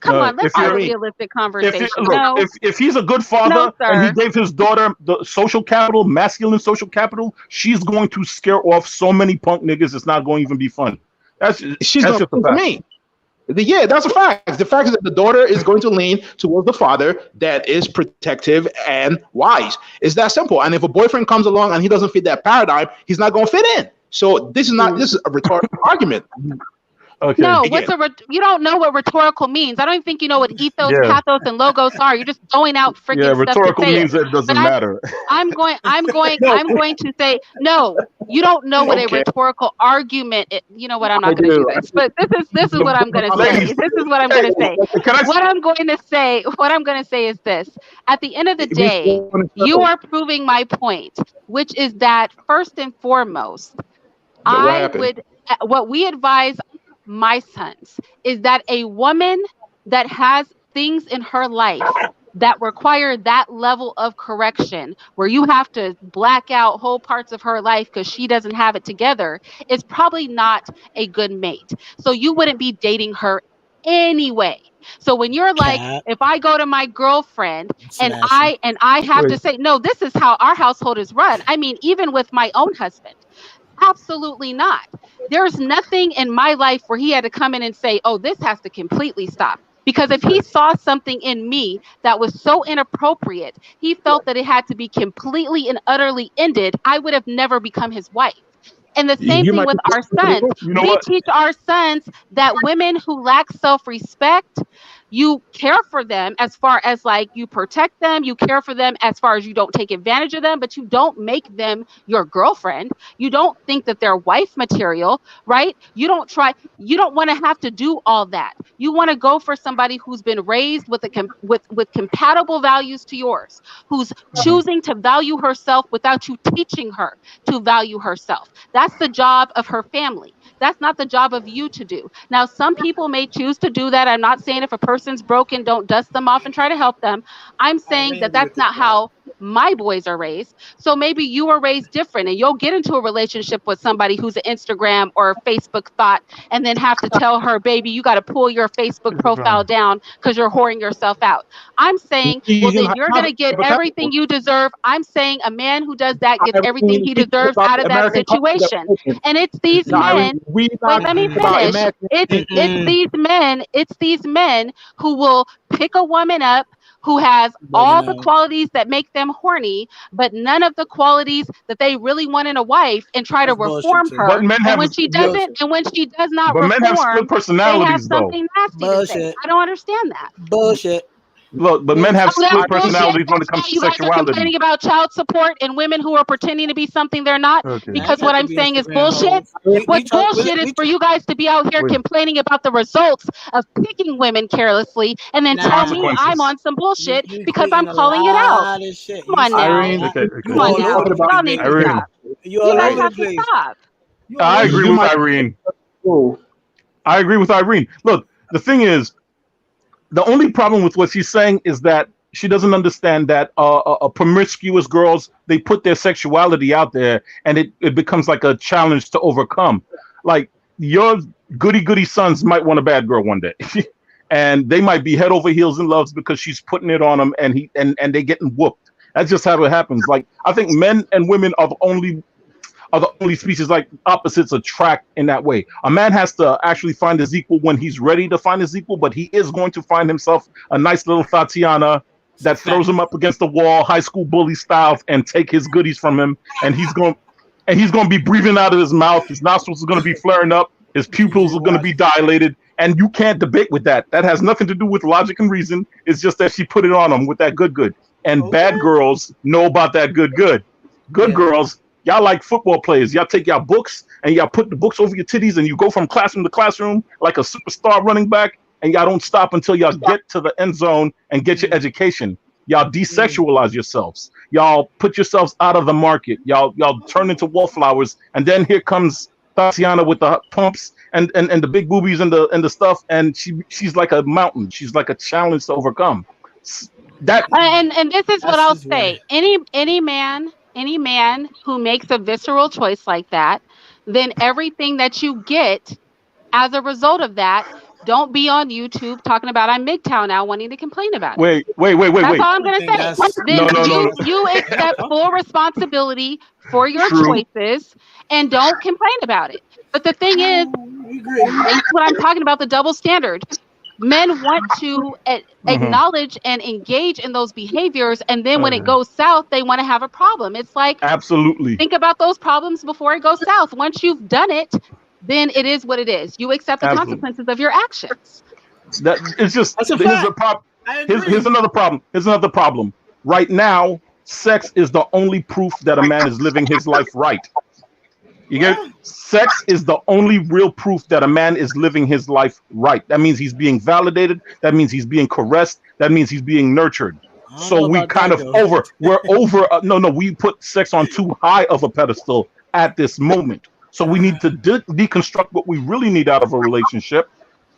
A: Come on, let's
K: If
A: have
K: you're
A: a
C: Irene,
A: realistic
K: if you,
A: conversation.
K: look,
A: No,
K: if he's a good
A: no,
K: father and he
A: sir.
K: gave his daughter the social capital, masculine social capital, she's going to scare off so many punk niggas. It's not going to even be fun. That's
C: she's
K: that's
C: gonna
K: just a
C: listen to
K: fact.
C: me. Yeah, that's a fact. The fact is that the daughter is going to lean towards the father that is protective and wise. It's that simple. And if a boyfriend comes along and he doesn't fit that paradigm, he's not going to fit in. So this is a rhetorical argument.
K: Okay.
A: No,
C: Again,
A: you don't know what rhetorical means. I don't even think you know what ethos,
K: Yeah.
A: pathos, and logos are. You're just throwing out
K: Yeah.
A: freaking stuff to
K: Rhetorical
A: say it.
K: means that it
A: But
K: doesn't matter.
C: no,
A: I'm going to say no. You don't know what a
C: okay,
A: rhetorical argument. You know what? I'm
C: I
A: not going to do
C: do.
A: this. But this is what I'm going to say.
K: Ladies,
A: This is what I'm
K: hey,
A: going to say.
K: can I?
A: What I'm going to say is this. At the end of the
C: We've
A: day,
C: gone in
A: you
C: circles.
A: are proving my point, which is that first and foremost,
C: What
A: I
C: happened?
A: would, what we advise my sons is that a woman that has things in her life that require that level of correction, where you have to black out whole parts of her life because she doesn't have it together, is probably not a good mate. So you wouldn't be dating her anyway. So when you're like,
F: Cat.
A: if I go to my girlfriend and
F: Smashing.
A: I have to
C: Wait,
A: say, no, this is how our household is run. I mean, even with my own husband. Absolutely not. There's nothing in my life where he had to come in and say, oh, this has to completely stop. Because if he saw something in me that was so inappropriate, he felt that it had to be completely and utterly ended, I would have never become his wife. And the same
C: you
A: thing
C: might
A: with
C: be
A: our sons.
K: You know
A: We
K: what?
A: teach our sons that women who lack self respect, You care for them as far as like you protect them, you care for them as far as you don't take advantage of them, but you don't make them your girlfriend. You don't think that they're wife material, right? You don't want to have to do all that. You want to go for somebody who's been raised with with compatible values to yours, who's choosing to value herself without you teaching her to value herself. That's the job of her family. That's not the job of you to do. Now, some people may choose to do that. I'm not saying if a person's broken, don't dust them off and try to help them. I'm saying that
F: Irene
A: that's
F: with this
A: not
F: part.
A: how my boys are raised. So maybe you were raised different and you'll get into a relationship with somebody who's an Instagram or a Facebook thought and then have to tell her, baby, you got to pull your Facebook profile down because you're whoring yourself out. I'm saying, well,
K: Speaking
A: then you're going to get everything
K: hypothetical.
A: you deserve. I'm saying a man who does that gets everything
K: Irene,
A: he
K: speaking
A: deserves
K: about
A: out
K: the
A: of that
K: American culture that
A: situation.
K: we're in.
A: And it's these
K: No, Irene,
A: men.
K: we
A: Wait,
K: not
A: let me
K: talking about
A: finish.
K: imagine.
A: It's these men. It's these men who will pick a woman up who has
F: Bugging
A: all the
F: out.
A: qualities that make them horny, but none of the qualities that they really want in a wife, and try to
F: That's bullshit
A: reform
F: too.
A: her.
K: But men
A: And
K: have
A: when she doesn't,
F: Bullshit.
A: and when she does not
K: but men have split
A: reform, they have
K: personalities though.
A: something nasty to say.
F: Bullshit.
A: I don't understand that.
F: Bullshit.
K: Look, but men have
A: Oh,
F: Bullshit.
A: that's
K: split
A: bullshit.
K: personalities when
A: That's
K: it
A: why
K: comes to
A: you guys are
K: sexuality.
A: complaining about child support and women who are pretending to be something they're not.
K: Okay.
F: Man,
A: Because
F: got
A: what
F: to
A: I'm
F: be
A: saying is
F: Instagram
A: bullshit.
F: hoes. We
A: What's
F: talk.
A: bullshit is for you guys to be out here
K: Wait.
A: complaining about the results of picking women carelessly and then tell me
F: Nah.
A: I'm
K: Consequences.
A: on some bullshit
F: You
A: because I'm
F: tweeting a
A: calling it out.
F: lot of shit.
A: Come
F: You
A: on
F: saying a
A: now.
C: Irene,
F: lot.
K: Okay.
F: You
A: Come
K: Okay.
A: on
F: all
C: what
A: now.
F: over the
C: about
F: place,
A: Y'all need to
F: baby.
K: Irene,
A: stop.
F: You all
A: You guys
F: over
C: Irene?
F: the
A: have to
F: place.
A: stop.
F: You all
K: I
F: over the
K: agree
C: You
K: with
C: might
F: place.
K: Irene.
C: oh,
K: I agree with Irene. Look, the thing is, the only problem with what she's saying is that she doesn't understand that promiscuous girls, they put their sexuality out there and it becomes like a challenge to overcome. Like your goody goody sons might want a bad girl one day. And they might be head over heels in love because she's putting it on them and and they getting whooped. That's just how it happens. Like I think men and women are the only species like opposites attract in that way. A man has to actually find his equal when he's ready to find his equal, but he is going to find himself a nice little Tatiana
F: It's a
K: that throws
F: fact.
K: him up against the wall, high school bully style, and take his goodies from him. And he's going to be breathing out of his mouth. His nostrils are going to be flaring up. His pupils
F: PJ
K: are going to be
F: Washington.
K: dilated. And you can't debate with that. That has nothing to do with logic and reason. It's just that she put it on him with that good, good. And bad
F: Okay.
K: girls know about that good, good. Good
F: Yeah.
K: girls, y'all like football players. Y'all take y'all books and y'all put the books over your titties and you go from classroom to classroom like a superstar running back. And y'all don't stop until y'all get to the end zone and get your
F: Mm,
K: education. Y'all
F: mm.
K: desexualize yourselves. Y'all put yourselves out of the market. Y'all turn into wallflowers. And then here comes Tatiana with the pumps and the big boobies and the stuff. And she's like a mountain. She's like a challenge to overcome. That
A: And this is what
F: That's
A: I'll
F: his way.
A: say. Any man who makes a visceral choice like that, then everything that you get as a result of that, don't be on YouTube talking about I'm MGTOW now wanting to complain about it. That's
K: wait.
A: all
F: I
A: I'm
F: don't
A: gonna
F: think
A: say.
F: that's. I
K: No,
A: Then
F: don't
K: no,
F: think
K: no,
A: you
F: that's.
A: you accept full responsibility for your
K: true.
A: choices and don't complain about it. But the thing is,
F: We agree.
A: and what I'm talking about, the double standard. Men want to
K: Hmm.
A: acknowledge and engage in those behaviors, and then when it
K: Uh,
A: goes south, they want to have a problem. It's like,
K: absolutely.
A: think about those problems before it goes south. Once you've done it, then it is what it is. You accept the
K: Absolutely.
A: consequences of your actions.
K: That it's just
F: That's a
K: here's a
F: fact.
K: prop.
F: I
K: Here's
F: agree.
K: another problem. Here's another problem. Right now, sex is the only proof that a man is living his life right. You get it?
F: Well,
K: Sex is the only real proof that a man is living his life right. That means he's being validated. That means he's being caressed. That means he's being nurtured.
F: I don't
K: So
F: know
K: we
F: about
K: kind
F: that
K: of
F: though.
K: over. We're over. No. We put sex on too high of a pedestal at this moment. So we need to deconstruct what we really need out of a relationship.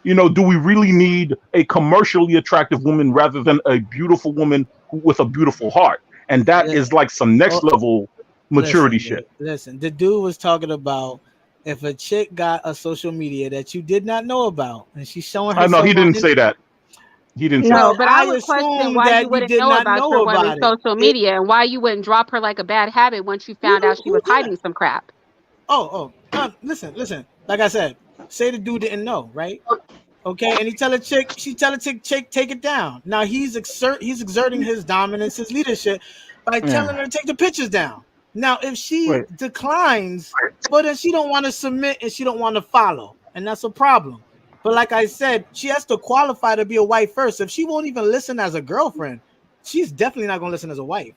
K: Do we really need a commercially attractive woman rather than a beautiful woman with a beautiful heart? And that
F: Li-
K: is like some next
F: oh,
K: level maturity
F: listen,
K: shit.
F: listen. The dude was talking about if a chick got a social media that you did not know about, and she's showing
K: I know he
F: herself on
K: didn't
F: his.
K: say that. He didn't say
A: No,
F: Well,
K: that.
A: but I
F: I
A: would question
F: assume
A: why you
F: that you
A: wouldn't
F: did
A: know
F: not
A: about
F: know
A: your woman's
F: about it.
A: social media and why you wouldn't drop her like a bad habit once you found out she
F: Who
A: was
F: did?
A: hiding some crap.
F: Listen. Like I said, say the dude didn't know, right? Okay, and she tell a chick, take it down. Now he's exerting his dominance, his leadership by telling
K: Yeah.
F: her to take the pictures down. Now, if she
K: Wait.
F: declines, well then she don't want to submit and she don't want to follow, and that's a problem. But like I said, she has to qualify to be a wife first. If she won't even listen as a girlfriend, she's definitely not gonna listen as a wife.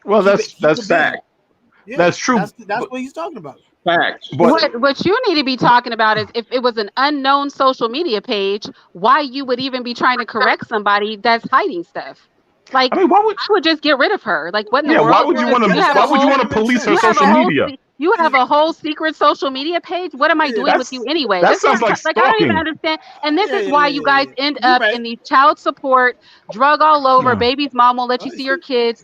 K: Well,
F: Keep it
K: that's
F: being.
C: Fact.
F: Yeah,
K: that's true.
F: that's
K: But,
F: what he's talking about.
C: Facts.
K: but
A: What you need to be talking about is if it was an unknown social media page, why you would even be trying to correct somebody that's hiding stuff.
K: I
A: Like
K: mean, why would
A: I would just get rid of her. Like what in the
K: yeah? Why
A: world?
K: would you
F: Well,
K: want
A: You
K: to?
A: have
K: Why
A: a
K: would you
A: whole
K: want to
F: makes
K: police her
A: you
F: sense.
A: have a
K: social
A: whole
K: media?
A: you have a whole secret social media page. What am I
F: Yeah,
A: doing with you anyway?
K: That
A: This
K: sounds
A: is
K: like
A: like I don't even
K: stalking.
A: understand. And this
F: yeah,
A: is
F: yeah,
A: why
F: yeah,
A: you
F: yeah,
A: guys
F: yeah.
A: end
F: You
A: up
F: right.
A: in these child support, drug all over,
K: Yeah,
A: baby's mom won't let
F: Oh,
A: you see your
F: she,
A: kids,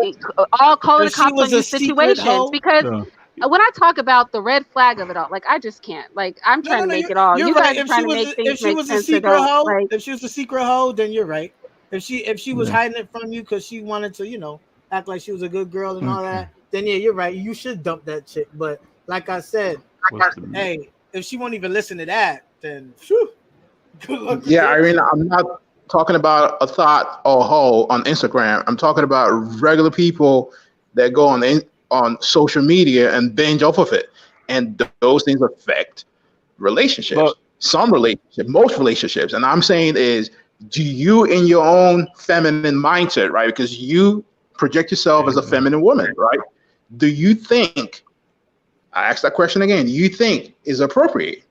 A: eh, all calling the
F: if she
A: cops on
F: was a
A: you
F: secret
A: situations
F: hoe,
A: because
K: yeah.
A: when I talk about the red flag of it all, like I just can't. Like I'm
F: no,
A: trying
F: no,
A: to
F: no.
A: make it all.
F: You're
A: You
F: right.
A: guys are trying to make things
F: If she
A: make
F: was a
A: sense that
F: secret
A: don't.
F: hoe,
A: Like
F: if she was a secret hoe, then you're right. If she was
K: Yeah.
F: hiding it from you because she wanted to, act like she was a good girl and all
K: Okay.
F: that, then yeah, you're right. You should dump that chick. But like I said,
K: What's the
F: hey, if she won't even listen to that, then whew, good luck with
C: Yeah,
F: that
C: I mean,
F: shit.
C: I'm not talking about a thought or hoe on Instagram. I'm talking about regular people that go on social media and binge off of it, and those things affect relationships.
K: but
C: Some relationship, most relationships, and I'm saying is, do you in your own feminine mindset, right? Because you project yourself as a feminine woman, right? Do you think? I ask that question again. Do you think is appropriate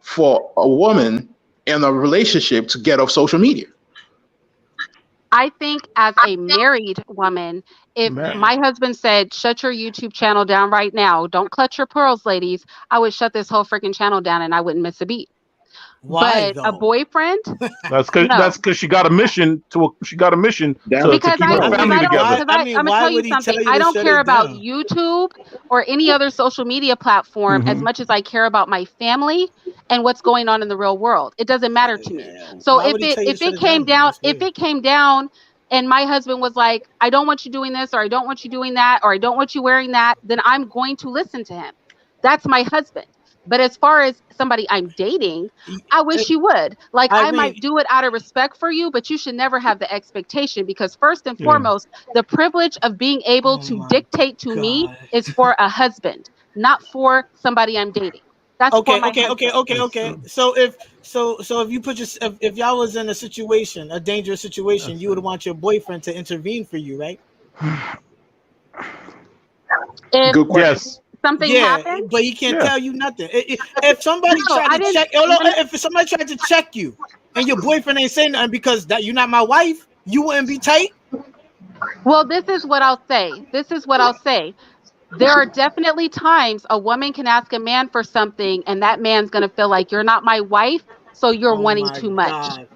C: for a woman in a relationship to get off social media?
A: I think as a married woman, if
K: man,
A: my husband said, "Shut your YouTube channel down right now. Don't clutch your pearls, ladies," I would shut this whole freaking channel down and I wouldn't miss a beat.
F: Why
A: But a
F: though?
A: boyfriend,
K: that's
A: no.
K: because she got a mission she got a mission
C: That's
K: to
A: Because
K: keep her
F: I
A: because
F: mean,
K: family
A: I don't
K: together.
A: because I'm gonna
F: why
A: tell you
F: would he
A: something.
F: tell you
A: I
F: to
A: don't
F: shut
A: care
F: it
A: about
F: down?
A: YouTube or any other social media platform as
K: Hmm.
A: much as I care about my family and what's going on in the real world. It doesn't matter to me. So
F: Why
A: if
F: would he
A: it
F: tell you to
A: if
F: shut
A: it
F: it down
A: came
F: then?
A: down
F: That's
A: if
F: weird.
A: it came down and my husband was like, "I don't want you doing this or I don't want you doing that or I don't want you wearing that," then I'm going to listen to him. That's my husband. But as far as somebody I'm dating, I
F: Uh,
A: wish you would. Like, I
F: Irene,
A: might do it out of respect for you, but you should never have the expectation because, first and
K: Yeah.
A: foremost, the privilege of being able
F: oh
A: to
F: my
A: dictate to me
F: god.
A: is for a husband, not for somebody I'm dating. That's for
F: Okay,
A: my
F: okay, okay,
A: husband.
F: okay,
K: That's
F: okay. So if you put your if y'all was in a situation, a dangerous situation,
K: that's
F: you would want your boyfriend to intervene for you, right?
A: If
C: good question.
K: yes.
A: something
F: Yeah,
A: happened,
F: but he can't
K: Yeah.
F: tell you nothing. If somebody
A: no,
F: tried
A: I
F: to
A: didn't.
F: check, hold on,
A: No, no,
F: if somebody tried to check you and your boyfriend ain't saying nothing because that you're not my wife, you wouldn't be tight.
A: well, this is what I'll say. This is what I'll say. There are definitely times a woman can ask a man for something, and that man's going to feel like you're not my wife, so you're
F: Oh
A: wanting
F: my
A: too much.
F: god.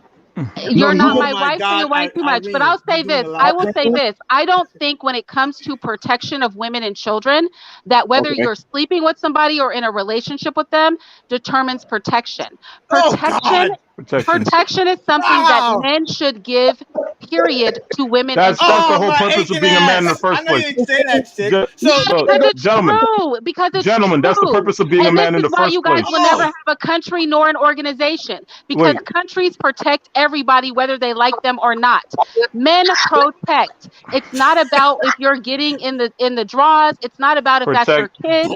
C: No,
A: You're
C: you
A: not
F: Oh
C: go.
A: my
F: my
A: wife, so you're
F: god,
A: wanting too much. But
F: Irene,
A: I'll
F: you
A: say
F: doing
A: this.
F: a
A: I
F: lot.
A: will say this. I don't think when it comes to protection of women and children, that whether
C: Okay.
A: you're sleeping with somebody or in a relationship with them determines protection.
F: Oh
A: Protection,
F: god.
K: Protection.
A: protection is something that
F: Wow.
A: men should give, period, to women and
K: That's the
F: Oh,
A: children.
K: whole
F: my
K: purpose of
F: aching
K: being a man in the
F: ass. I
K: first
F: know you
K: place.
F: didn't say that shit.
A: Yeah,
F: So,
K: Look,
A: because it's
K: gentlemen,
A: true. Because it's
K: gentlemen, that's the
A: true.
K: purpose of being a
A: And this
K: man in
A: is
K: the
A: why you
K: first
A: guys will
K: place.
A: never
F: oh,
A: have a country nor an organization because
K: Wait,
A: countries protect everybody, whether they like them or not. Men protect. It's not about if you're getting in the draws. It's not about if that's your
K: protect,
A: kid.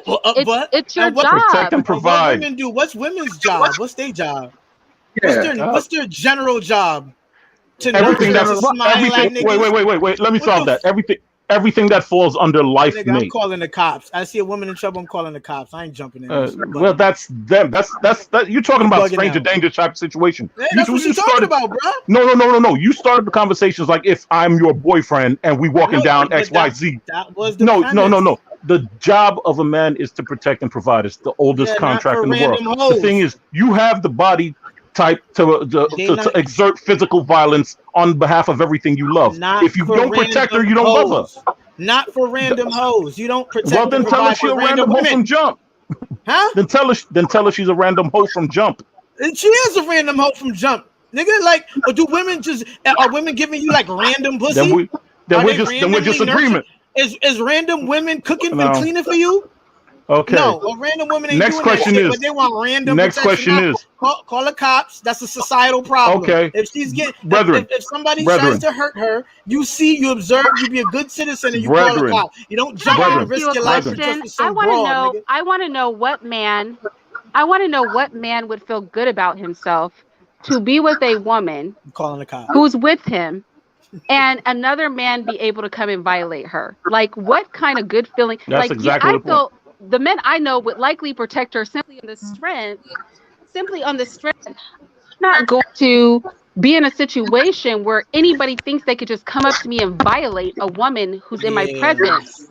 A: It's your
F: and what
K: protect
A: job.
K: and
F: and what
K: provide.
F: women do? What's women's job? What's their job?
C: Yeah.
K: Uh,
F: What's their general job? To
K: everything
F: nurture,
K: that
F: to
A: Well,
F: smile
K: everything.
F: at
K: Wait,
F: niggas.
K: wait, wait, wait, wait. Let me
F: What the
K: solve that. Everything that falls under life
F: nigga? I'm
K: mate.
F: calling the cops. I see a woman in trouble. I'm calling the cops. I ain't jumping in this. You
K: Well,
F: bugging out.
K: that's them. That. You're talking
F: You
K: about
F: bugging
K: stranger
F: out.
K: danger type of situation.
F: Hey,
K: You
F: that's what
K: you
F: she's talking
K: started.
F: about, bro.
K: No, no, no, no, no. You started the conversations like if I'm your boyfriend and we walking
F: No,
K: down X,
F: but
K: Y, Z.
F: that was the
K: No, no, no,
F: premise.
K: no. The job of a man is to protect and provide. It's the oldest
F: Yeah, not
K: contract
F: for
K: in the world.
F: random
K: The thing
F: hoes.
K: is, you have the body type
F: They
K: to
F: not
K: exert physical violence on behalf of everything you love.
F: not
K: If you
F: for
K: don't protect her,
F: random
K: you don't love her.
F: hoes. Not for
K: Th-
F: random hoes. You don't
K: Well,
F: protect and
K: then tell her
F: provide
K: she
F: for
K: a
F: random
K: random hoe
F: women,
K: from jump.
F: huh?
K: Then tell her she's a random hoe from jump.
F: And she is a random hoe from jump, nigga. Like, or do women just are women giving you like random
K: Then
F: pussy?
K: we then
F: Are
K: we're
F: they
K: just then we're
F: randomly
K: just
F: nurturing?
K: agreement.
F: Is random women cooking and
K: No.
F: cleaning for you?
K: Okay.
F: No, a random woman ain't
K: Next
F: doing that
K: question
F: shit, but
K: is
F: they want random
K: next
F: protection.
K: question
F: Now,
K: is
F: call the cops. That's a societal problem.
K: okay,
F: If she's getting,
K: brethren,
F: if somebody tries
K: brethren,
F: to hurt her, you see, you observe, you be a good citizen, and you call the
K: brethren,
F: cop. You don't
A: Can
F: jump
A: I
F: in
A: ask
F: and
K: brethren,
A: you
F: risk
A: a
F: your life for
K: brethren.
F: just
A: question?
F: for some broad, nigga.
A: I want to know what man I want to know what man would feel good about himself to be with a woman
F: I'm calling the cops.
A: who's with him and another man be able to come and violate her. Like, what kind of good feeling?
K: That's
A: Like, yeah,
K: exactly
A: I
K: the point.
A: feel the men I know would likely protect her simply on the strength, not going to be in a situation where anybody thinks they could just come up to me and violate a woman who's in my
F: Yeah,
A: presence.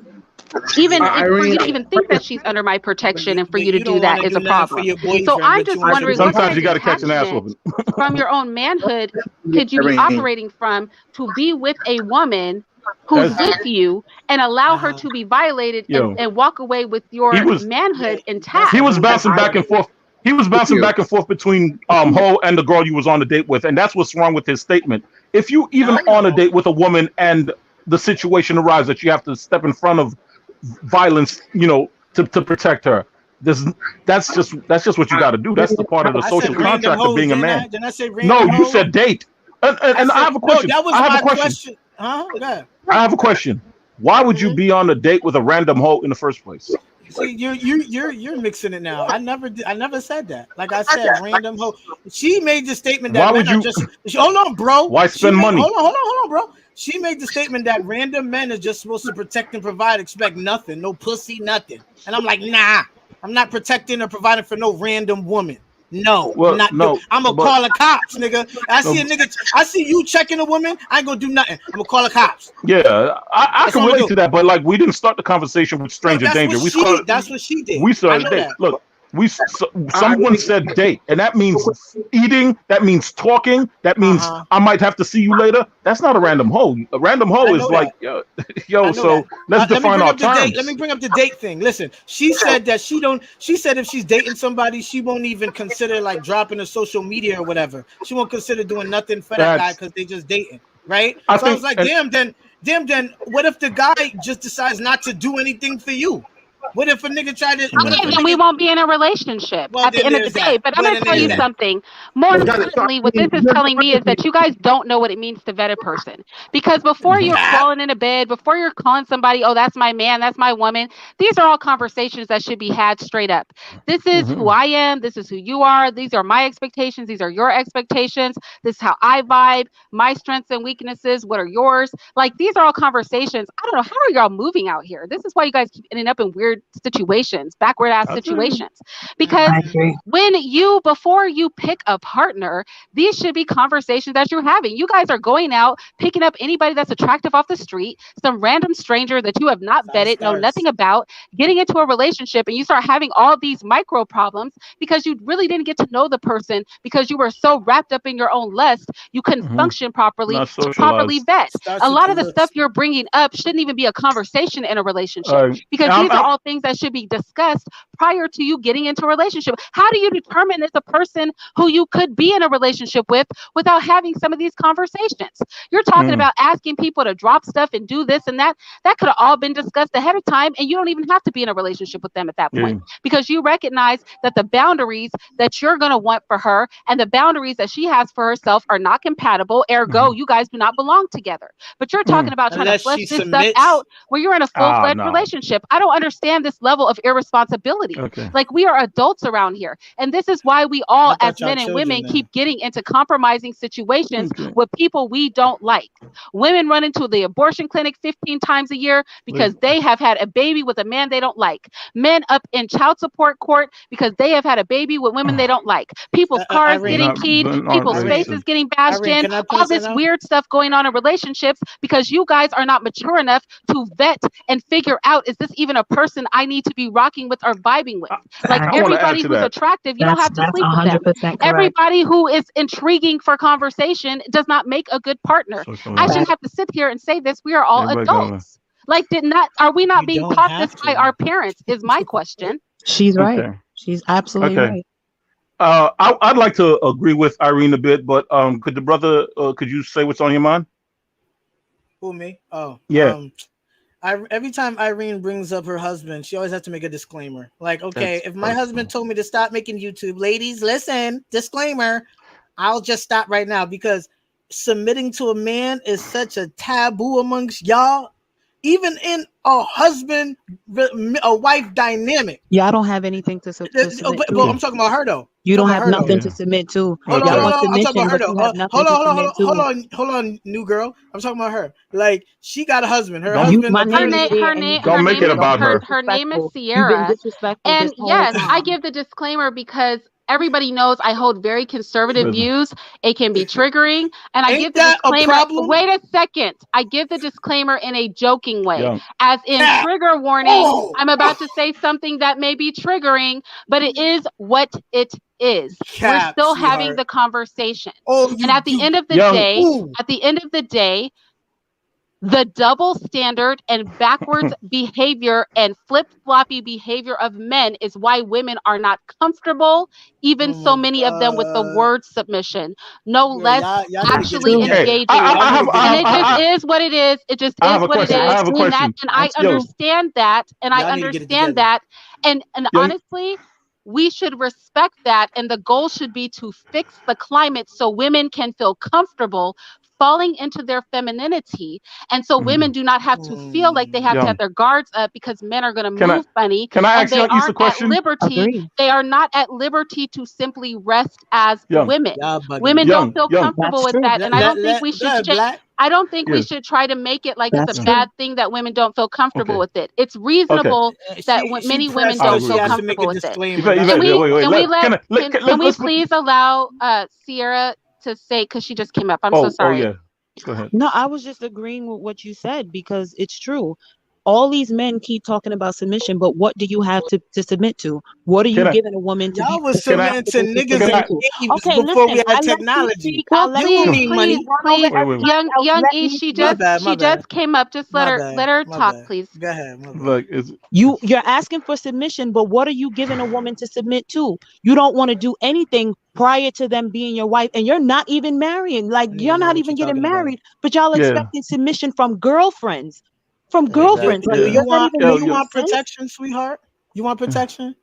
A: Even if for you
I: Irene,
A: to even think that she's under my protection and for
F: but
A: you to
F: you
A: do
F: don't want
A: that
F: to
A: is
F: do
A: a
F: nothing for
A: problem.
F: your
A: So
F: boyfriend,
A: I'm
F: but you
A: just
F: want to do
A: wondering what
K: Sometimes
A: kind
K: you
A: of
K: got
F: something.
K: to catch an ass
A: detachment
K: whooping.
A: from your own manhood could you be
I: Irene,
A: operating from to be with a woman who's
K: That's
A: with you and allow her
F: Uh-huh.
A: to be violated
K: yo.
A: and walk away with
K: He
A: your
K: was
A: manhood
F: That's
K: he
A: intact?
F: a
K: was
F: whole
K: bouncing
F: different
K: back and
F: level.
K: forth. He was bouncing
C: you.
K: back and forth between Ho and the girl you was on a date with, and that's what's wrong with his statement. If you even
F: Hell
K: on a
F: no.
K: date with a woman and the situation arrives that you have to step in front of violence, to protect her, this that's just what you got to do. That's the part of the
F: I said
K: social
F: random
K: contract of
F: hoes,
K: being a
F: didn't
K: man.
F: I? Didn't I say
K: No,
F: random
K: you
F: hoes?
K: said date, and, and,
F: I
K: and I
F: said
K: have a
F: no.
K: question.
F: That was
K: I have a
F: my
K: question.
F: question. Huh? Good.
K: I have a question. Why would you
F: hmm
K: be on a date with a random hoe in the first place?
F: See, you're mixing it now. I never said that. Like I said, random hoe. She made the statement that
K: Why would
F: men are
K: you?
F: just. Hold on, bro.
K: Why
F: She
K: spend
F: made.
K: money?
F: Hold on, bro. She made the statement that random men are just supposed to protect and provide, expect nothing, no pussy, nothing. And I'm like, nah. I'm not protecting or providing for no random woman. No, I'm
K: Well,
F: not do.
K: no,
F: I'm gonna
K: but
F: call the cops, nigga. I see a
K: no,
F: nigga. I see you checking a woman. I ain't gonna do nothing. I'm gonna call the cops.
K: yeah, I
F: That's
K: can
F: what I'm
K: relate
F: gonna
K: to
F: do.
K: that. But like, we didn't start the conversation with
F: No,
K: stranger danger. We started.
F: that's what she did.
K: We
F: I
K: started
F: know
K: date.
F: that.
K: Look, someone
I: Irene,
K: said date, and that means eating. That means talking. That
F: Uh
K: means
F: huh.
K: I might have to see you later. That's not a random hoe. A random
F: I
K: hoe is
F: know that.
K: like, yo,
F: I
K: yo.
F: know that.
K: So let's
F: Let me
K: define
F: bring
K: our
F: up the date. Let me
K: terms.
F: bring up the date thing. Listen, she said that she don't. She said if she's dating somebody, she won't even consider like dropping a social media or whatever. She won't consider doing nothing for that guy
K: That's
F: because they just dating, right?
K: I
F: So I was
K: think,
F: like,
K: and
F: damn, then, what if the guy just decides not to do anything for you? What if a nigga tried to? What if
A: Okay,
F: a
A: then we
F: nigga?
A: won't be in a relationship
F: Well,
A: at the
F: then
A: end of the
F: there's
A: day.
F: that.
A: But I'm
F: Well,
A: going to
F: then
A: tell
F: there's
A: you
I: Irene,
F: that.
A: something. More
I: Johnny, so
A: importantly, what this is telling me is that you guys don't know what it means to vet a person. Because before you're
F: Cap.
A: crawling into bed, before you're calling somebody, oh, that's my man, that's my woman, these are all conversations that should be had straight up. This is who
K: mhm.
A: I am. This is who you are. These are my expectations. These are your expectations. This is how I vibe, my strengths and weaknesses. What are yours? Like, these are all conversations. I don't know. How are y'all moving out here? This is why you guys keep ending up in weird situations, backward ass
K: I feel you.
A: situations. Because
I: I
F: Mm-hmm.
I: agree.
A: before you pick a partner, these should be conversations that you're having. You guys are going out, picking up anybody that's attractive off the street, some random stranger that you have not
F: That's how it
A: vetted, know
F: starts.
A: nothing about, getting into a relationship, and you start having all these micro problems because you really didn't get to know the person because you were so wrapped up in your own lust, you couldn't
K: Hmm.
A: function properly
K: Not
A: to properly
K: socialized.
A: vet.
F: Starts
A: A
F: with
A: lot
F: the
A: of the stuff
F: looks.
A: you're bringing up shouldn't even be a conversation in a relationship
K: Uh,
A: because
K: I'm,
A: these are
K: I'm,
A: all things that should be discussed prior to you getting into a relationship. How do you determine it's a person who you could be in a relationship with without having some of these conversations? You're talking
K: mm,
A: about asking people to drop stuff and do this and that. That could have all been discussed ahead of time, and you don't even have to be in a relationship with them at that point
K: yeah.
A: because you recognize that the boundaries that you're going to want for her and the boundaries that she has for herself are not compatible. Ergo,
K: Mhm.
A: you guys do not belong together. But you're talking
K: Mm.
A: about trying to
F: Unless
A: flesh
F: she
A: this stuff
F: submits.
A: out where you're in a full
K: Ah,
A: fledged
K: no.
A: relationship. I don't understand this level of irresponsibility.
K: Okay.
A: Like, we are adults around here. And this is why we
F: I
A: all, as
F: thought y'all
A: men and
F: children
A: women,
F: then.
A: keep getting into compromising situations
K: Okay.
A: with people we don't like. Women run into the abortion clinic 15 times a year because
K: Listen.
A: they have had a baby with a man they don't like. Men up in child support court because they have had a baby with women they don't like. People's cars
K: We're
F: Irene,
A: getting
K: not.
A: keyed,
K: We're not
A: people's
K: ready
F: Irene,
A: faces
K: to.
A: getting bashed
F: Irene,
A: in,
F: can I
A: all
F: point
A: this
F: something out?
A: weird stuff going on in relationships because you guys are not mature enough to vet and figure out, is this even a person I need to be rocking with or vibing with?
K: I,
A: Like,
K: I want
I: Facts.
K: to add
A: everybody
K: to
A: who's
K: that.
A: attractive, you don't
I: That's
A: have to
I: that's
A: sleep with them.
I: 100% correct.
A: Everybody who is intriguing for conversation does not make a good partner. I
K: Socialize.
A: shouldn't
I: Facts.
A: have to sit here and say this. We are all
K: Everybody got
A: adults. Like, did not are we not
F: You
A: being
F: don't
A: taught this
F: have
A: by
F: to.
A: our parents? Is my question.
I: She's right.
K: okay.
I: She's absolutely
K: Okay.
I: right.
K: I'd like to agree with Irene a bit, but could the brother, could you say what's on your mind?
F: Who me? Oh,
K: Yeah.
F: every time Irene brings up her husband, she always has to make a disclaimer. Like, okay,
K: That's
F: if my husband
K: personal.
F: told me to stop making YouTube, ladies, listen, disclaimer, I'll just stop right now because submitting to a man is such a taboo amongst y'all. even in a husband, a wife dynamic.
L: Y'all don't have anything to submit
F: But
L: to.
F: I'm talking about her though.
L: You don't have
F: Her though.
L: nothing to submit to.
F: Hold
L: Y'all want
F: on. I'm talking
L: submission,
F: about her
L: but
F: though.
L: you have nothing to submit to.
F: Hold on, new girl. I'm talking about her. Like she got a husband. Her
K: Don't
F: husband
L: My name
F: apparently.
L: is there, and you
K: don't make it about her.
A: her name is
L: You've been
A: Sierra.
L: disrespectful
A: And
L: this whole
A: yes, I
L: time.
A: give the disclaimer because everybody knows I hold very conservative
K: Listen.
A: views. It can be triggering. And I
F: Ain't
A: give the
F: that a
A: disclaimer.
F: problem?
A: Wait a second. I give the disclaimer in a joking way.
K: Young.
A: As in
F: Yeah.
A: trigger warning,
F: Oh.
A: I'm about to say something that may be triggering, but it is what it is. We're
F: Cap,
A: still having
F: sweetheart.
A: the conversation.
F: Oh,
A: And at the end of the
K: Young.
A: day, the double standard and backwards behavior and flip-floppy behavior of men is why women are not comfortable, even so many of them, with the word submission. No less
F: Y'all need to get it
A: actually
F: together.
K: Okay,
A: engaging with it. And it just is what it is. It just
K: I have
A: is
K: a
A: what it
K: question. I
A: is.
K: have a question.
A: And I
K: Yo,
A: understand that. And I
F: Y'all need to get it
A: understand
F: together.
A: that. And
K: young.
A: honestly, we should respect that. And the goal should be to fix the climate so women can feel comfortable falling into their femininity. And so women do not have to feel like they have to have
K: Young.
A: their guards up because men are going to
K: Can I
A: move funny
K: can I
A: and
K: ask
A: they
K: Young East a
A: aren't at
K: question?
A: liberty.
L: Agree.
A: They are not at liberty to simply rest as
K: Young.
A: women.
F: Y'all bugging
A: Women
F: out.
A: don't feel
K: Young.
A: comfortable
L: That's
A: with
L: true.
A: that. And I don't think we
F: Go
A: should
F: ahead, Black.
A: I don't think we
K: Yeah.
A: should try to make it like it's
L: That's
A: a
L: true.
A: bad thing that women don't feel comfortable
K: Okay.
A: with it. It's
K: Okay.
A: reasonable that
F: She
A: many women
F: pressed,
K: I
F: so
A: don't
F: she
A: feel
K: agree.
F: has to make
A: comfortable
F: a
A: with it.
F: disclaimer.
K: Yvette,
F: That's
A: Can
K: Yvette,
A: we
F: all.
K: wait.
A: can we
K: Can I,
A: can we
K: let's
A: please allow Sierra to say, because she just came up. I'm so
K: Oh
A: sorry.
K: yeah. Go ahead.
L: No, I was just agreeing with what you said because it's true. All these men keep talking about submission, but what do you have to submit to? What are you
K: Can I
L: giving a woman to be
F: Y'all was
K: can I
F: submitting to
L: comfortable to
F: niggas
K: can
L: submit
F: and
K: I
L: to?
F: caves
L: Okay,
F: before we
L: listen, I
F: had
L: let you
F: technology.
L: speak. I
A: Well,
L: let
F: You
L: you
F: don't
A: please,
F: need
L: speak. You
A: please,
F: money.
L: run over
A: please,
K: wait.
L: everybody else.
A: young
L: Let
A: E,
L: me
A: she
L: speak.
F: My bad.
A: just came up. Just
F: My
A: let
F: bad.
A: her
F: My
A: talk,
F: bad.
A: please.
F: Go ahead. My bad.
K: Look, it's
L: You're asking for submission, but what are you giving a woman to submit to? You don't want to do anything prior to them being your wife, and you're not even marrying. Like
F: I don't
L: you're
F: even know
L: not
F: what
L: even
F: you're
L: getting
F: talking about.
L: married, but y'all
K: yeah.
L: expecting submission from girlfriends. From
F: Do,
L: girlfriends.
F: do
L: Like,
K: Yeah.
F: you
L: does that
F: want
L: even
F: do
K: Yo,
L: make
F: you
K: yo.
L: any
F: want
L: sense?
F: protection, sweetheart? You want protection?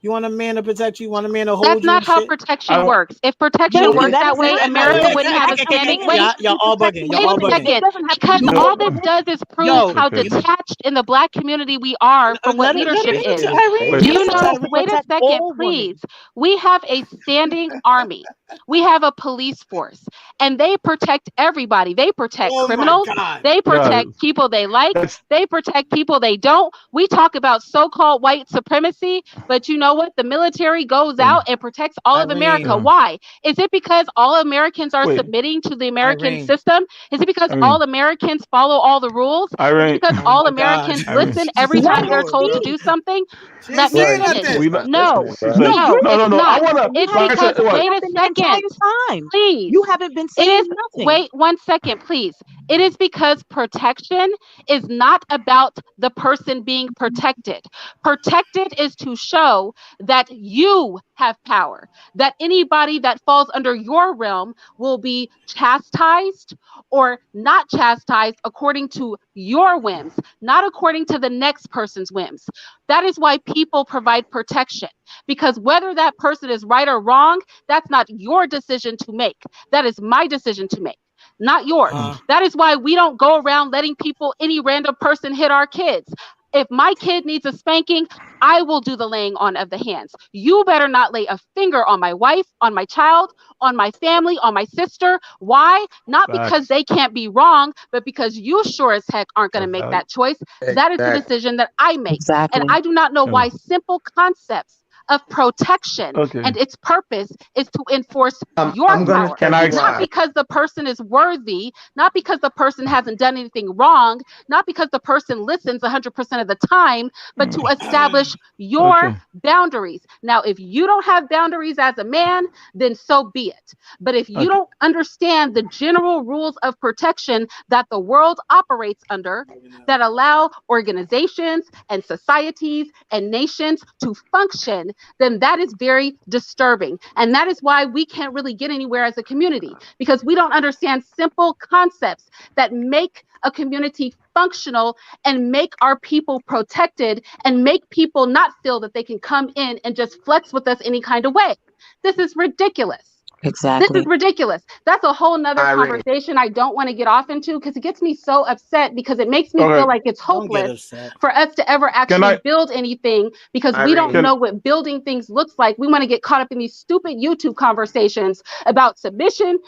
F: You want a man to protect you? You want a man to
A: That's
F: hold you
A: not
F: and
A: how
F: shit?
K: I
A: protection
K: don't
A: works. If protection
L: Thank you.
A: worked
F: Okay.
L: That
A: that
L: is
A: way,
L: not how it
A: America
L: works.
A: wouldn't have a
L: As a
A: standing.
L: man,
A: Wait,
L: you should
F: Y'all
L: be
F: all bugging.
L: protecting
F: Y'all
A: wait
F: all
A: a
L: everything.
F: bugging.
L: It
A: second,
L: doesn't have to
A: because
L: be
F: You
A: all
L: submission.
A: this does is prove
F: yo.
A: how
K: Okay.
A: detached in the Black community we are from what leadership
F: Listen
A: is.
F: to Irene.
A: Do
K: Wait.
L: You're
A: you
F: Listen to
A: know?
L: supposed to
F: Irene.
A: Wait a
L: protect
A: second,
L: all women.
A: please. We have a standing army. We have a police force, and they protect everybody. They protect
F: Oh my
A: criminals.
F: God.
A: They
K: Guys,
A: protect people they like.
K: that's
A: They protect people they don't. We talk about so-called white supremacy, but you know what? The military goes
K: yeah.
A: out and protects all of America.
F: Irene.
K: Yeah.
A: Why? Is it because all Americans are
K: Wait.
A: submitting to the American
F: Irene.
A: system? Is it because all
K: Irene.
A: Americans follow all the rules? Is it
K: Irene.
A: because
F: Oh
A: all
F: my God.
A: Americans
K: Irene.
A: listen every
F: She's
L: Let
A: time
L: her
A: they're
F: floored,
A: told to
F: bro.
A: do
L: speak.
A: something?
F: She ain't
A: Let me
F: saying
C: Right.
A: finish.
F: nothing.
K: We not.
A: No,
K: No.
L: No,
A: no,
L: you're
K: No.
A: it's
K: No. I
A: not.
K: wanna.
L: and you
A: It's
K: Like I
L: haven't been
A: because,
K: said.
L: saying
K: What?
A: wait a
L: nothing the
A: second,
L: entire time.
A: please.
L: You haven't been
A: It is,
L: saying nothing.
A: wait 1 second, please. It is because protection is not about the person being protected. Protected is to show that you have power, that anybody that falls under your realm will be chastised or not chastised according to your whims, not according to the next person's whims. That is why people provide protection, because whether that person is right or wrong, that's not your decision to make. That is my decision to make, not yours.
K: Mm.
A: That is why we don't go around letting people, any random person, hit our kids. If my kid needs a spanking, I will do the laying on of the hands. You better not lay a finger on my wife, on my child, on my family, on my sister. Why? Not because
K: Facts.
A: they can't be wrong, but because you sure as heck aren't going to make
K: Exactly.
A: that choice. That is the
C: Exactly.
A: decision that I make. And
L: Exactly.
A: I do not know
K: Yeah.
A: why simple concepts of protection
K: Okay.
A: and its purpose is to enforce your
C: I'm gonna
A: power,
C: tell
K: Can I?
C: you
A: not
C: why.
A: because the person is worthy, not because the person hasn't done anything wrong, not because the person listens 100% of the time, but to establish your
K: Okay.
A: boundaries. Now, if you don't have boundaries as a man, then so be it. But if you
K: Okay.
A: don't understand the general rules of protection that the world operates under, that allow organizations and societies and nations to function, then that is very disturbing. And that is why we can't really get anywhere as a community, because we don't understand simple concepts that make a community functional and make our people protected and make people not feel that they can come in and just flex with us any kind of way. This is ridiculous. This is
M: Exactly.
A: ridiculous. That's a whole nother
N: Irene.
A: conversation I don't want to get off into because it gets me so upset because it makes me feel
K: Okay.
A: like it's
F: Don't get
A: hopeless
F: upset.
A: for us to ever
K: Can
A: actually
K: I?
A: build anything because we don't
N: Irene.
K: Can
A: know what building things looks like. We want to get caught up in these stupid YouTube conversations about submission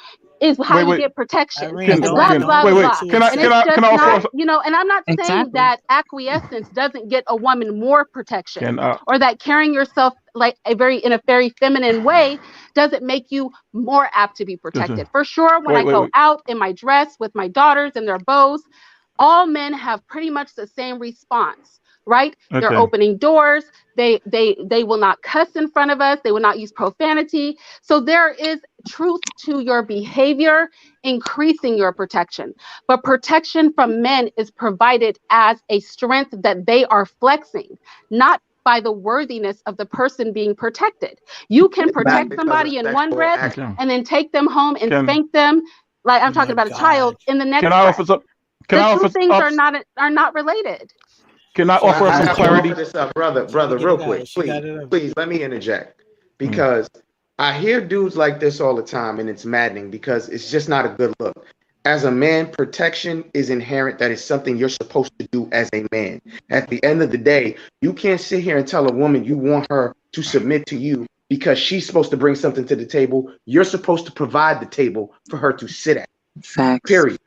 A: is how
K: wait,
A: you
K: wait.
A: get protection
F: Irene,
A: and
F: don't
A: blah,
M: Exactly.
A: blah,
K: Wait,
F: get
K: wait.
A: blah.
F: too
K: Can I?
A: And
K: Can
A: it's
F: upset.
K: I? Can
A: just
K: I
A: not,
K: offer?
A: and I'm not saying
M: Exactly.
A: that acquiescence doesn't get a woman more protection
K: Can I?
A: or that carrying yourself like in a very feminine way doesn't make you more apt to be protected. For sure, when
K: Wait,
A: I
K: wait,
A: go
K: wait.
A: out in my dress with my daughters and their bows, all men have pretty much the same response, right? They're
K: Okay.
A: opening doors. They will not cuss in front of us. They will not use profanity. So there is truth to your behavior increasing your protection. But protection from men is provided as a strength that they are flexing, not by the worthiness of the person being protected. You can
N: It's not
A: protect
N: because of
A: somebody in one
N: sexual
A: breath
N: act.
K: Okay.
A: and then take them home and
K: Can
A: spank them like I'm talking
F: My
A: about a child
F: God.
A: in the
K: Can
A: next
K: I
A: breath.
K: offer some? Can
A: The
K: I
A: two
K: offer
A: things
K: up?
A: are not related.
K: Can I
F: She
K: offer
F: got
K: up
N: I
F: it
K: some
N: have
F: up.
N: to offer
K: clarity?
N: this up, brother,
F: Trying to
N: brother,
F: get
N: real
F: it out.
N: quick.
F: She
N: Please,
F: got it up.
N: please let me interject
K: Mm,
N: because I hear dudes like this all the time and it's maddening because it's just not a good look. As a man, protection is inherent. That is something you're supposed to do as a man. At the end of the day, you can't sit here and tell a woman you want her to submit to you because she's supposed to bring something to the table. You're supposed to provide the table for her to sit at.
M: Facts.
N: Period.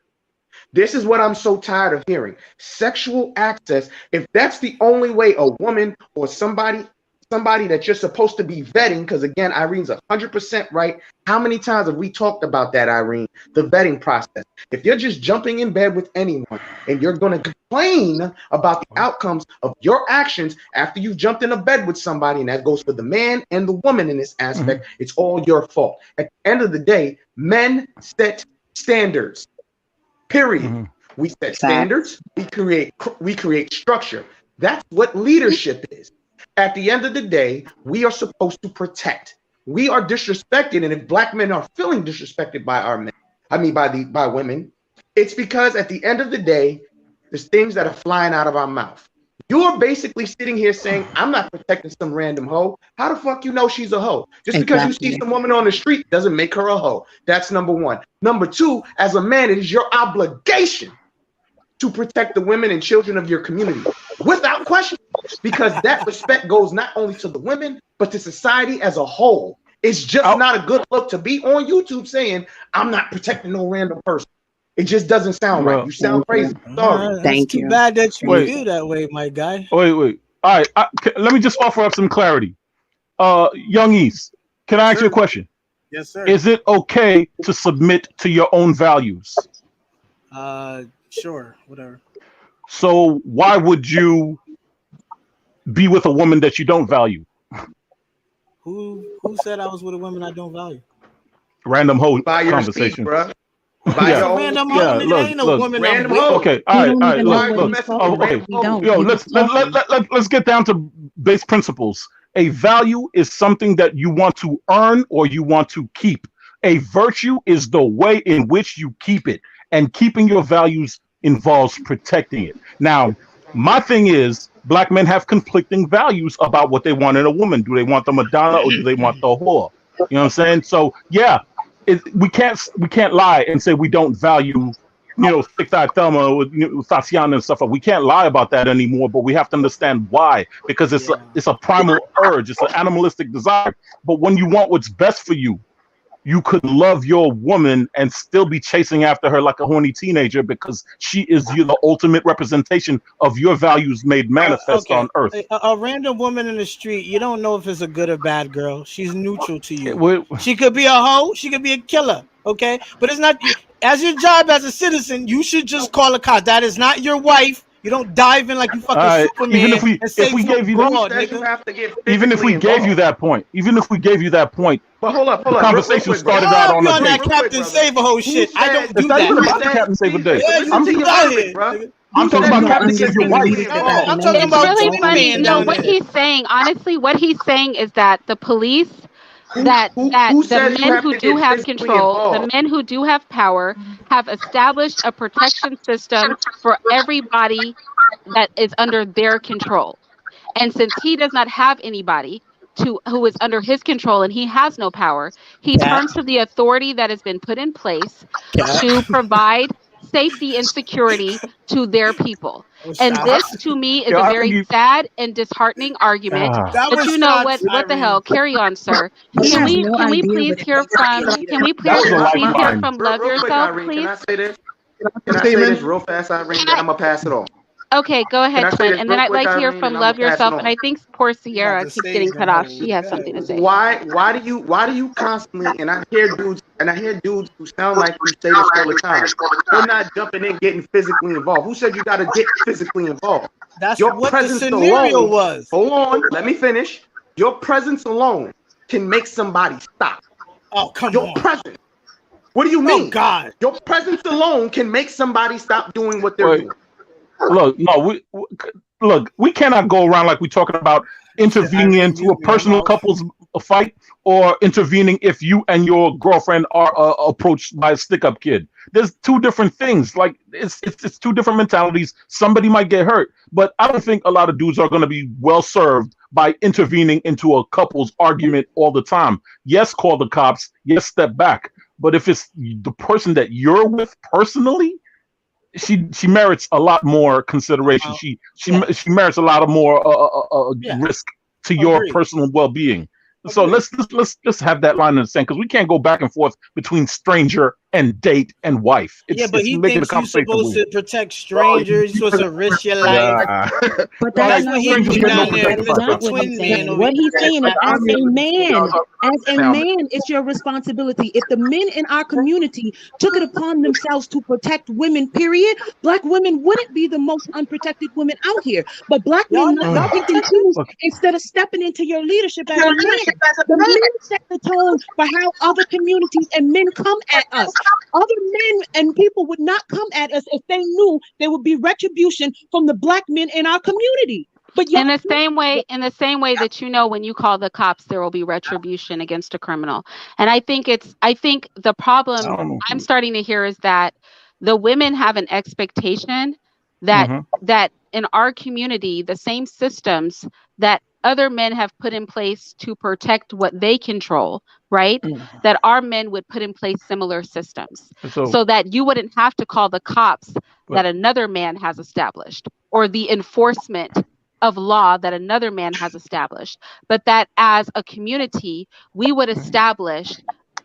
N: This is what I'm so tired of hearing. Sexual access, if that's the only way a woman or somebody that you're supposed to be vetting, because again, Irene's 100% right. How many times have we talked about that, Irene? The vetting process. If you're just jumping in bed with anyone and you're going to complain about the outcomes of your actions after you've jumped in a bed with somebody, and that goes for the man and the woman in this
K: mhm,
N: aspect, it's all your fault. At the end of the day, men set standards. Period.
K: mhm.
N: We set
M: Facts.
N: standards. We create structure. That's what leadership is. At the end of the day, we are supposed to protect. We are disrespected, and if black men are feeling disrespected by our men, I mean by women, it's because at the end of the day, there's things that are flying out of our mouth. You're basically sitting here saying, I'm not protecting some random hoe. How the fuck you know she's a hoe? Just because you see
M: Exactly.
N: some woman on the street doesn't make her a hoe. That's number one. Number two, as a man, it is your obligation to protect the women and children of your community without question, because that respect goes not only to the women, but to society as a whole. It's just
K: I'll,
N: not a good look to be on YouTube saying, I'm not protecting no random person. It just doesn't sound right. You
K: well,
N: sound
M: Thank you.
N: crazy. Sorry.
F: That's
M: Thank
F: too
M: you.
F: bad that you
K: wait,
F: feel that way, my guy.
K: wait. All right. Let me just offer up some clarity. Young East, can I
F: Yes,
K: ask you a
F: sir.
K: question?
F: Yes, sir.
K: Is it okay to submit to your own values?
F: Sure. Whatever.
K: So why would you be with a woman that you don't value?
F: Who said I was with a woman I don't value?
K: Random whole
N: By your speech,
K: conversation.
N: bruh. By
F: That's
K: Yeah,
N: your
F: a
N: own
F: random
N: speech.
F: hoe,
K: yeah.
F: nigga. That
K: Look,
F: ain't no
K: look.
F: woman I'm
N: Random
F: with.
N: hoe.
K: Okay,
M: He don't
K: all right.
M: even know
K: Look,
M: what
N: Why you
K: look.
M: he's
N: messing
K: Oh,
N: with
M: talking about.
N: random
K: okay.
M: He
N: hoe?
M: don't.
K: Yo,
M: He just talking.
K: let's get down to base principles. A value is something that you want to earn or you want to keep. A virtue is the way in which you keep it, and keeping your values involves protecting it. Now, my thing is, black men have conflicting values about what they want in a woman. Do they want the Madonna or do they want the whore? You know what I'm saying? So yeah, we can't lie and say we don't value, Six Eyed Thelma with Tatiana and stuff. We can't lie about that anymore, but we have to understand why, because it's a,
F: Yeah.
K: it's a primal urge, it's an animalistic desire. But when you want what's best for you, you could love your woman and still be chasing after her like a horny teenager because she is the ultimate representation of your values made manifest on
F: Okay.
K: earth.
F: A random woman in the street, you don't know if it's a good or bad girl. She's neutral to
K: It
F: you.
K: would-
F: She could be a hoe. She could be a killer. Okay, but it's not. As your job as a citizen, you should just call a cop. That is not your wife. You don't dive in like you fucking
K: even
F: Superman and
K: if
F: save
K: we
F: some
K: gave you that,
N: Who
F: broad,
N: says you
F: nigga.
N: have to get
K: even if
N: physically
K: we gave you
N: involved?
K: that point, even if we gave you that point,
N: But
K: the
N: hold up, real
K: conversation
N: quick,
K: started
N: brother.
K: out
F: Y'all be
K: on a
F: on
N: Real,
F: that
K: date.
N: real quick,
F: Captain
N: brother.
F: Save a hoe
N: Who
F: shit. I
N: said?
F: don't
K: It's
F: do
K: not
F: that,
K: even
N: Who
K: about the
F: nigga.
N: said?
K: Captain Save a Day.
N: Jesus,
F: Yeah,
N: listen
K: I'm
F: you
N: to
F: do
N: your
F: out
N: rhetoric,
F: here,
N: bro.
F: nigga.
K: I'm
N: Who
K: talking
M: He
N: said
K: about
N: you
M: don't
N: have to
K: Captain
N: get
K: Save Your
M: understand
K: Wife.
N: physically
M: neither that
N: involved?
F: I'm
M: man
F: talking
A: It's
M: is
F: about
A: really
F: grown
A: funny.
F: men
M: talking.
A: No,
F: down
A: what
F: there.
A: he's saying, honestly, what he's saying is that the police,
N: Who who
A: that
N: who
A: the
N: says you
A: men
N: have
A: who
N: to
A: do
N: get
A: have
N: physically
A: control, the
N: involved?
A: men who do have power, have established a protection system for everybody that is under their control. And since he does not have anybody who is under his control and he has no power, he
F: Cat,
A: turns to the authority that has been put in place
F: cat.
A: to provide safety and security to their people.
F: That was
A: And this
F: shots.
A: to me is
K: Yeah,
A: a
K: I think
A: very
K: you.
A: sad and disheartening argument.
K: Ah,
F: That
A: But
F: was
A: you know
F: shots,
A: what the
F: Irene.
A: hell? Carry on, sir.
M: He
A: Can
M: has
A: we
M: no
A: can we
M: idea
A: please
M: what
A: hear from can we
K: that was a
A: please hear
K: lifeline.
A: from Love
N: Real quick,
A: Yourself,
N: Irene, can
A: please?
N: I say this? Can I say this
I: Statement.
N: real fast, Irene? Then I'm gonna pass it on.
A: Okay, go
N: Can
A: ahead,
N: I say
A: Twin.
N: this
A: And then
N: real
A: I'd
N: quick,
A: like to hear
N: Irene?
A: from
N: And I'm gonna
A: Love
N: pass it
A: Yourself. And
N: on.
A: I think poor
F: You about
A: Sierra
F: to
A: keeps getting
F: stage
A: cut
F: and
A: off.
F: hold.
A: She has
F: Go
A: something to
F: ahead.
A: say.
N: Why do you constantly, and I hear dudes who sound like you say this all the time. They're not jumping in getting physically involved. Who said you gotta get physically involved?
F: That's
N: Your
F: what the
N: presence
F: scenario
N: alone,
F: was.
N: hold on, let me finish. Your presence alone can make somebody stop.
F: Oh, come
N: Your
F: on.
N: presence. What do you
F: Oh,
N: mean?
F: God.
N: Your presence alone can make somebody stop doing what they're
K: Wait,
N: doing.
K: look, no, look, we cannot go around like we're talking about intervening
F: Irene,
K: into
F: mute
K: a
F: me. I'm
K: personal
F: out.
K: couple's fight or intervening if you and your girlfriend are approached by a stick-up kid. There's two different things. Like it's two different mentalities. Somebody might get hurt, but I don't think a lot of dudes are going to be well served by intervening into a couple's argument all the time. Yes, call the cops. Yes, step back. But if it's the person that you're with personally, she merits a lot more consideration.
F: Uh,
K: She
F: yeah.
K: she merits a lot of more
F: Yeah.
K: risk to your
F: Agreed.
K: personal well being. So
F: Agreed.
K: let's just have that line in the sand because we can't go back and forth between stranger and date and wife.
F: Yeah, but
K: It's
F: he
K: making the
F: thinks you're
K: conversation
F: supposed
K: weird.
F: to protect strangers. You're supposed to risk your life.
K: Yeah,
L: But
K: no,
L: that's
F: That's
K: like
F: what
L: not
F: he
L: what
K: strangers
L: he's
F: be
K: get no
F: down
L: saying.
F: there
L: That
K: protection
L: is
K: by
F: with the
L: not
K: that.
L: what he's
F: twin man
L: saying.
F: over
L: What he's
F: here.
L: saying is, as a man, it's your responsibility. If the men in our community took it upon themselves to protect women, period, black women wouldn't be the most unprotected women out here. But black
F: Y'all
L: men
F: not
L: not pick and choose
K: Look,
L: instead of stepping into your leadership as a man. The men set the tone for how other communities and men come at us. Other men and people would not come at us if they knew there would be retribution from the black men in our community. But y'all,
A: In the same way that when you call the cops, there will be retribution against a criminal. And I think the
K: I
A: problem
K: don't know.
A: I'm starting to hear is that the women have an expectation that
K: Hmm.
A: that in our community, the same systems that other men have put in place to protect what they control, right? That our men would put in place similar systems
K: So,
A: so that you wouldn't have to call the cops that
K: but
A: another man has established or the enforcement of law that another man has established, but that as a community, we would establish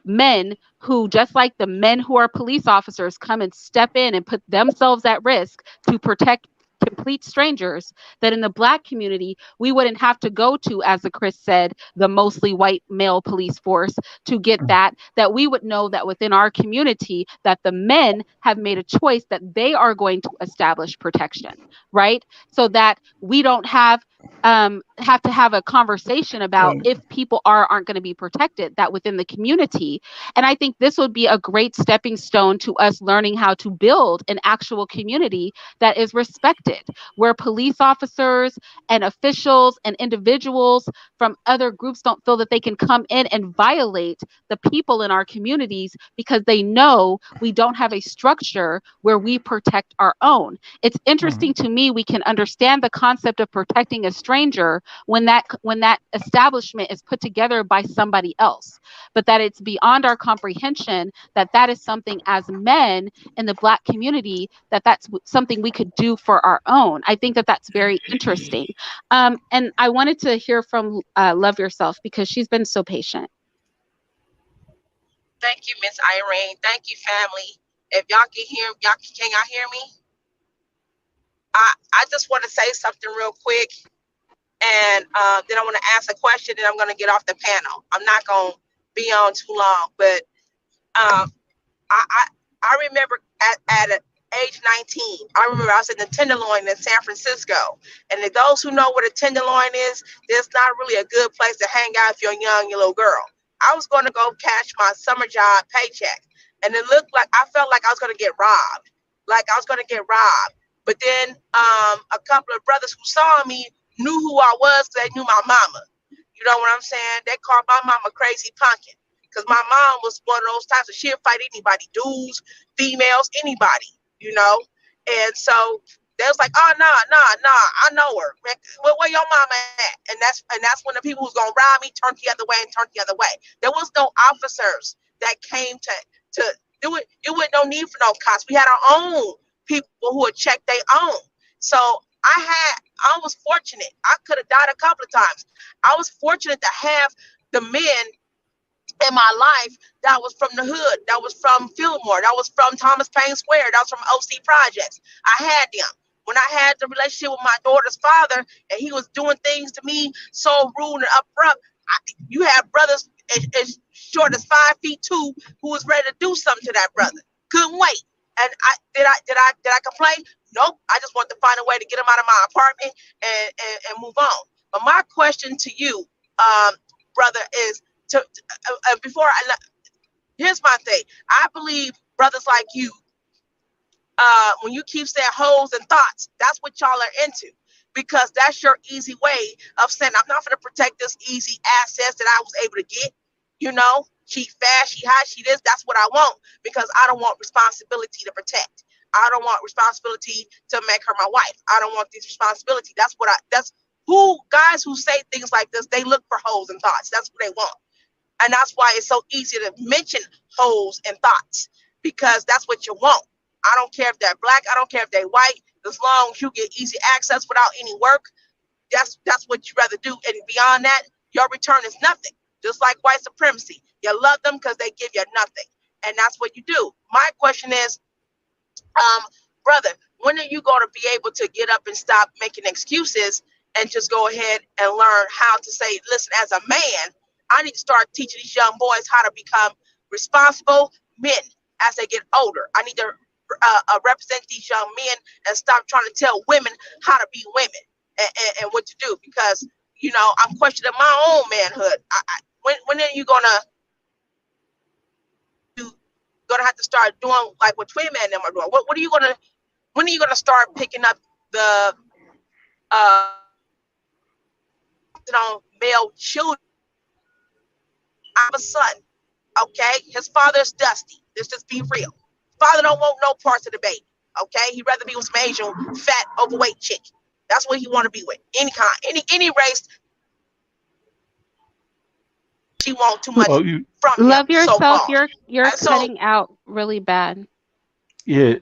A: men who, just like the men who are police officers, come and step in and put themselves at risk to protect complete strangers, that in the black community we wouldn't have to go to, as the Chris said, the mostly white male police force to get that we would know that within our community that the men have made a choice that they are going to establish protection, right? So that we don't have to have a conversation about if people aren't going to be protected, that within the community. And I think this would be a great stepping stone to us learning how to build an actual community that is respected, where police officers and officials and individuals from other groups don't feel that they can come in and violate the people in our communities because they know we don't have a structure where we protect our own. It's interesting to me we can understand the concept of protecting a stranger when that establishment is put together by somebody else, but that it's beyond our comprehension that that is something as men in the black community that's something we could do for our own. I think that that's very interesting. And I wanted to hear from Love Yourself because she's been so patient.
O: Thank you, Miss Irene. Thank you, family. If y'all can y'all hear me? I just want to say something real quick, and then I want to ask a question, and I'm going to get off the panel. I'm not going to be on too long, but um, I remember at age 19, I remember I was in the Tenderloin in San Francisco, and if those who know what a Tenderloin is, it's not really a good place to hang out if you're young, your little girl. I was going to go cash my summer job paycheck, and it looked like I felt like I was going to get robbed, But then a couple of brothers who saw me knew who I was because they knew my mama. You know what I'm saying? They called my mama Crazy Pumpkin because my mom was one of those types of she'll fight anybody, dudes, females, anybody, you know. And so They was like, oh nah, I know her. Man, where your mama at? And that's when the people who's gonna rob me turned the other way and turned the other way. There was no officers that came to do it. It was no need for no cops. We had our own people who would check their own. So I was fortunate. I could have died a couple of times. I was fortunate to have the men in my life that was from the hood, that was from Fillmore, that was from Thomas Paine Square, that was from OC Projects. I had them. When I had the relationship with my daughter's father and he was doing things to me so rude and abrupt, you had brothers as short as 5'2" who was ready to do something to that brother. Couldn't wait. And did I complain? Nope. I just wanted to find a way to get him out of my apartment and move on. But my question to you, brother, is before here's my thing. I believe brothers like you, when you keep saying hoes and thoughts, that's what y'all are into, because that's your easy way of saying, I'm not going to protect this easy access that I was able to get. You know, she fast, she hot, she this. That's what I want, because I don't want responsibility to protect. I don't want responsibility to make her my wife. I don't want this responsibility. That's who guys who say things like this, they look for hoes and thoughts. That's what they want. And that's why it's so easy to mention hoes and thoughts, because that's what you want. I don't care if they're black. I don't care if they're white. As long as you get easy access without any work, that's what you rather do. And beyond that, your return is nothing. Just like white supremacy. You love them because they give you nothing. And that's what you do. My question is, brother, when are you going to be able to get up and stop making excuses and just go ahead and learn how to say, listen, as a man, I need to start teaching these young boys how to become responsible men as they get older. I need to represent these young men and stop trying to tell women how to be women and what to do, because, you know, I'm questioning my own manhood. When are you gonna have to start doing like what Twin Man and them are doing? When are you gonna start picking up the male children? I have a son, okay? His father is Dusty. Let's just be real. Father don't want no parts of the baby, okay? He'd rather be with some Asian, fat, overweight chick. That's what he want to be with. Any kind, any race. She want too much from
A: Love
O: him, so
A: yourself.
O: far.
A: You're
O: And so,
A: cutting out really bad.
K: Yeah.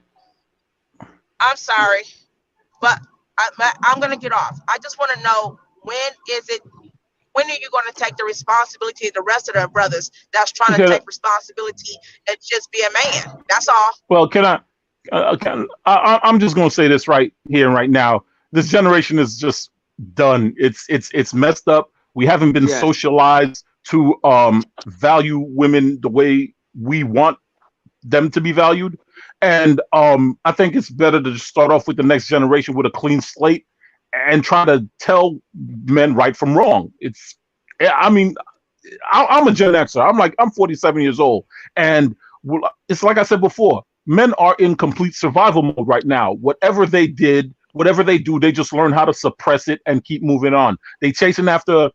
O: I'm sorry, but I'm gonna get off. I just want to know, when are you going to take the responsibility of the rest of the brothers that's trying to take responsibility and just be a man? That's all.
K: Well, I'm just going to say this right here and right now. This generation is just done. It's messed up. We haven't been socialized to value women the way we want them to be valued. And I think it's better to just start off with the next generation with a clean slate and try to tell men right from wrong. I'm a Gen Xer. I'm 47 years old. And it's like I said before, men are in complete survival mode right now. Whatever they did, whatever they do, they just learn how to suppress it and keep moving on. They chasing after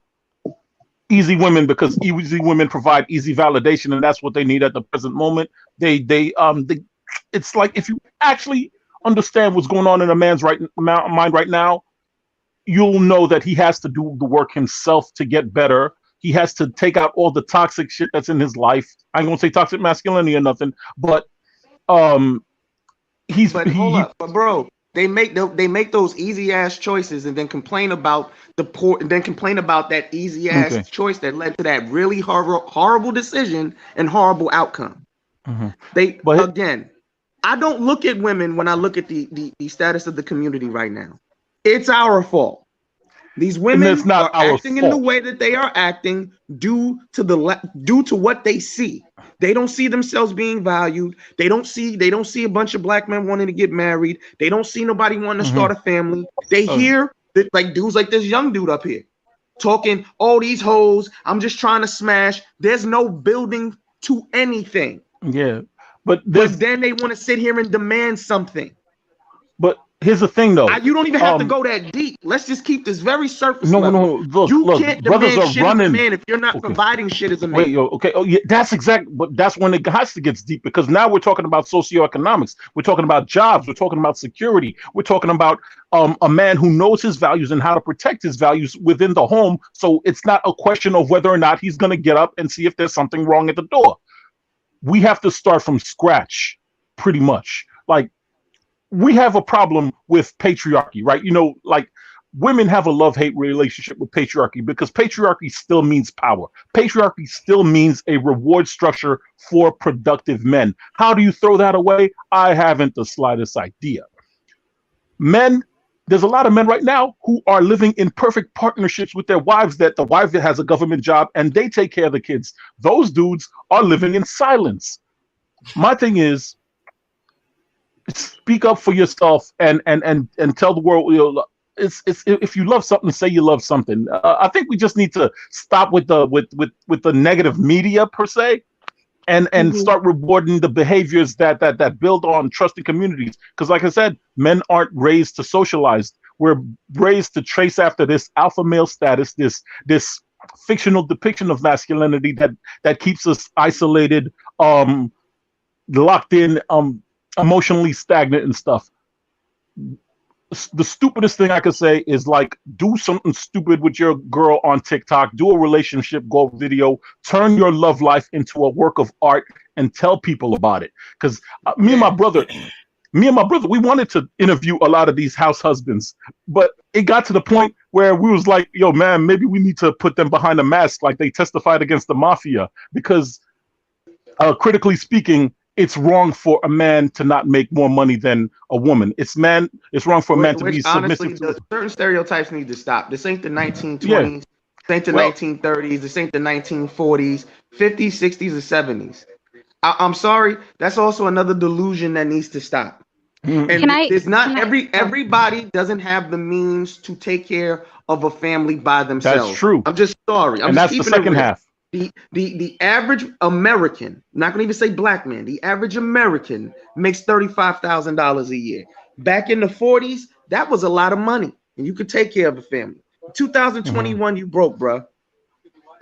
K: easy women because easy women provide easy validation, and that's what they need at the present moment. It's like, if you actually understand what's going on in a man's mind right now, you'll know that he has to do the work himself to get better. He has to take out all the toxic shit that's in his life. I ain't gonna say toxic masculinity or nothing, but
N: hold up, but bro, they make those easy ass choices and then complain about that easy ass choice that led to that really horrible decision and horrible outcome. Again, I don't look at women when I look at the status of the community right now. It's our fault. These women are acting in the way that they are acting due to what they see. They don't see themselves being valued. They don't see a bunch of black men wanting to get married. They don't see nobody wanting to start a family. They hear that, like, dudes like this young dude up here talking, oh, these hoes, I'm just trying to smash. There's no building to anything.
K: Yeah. But
N: then they want to sit here and demand something.
K: But Here's the thing, though.
N: You don't even have to go that deep. Let's just keep this very surface
K: No,
N: level.
K: no. Look,
N: You
K: look.
N: can't
K: Brothers
N: demand
K: are
N: shit as a
K: running.
N: man if you're not
K: Okay.
N: providing shit as a
K: Wait,
N: man.
K: yo, okay. Oh, yeah, that's exactly. But that's when it has to get deep, because now we're talking about socioeconomics. We're talking about jobs. We're talking about security. We're talking about a man who knows his values and how to protect his values within the home. So it's not a question of whether or not he's going to get up and see if there's something wrong at the door. We have to start from scratch, pretty much. Like, we have a problem with patriarchy, right? Like, women have a love-hate relationship with patriarchy because patriarchy still means power. Patriarchy still means a reward structure for productive men. How do you throw that away? I haven't the slightest idea. Men, there's a lot of men right now who are living in perfect partnerships with their wives, that the wife has a government job and they take care of the kids. Those dudes are living in silence. My thing is, speak up for yourself and tell the world, it's if you love something, say you love something. I think we just need to stop with the negative media per se, and start rewarding the behaviors that build on trusting communities. Because, like I said, men aren't raised to socialize. We're raised to trace after this alpha male status, this fictional depiction of masculinity that keeps us isolated, locked in, emotionally stagnant and stuff. The stupidest thing I could say is, like, do something stupid with your girl on TikTok, do a relationship goal video, turn your love life into a work of art, and tell people about it. Because me and my brother, we wanted to interview a lot of these house husbands, but it got to the point where we was like, yo, man, maybe we need to put them behind a mask like they testified against the mafia, because critically speaking, it's wrong for a man to not make more money than a woman. It's wrong for a man to be
N: Honestly,
K: submissive.
N: certain stereotypes need to stop. This ain't the 1920s.
K: Yeah.
N: This ain't the 1930s. This ain't the 1940s, 50s, 60s, or 70s. I'm sorry. That's also another delusion that needs to stop. And everybody doesn't have the means to take care of a family by themselves.
K: That's true.
N: I'm just sorry.
K: And that's the second half.
N: The average American, I'm not going to even say black man, the average American makes $35,000 a year. Back in the 40s, that was a lot of money, and you could take care of a family. 2021, you broke, bro.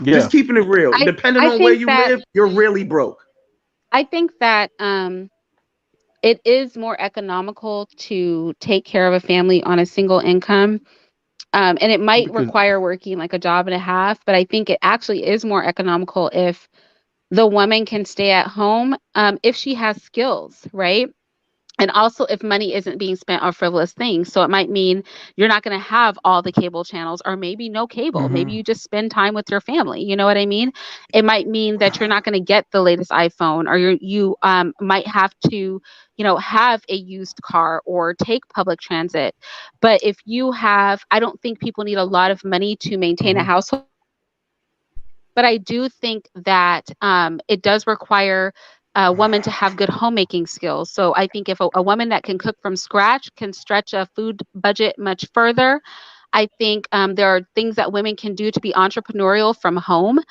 N: Yeah. Just keeping it real. Depending on where you live, you're really broke.
A: I think that it is more economical to take care of a family on a single income. And it might require working like a job and a half, but I think it actually is more economical if the woman can stay at home, if she has skills, right? And also if money isn't being spent on frivolous things. So it might mean you're not going to have all the cable channels, or maybe no cable. Maybe you just spend time with your family. You know what I mean? It might mean that you're not going to get the latest iPhone, or you might have to, have a used car or take public transit. But if you have, I don't think people need a lot of money to maintain a household. But I do think that it does require a woman to have good homemaking skills. So I think if a woman that can cook from scratch can stretch a food budget much further. I think there are things that women can do to be entrepreneurial from home.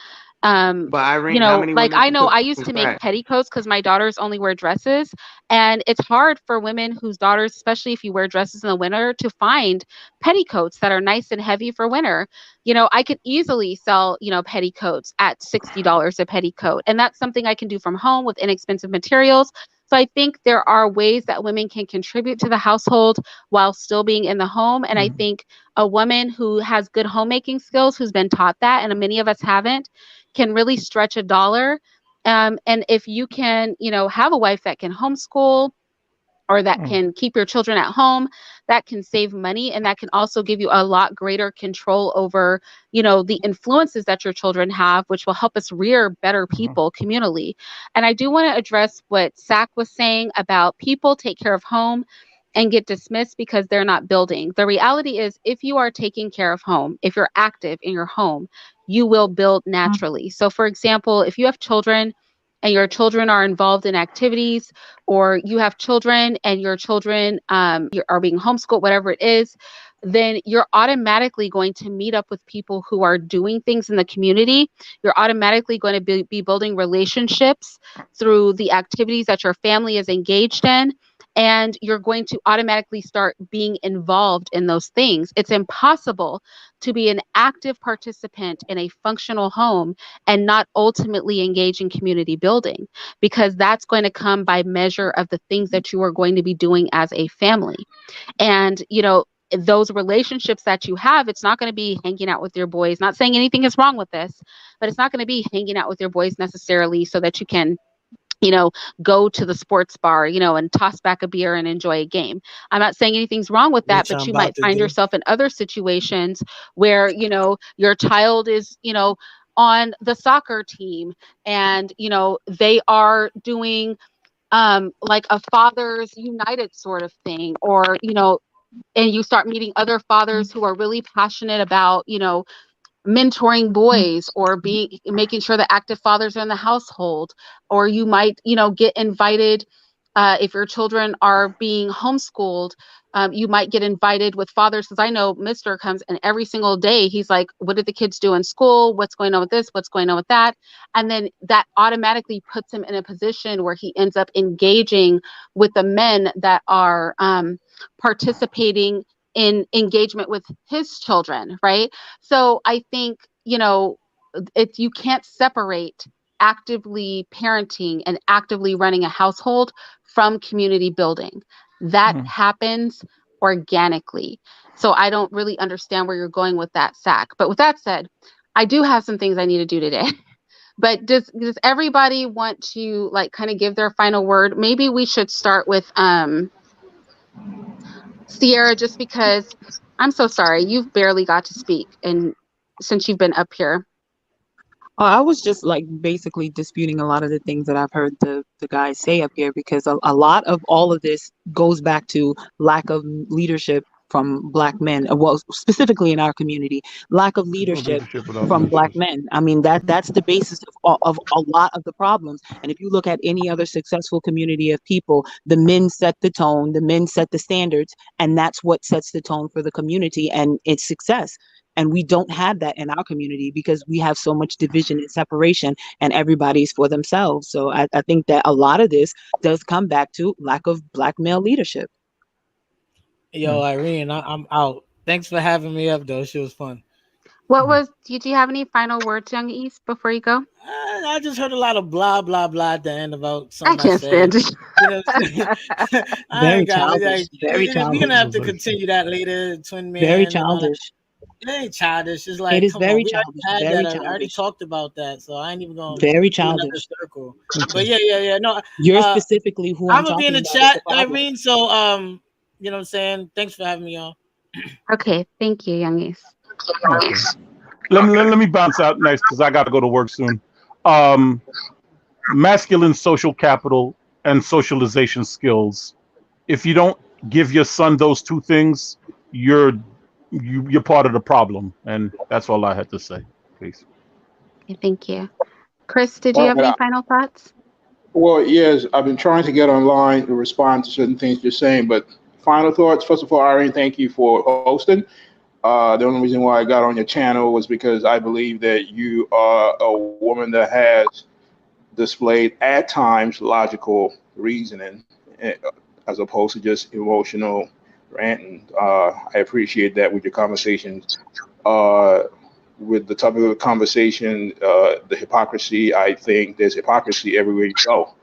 N: But Irene, how many
A: like,
N: women
A: I know
N: cook
A: I used
N: from
A: to make
N: scratch?
A: petticoats because my daughters only wear dresses, and it's hard for women whose daughters, especially if you wear dresses in the winter, to find petticoats that are nice and heavy for winter. I could easily sell, petticoats at $60 a petticoat, and that's something I can do from home with inexpensive materials. So I think there are ways that women can contribute to the household while still being in the home. And I think a woman who has good homemaking skills, who's been taught that, and many of us haven't, can really stretch a dollar. And if you can, have a wife that can homeschool, or that can keep your children at home, that can save money, and that can also give you a lot greater control over, the influences that your children have, which will help us rear better people communally. And I do want to address what Sack was saying about people take care of home and get dismissed because they're not building. The reality is, if you are taking care of home, if you're active in your home, you will build naturally. So for example, if you have children and your children are involved in activities, or you have children and your children are being homeschooled, whatever it is, then you're automatically going to meet up with people who are doing things in the community. You're automatically going to be building relationships through the activities that your family is engaged in. and you're going to automatically start being involved in those things. It's impossible to be an active participant in a functional home and not ultimately engage in community building, because that's going to come by measure of the things that you are going to be doing as a family. And, those relationships that you have, it's not going to be hanging out with your boys. Not saying anything is wrong with this, but it's not going to be hanging out with your boys necessarily so that you can, go to the sports bar, and toss back a beer and enjoy a game. I'm not saying anything's wrong with that,
F: Which
A: but
F: I'm
A: you
F: about
A: might
F: to
A: find
F: do.
A: yourself in other situations where, your child is, on the soccer team, and, they are doing like a fathers united sort of thing, or, and you start meeting other fathers who are really passionate about, mentoring boys, or making sure that active fathers are in the household. Or you might, get invited, if your children are being homeschooled, you might get invited with fathers, because I know Mr. comes, and every single day he's like, what did the kids do in school, what's going on with this, what's going on with that. And then that automatically puts him in a position where he ends up engaging with the men that are participating in engagement with his children, right? So I think, if you can't separate actively parenting and actively running a household from community building. That
K: Mm.
A: happens organically. So I don't really understand where you're going with that, Sack. But with that said, I do have some things I need to do today. But does everybody want to like kind of give their final word? Maybe we should start with Sierra, just because I'm so sorry. You've barely got to speak and since you've been up here.
L: I was just like basically disputing a lot of the things that I've heard the guys say up here, because a lot of all of this goes back to lack of leadership from black men. Well, specifically in our community, lack of
K: No
L: leadership
K: leadership without
L: from black
K: leadership.
L: men. I mean, that's the basis of a lot of the problems. And if you look at any other successful community of people, the men set the tone, the men set the standards, and that's what sets the tone for the community and its success. And we don't have that in our community because we have so much division and separation, and everybody's for themselves. So I think that a lot of this does come back to lack of black male leadership.
F: Yo, Irene, I'm out. Thanks for having me up, though. She was fun.
A: Did you have any final words, Young East, before you go?
F: I just heard a lot of blah blah blah at the end about
A: I
F: something I
A: can't
F: said.
A: stand it.
F: You know, I
L: Very
F: ain't got it.
L: childish.
F: Like,
L: Very
F: we're gonna
L: childish.
F: have to continue that later, twin
L: Very
F: man and all that.
L: childish.
F: It ain't childish. It's
L: It
F: like,
L: is
F: come on,
L: very
F: we
L: childish.
F: already had
L: Very
F: that. I already
L: childish.
F: talked about that, so I ain't even gonna
L: Very
F: do another
L: childish.
F: circle. But
K: Okay.
F: yeah. No,
L: You're
F: uh,
L: specifically who
F: I'm
L: I'm
F: gonna be in
L: talking
F: the
L: about is
F: chat,
L: the problem.
F: Irene. So, you know what I'm saying? Thanks for having me on.
A: Okay, thank you, Young East.
K: Okay. Let me bounce out next because I got to go to work soon. Um, Masculine social capital and socialization skills. If you don't give your son those two things, you're you're part of the problem, and that's all I had to say. Peace.
A: Okay, thank you. Chris, did you
C: All
A: have any
C: right.
A: final thoughts?
C: Well, yes, I've been trying to get online to respond to certain things you're saying, but final thoughts. First of all, Irene, thank you for hosting. The only reason why I got on your channel was because I believe that you are a woman that has displayed at times logical reasoning, as opposed to just emotional ranting. I appreciate that with your conversations. Uh, with the topic of the conversation, the hypocrisy, I think there's hypocrisy everywhere you go.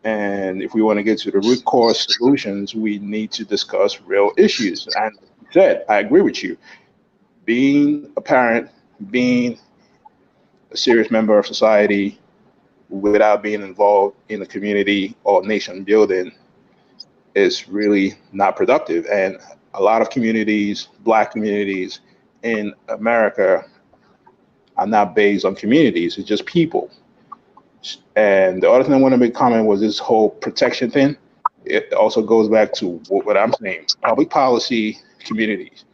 C: And if we want to get to the root cause solutions, we need to discuss real issues. And said, I agree with you. Being a parent, being a serious member of society without being involved in the community or nation building is really not productive. And a lot of communities, black communities in America, are not based on communities, it's just people. And the other thing I want to make comment was this whole protection thing. It also goes back to what I'm saying, public policy, communities.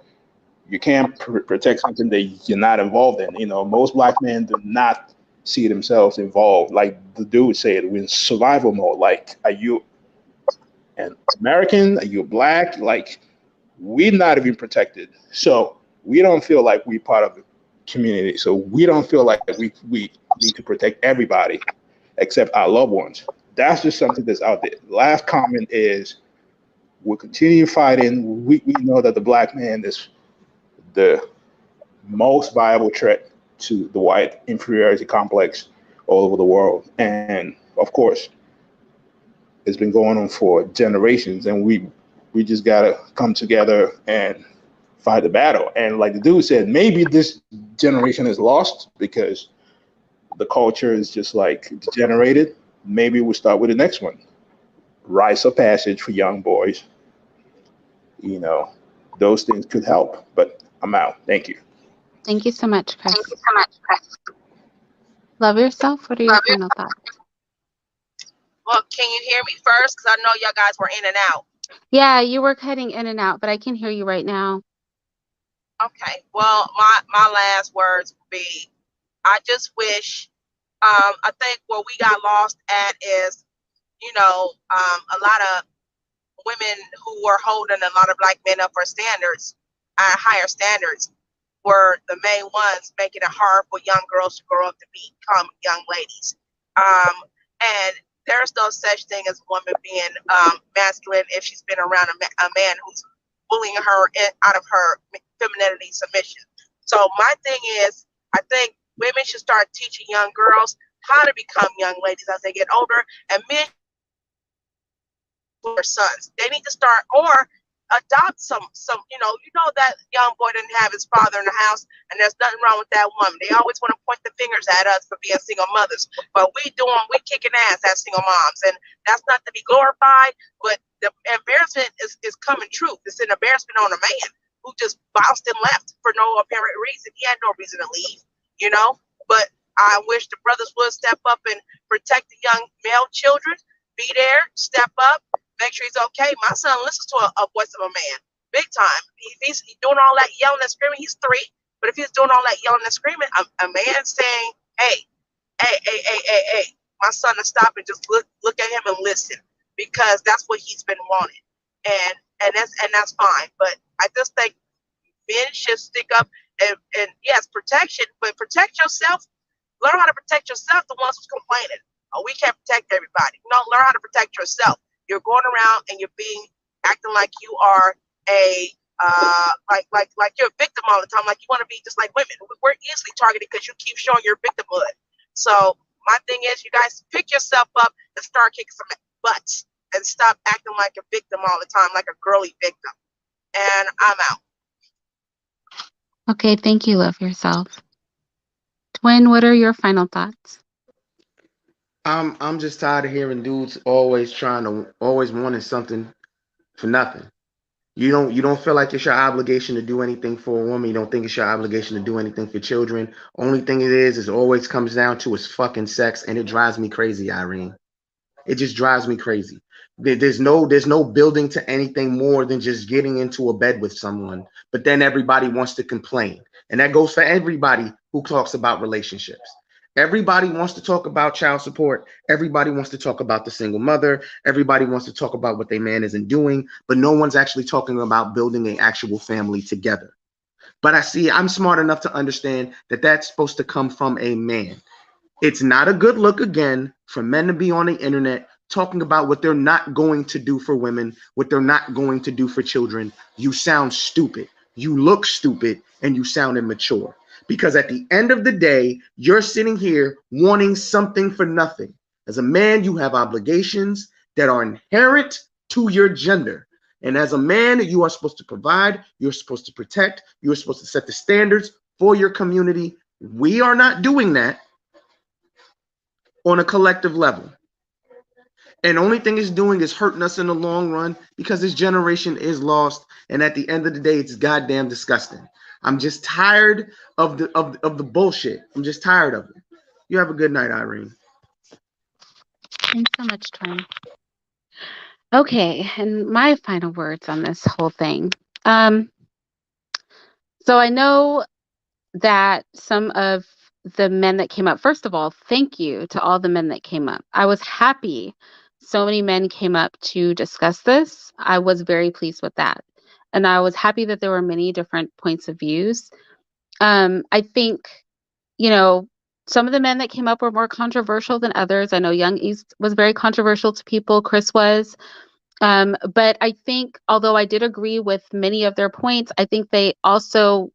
C: You can't protect something that you're not involved in. You know, most black men do not see themselves involved. Like the dude said, we're in survival mode. Like, are you an American? Are you black? Like, we're not even protected. So we don't feel like we're part of the community. So we don't feel like we need to protect everybody except our loved ones. That's just something that's out there. Last comment is We'll continue fighting. We know that the black man is the most viable threat to the white inferiority complex all over the world. And of course, it's been going on for generations, and we just gotta come together and fight the battle. And like the dude said, maybe this generation is lost because the culture is just like degenerated. Maybe we'll start with the next one. Rites of passage for young boys. You know, those things could help. But I'm out. Thank you.
A: Thank you so much,
O: Thank
A: Chris.
O: you so much, Chris.
A: Love yourself. What are your
O: Love you.
A: final thoughts?
O: Well, can you hear me first? Because I know y'all guys were in and out.
A: Yeah, you were cutting in and out, but I can hear you right now.
O: Okay. Well, my last words would be, I just wish. I think where we got lost at is, a lot of women who were holding a lot of black men up for standards, higher standards, were the main ones making it hard for young girls to grow up to become young ladies. And there's no such thing as a woman being masculine if she's been around a man who's bullying her out of her femininity submission. So my thing is, I think women should start teaching young girls how to become young ladies as they get older, and men their sons. They need to start or adopt some that young boy didn't have his father in the house, and there's nothing wrong with that woman. They always want to point the fingers at us for being single mothers, but we kicking ass as single moms, and that's not to be glorified, but the embarrassment is coming true. It's an embarrassment on a man who just bounced and left for no apparent reason. He had no reason to leave, but I wish the brothers would step up and protect the young male children, be there, step up, make sure he's okay. My son listens to a voice of a man, big time. If he's doing all that yelling and screaming, he's 3. But if he's doing all that yelling and screaming, a man saying, hey, my son to stop and just look at him and listen, because that's what he's been wanting, and that's fine. But I just think men should stick up and yes, protection, but protect yourself. Learn how to protect yourself. The ones who's complaining, oh, we can't protect everybody. No, learn how to protect yourself. You're going around and you're acting like you are a like you're a victim all the time. Like you want to be just like women. We're easily targeted because you keep showing your victimhood. So my thing is, you guys pick yourself up and start kicking some butts and stop acting like a victim all the time, like a girly victim. And I'm out.
A: Okay, thank you. Love yourself. Twin, what are your final thoughts?
N: I'm just tired of hearing dudes always wanting something for nothing. You don't feel like it's your obligation to do anything for a woman. You don't think it's your obligation to do anything for children. Only thing it is always comes down to is fucking sex, and it drives me crazy, Irene. It just drives me crazy. There's no building to anything more than just getting into a bed with someone. But then everybody wants to complain. And that goes for everybody who talks about relationships. Everybody wants to talk about child support. Everybody wants to talk about the single mother. Everybody wants to talk about what their man isn't doing. But no one's actually talking about building an actual family together. But I'm smart enough to understand that that's supposed to come from a man. It's not a good look, again, for men to be on the internet talking about what they're not going to do for women, what they're not going to do for children. You sound stupid. You look stupid, and you sound immature. Because at the end of the day, you're sitting here wanting something for nothing. As a man, you have obligations that are inherent to your gender. And as a man, you are supposed to provide, you're supposed to protect, you're supposed to set the standards for your community. We are not doing that on a collective level. And the only thing it's doing is hurting us in the long run, because this generation is lost. And at the end of the day, it's goddamn disgusting. I'm just tired of the bullshit. I'm just tired of it. You have a good night, Irene.
A: Thanks so much, Twin. Okay, and my final words on this whole thing. So I know that some of the men that came up, first of all, thank you to all the men that came up. I was happy so many men came up to discuss this. I was very pleased with that. And I was happy that there were many different points of views. I think, some of the men that came up were more controversial than others. I know Young East was very controversial to people. Chris was. But I think, although I did agree with many of their points, I think they also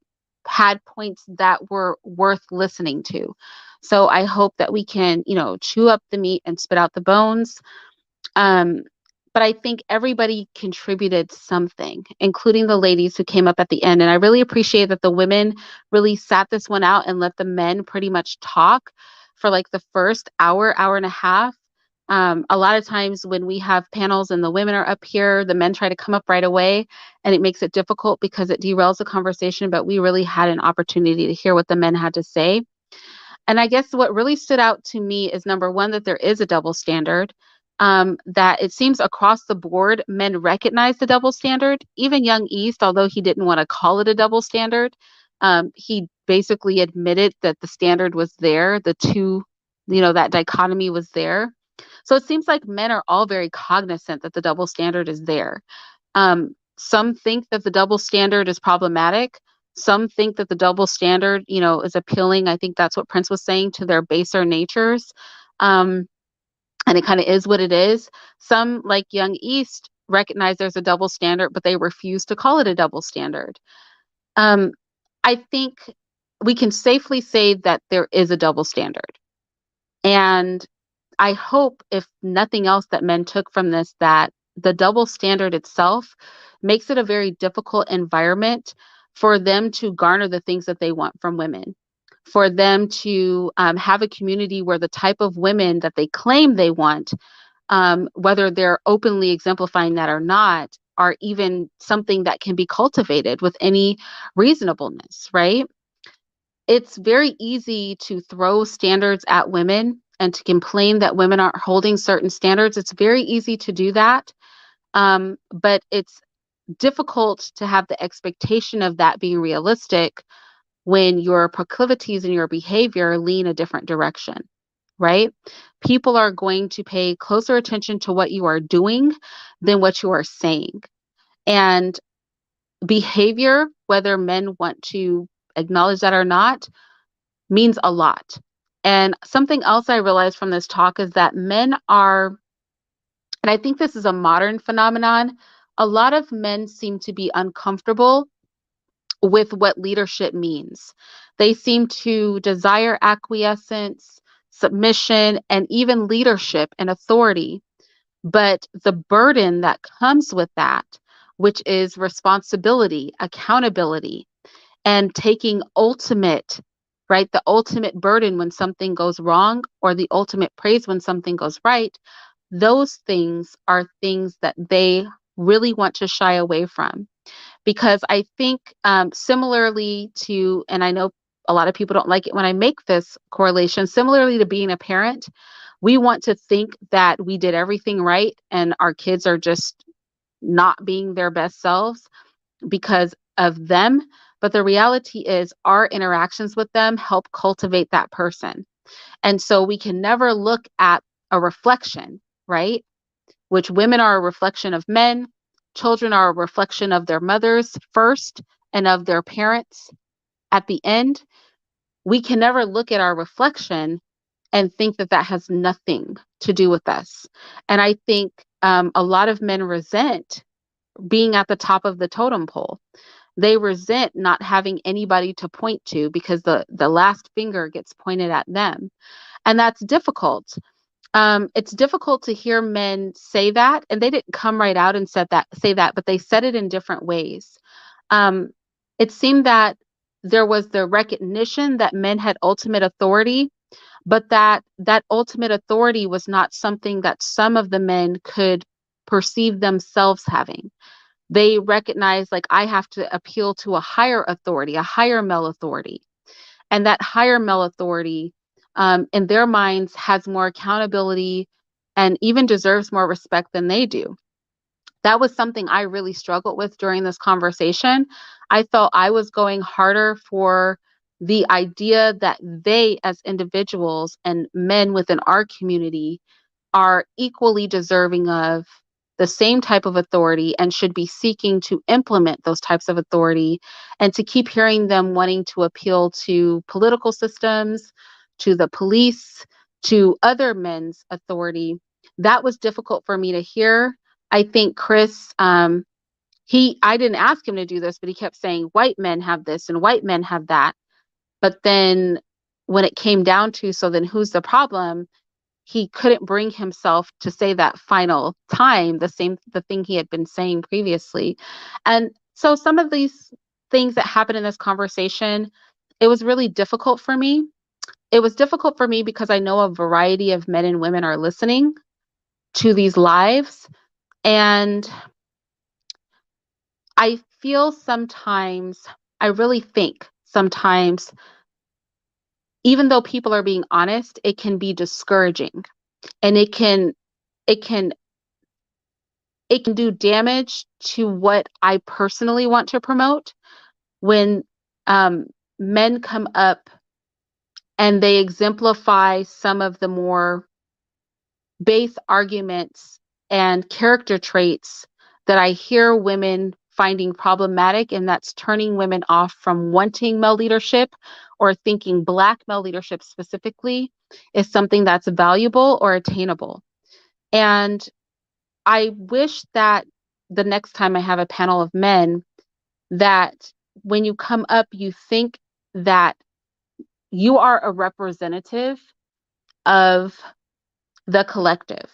A: had points that were worth listening to. So I hope that we can, chew up the meat and spit out the bones. Um, but I think everybody contributed something, including the ladies who came up at the end. And I really appreciate that the women really sat this one out and let the men pretty much talk for like the first hour, hour and a half. A lot of times when we have panels and the women are up here, the men try to come up right away, and it makes it difficult because it derails the conversation. But we really had an opportunity to hear what the men had to say. And I guess what really stood out to me is number one, that there is a double standard, that it seems across the board, men recognize the double standard. Even Young East, although he didn't want to call it a double standard, he basically admitted that the standard was there. The two, that dichotomy was there. So it seems like men are all very cognizant that the double standard is there. Some think that the double standard is problematic. Some think that the double standard, is appealing. I think that's what Prince was saying, to their baser natures. Um, and it kind of is what it is. Some, like Young East, recognize there's a double standard, but they refuse to call it a double standard. Um, I think we can safely say that there is a double standard. And I hope, if nothing else, that men took from this, that the double standard itself makes it a very difficult environment for them to garner the things that they want from women, for them to have a community where the type of women that they claim they want, whether they're openly exemplifying that or not, are even something that can be cultivated with any reasonableness, right? It's very easy to throw standards at women and to complain that women aren't holding certain standards. It's very easy to do that. But it's difficult to have the expectation of that being realistic when your proclivities and your behavior lean a different direction, right? People are going to pay closer attention to what you are doing than what you are saying. And behavior, whether men want to acknowledge that or not, means a lot. And something else I realized from this talk is that men are, and I think this is a modern phenomenon, a lot of men seem to be uncomfortable with what leadership means. They seem to desire acquiescence, submission, and even leadership and authority. But the burden that comes with that, which is responsibility, accountability, and taking ultimate, right, the ultimate burden when something goes wrong, or the ultimate praise when something goes right, those things are things that they really want to shy away from. Because I think, similarly to, and I know a lot of people don't like it when I make this correlation, similarly to being a parent, we want to think that we did everything right and our kids are just not being their best selves because of them. But the reality is, our interactions with them help cultivate that person. And so we can never look at a reflection, right? Which women are a reflection of men, children are a reflection of their mothers first and of their parents at the end. We can never look at our reflection and think that that has nothing to do with us. And I think, a lot of men resent being at the top of the totem pole. They resent not having anybody to point to because the last finger gets pointed at them. And that's difficult. It's difficult to hear men say that, and they didn't come right out and say that, but they said it in different ways. Um, it seemed that there was the recognition that men had ultimate authority, but that ultimate authority was not something that some of the men could perceive themselves having. They recognize, like, I have to appeal to a higher authority, a higher male authority. And that higher male authority, in their minds, has more accountability and even deserves more respect than they do. That was something I really struggled with during this conversation. I felt I was going harder for the idea that they, as individuals and men within our community, are equally deserving of the same type of authority and should be seeking to implement those types of authority, and to keep hearing them wanting to appeal to political systems, to the police, to other men's authority. That was difficult for me to hear. I think Chris, I didn't ask him to do this, but he kept saying white men have this and white men have that. But then when it came down to, so then who's the problem? He couldn't bring himself to say that final time, the thing he had been saying previously. And so some of these things that happened in this conversation, it was really difficult for me. It was difficult for me because I know a variety of men and women are listening to these lives. And I feel sometimes, I really think sometimes, even though people are being honest, it can be discouraging, and it can it can do damage to what I personally want to promote when um, men come up and they exemplify some of the more base arguments and character traits that I hear women finding problematic, and that's turning women off from wanting male leadership or thinking Black male leadership specifically is something that's valuable or attainable. And I wish that the next time I have a panel of men, that when you come up, you think that you are a representative of the collective.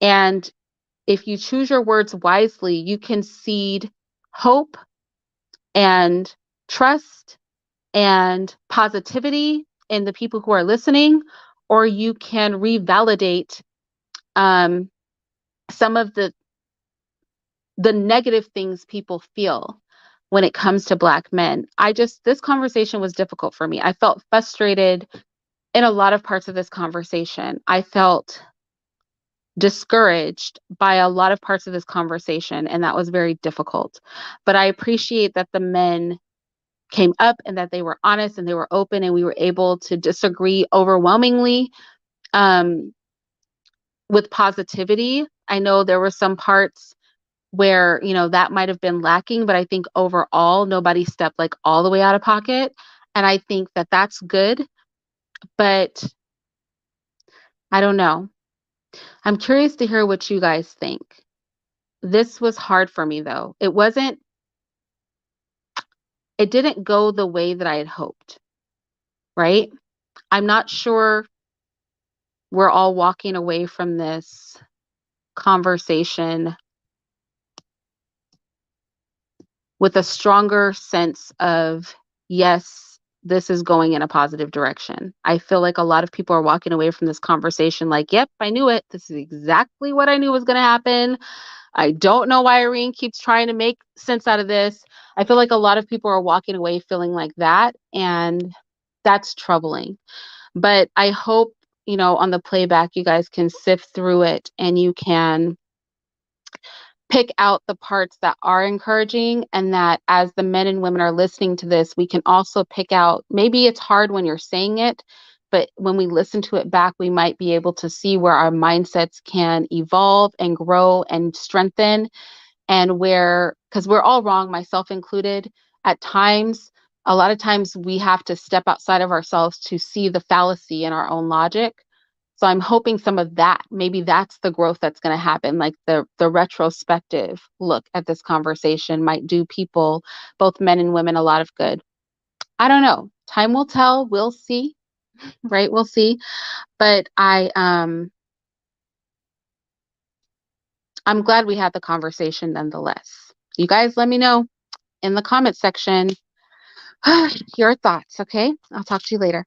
A: And if you choose your words wisely, you can seed hope and trust and positivity in the people who are listening, or you can revalidate um, some of the negative things people feel when it comes to Black men. This conversation was difficult for me. I felt frustrated in a lot of parts of this conversation. I felt discouraged by a lot of parts of this conversation, and that was very difficult. But I appreciate that the men came up and that they were honest and they were open, and we were able to disagree overwhelmingly um, with positivity. I know there were some parts where, that might have been lacking, but I think overall, nobody stepped like all the way out of pocket. And I think that that's good, but I don't know. I'm curious to hear what you guys think. This was hard for me though. It didn't go the way that I had hoped, right? I'm not sure we're all walking away from this conversation with a stronger sense of, yes, this is going in a positive direction. I feel like a lot of people are walking away from this conversation like, yep, I knew it. This is exactly what I knew was going to happen. I don't know why Irene keeps trying to make sense out of this. I feel like a lot of people are walking away feeling like that, and that's troubling. But I hope, on the playback, you guys can sift through it and you can pick out the parts that are encouraging, and that as the men and women are listening to this, we can also pick out, maybe it's hard when you're saying it, but when we listen to it back, we might be able to see where our mindsets can evolve and grow and strengthen, and because we're all wrong, myself included, at times. A lot of times we have to step outside of ourselves to see the fallacy in our own logic. So I'm hoping some of that, maybe that's the growth that's going to happen. Like the retrospective look at this conversation might do people, both men and women, a lot of good. I don't know. Time will tell. We'll see. Right? We'll see. But I'm glad we had the conversation nonetheless. You guys let me know in the comment section your thoughts, okay? I'll talk to you later.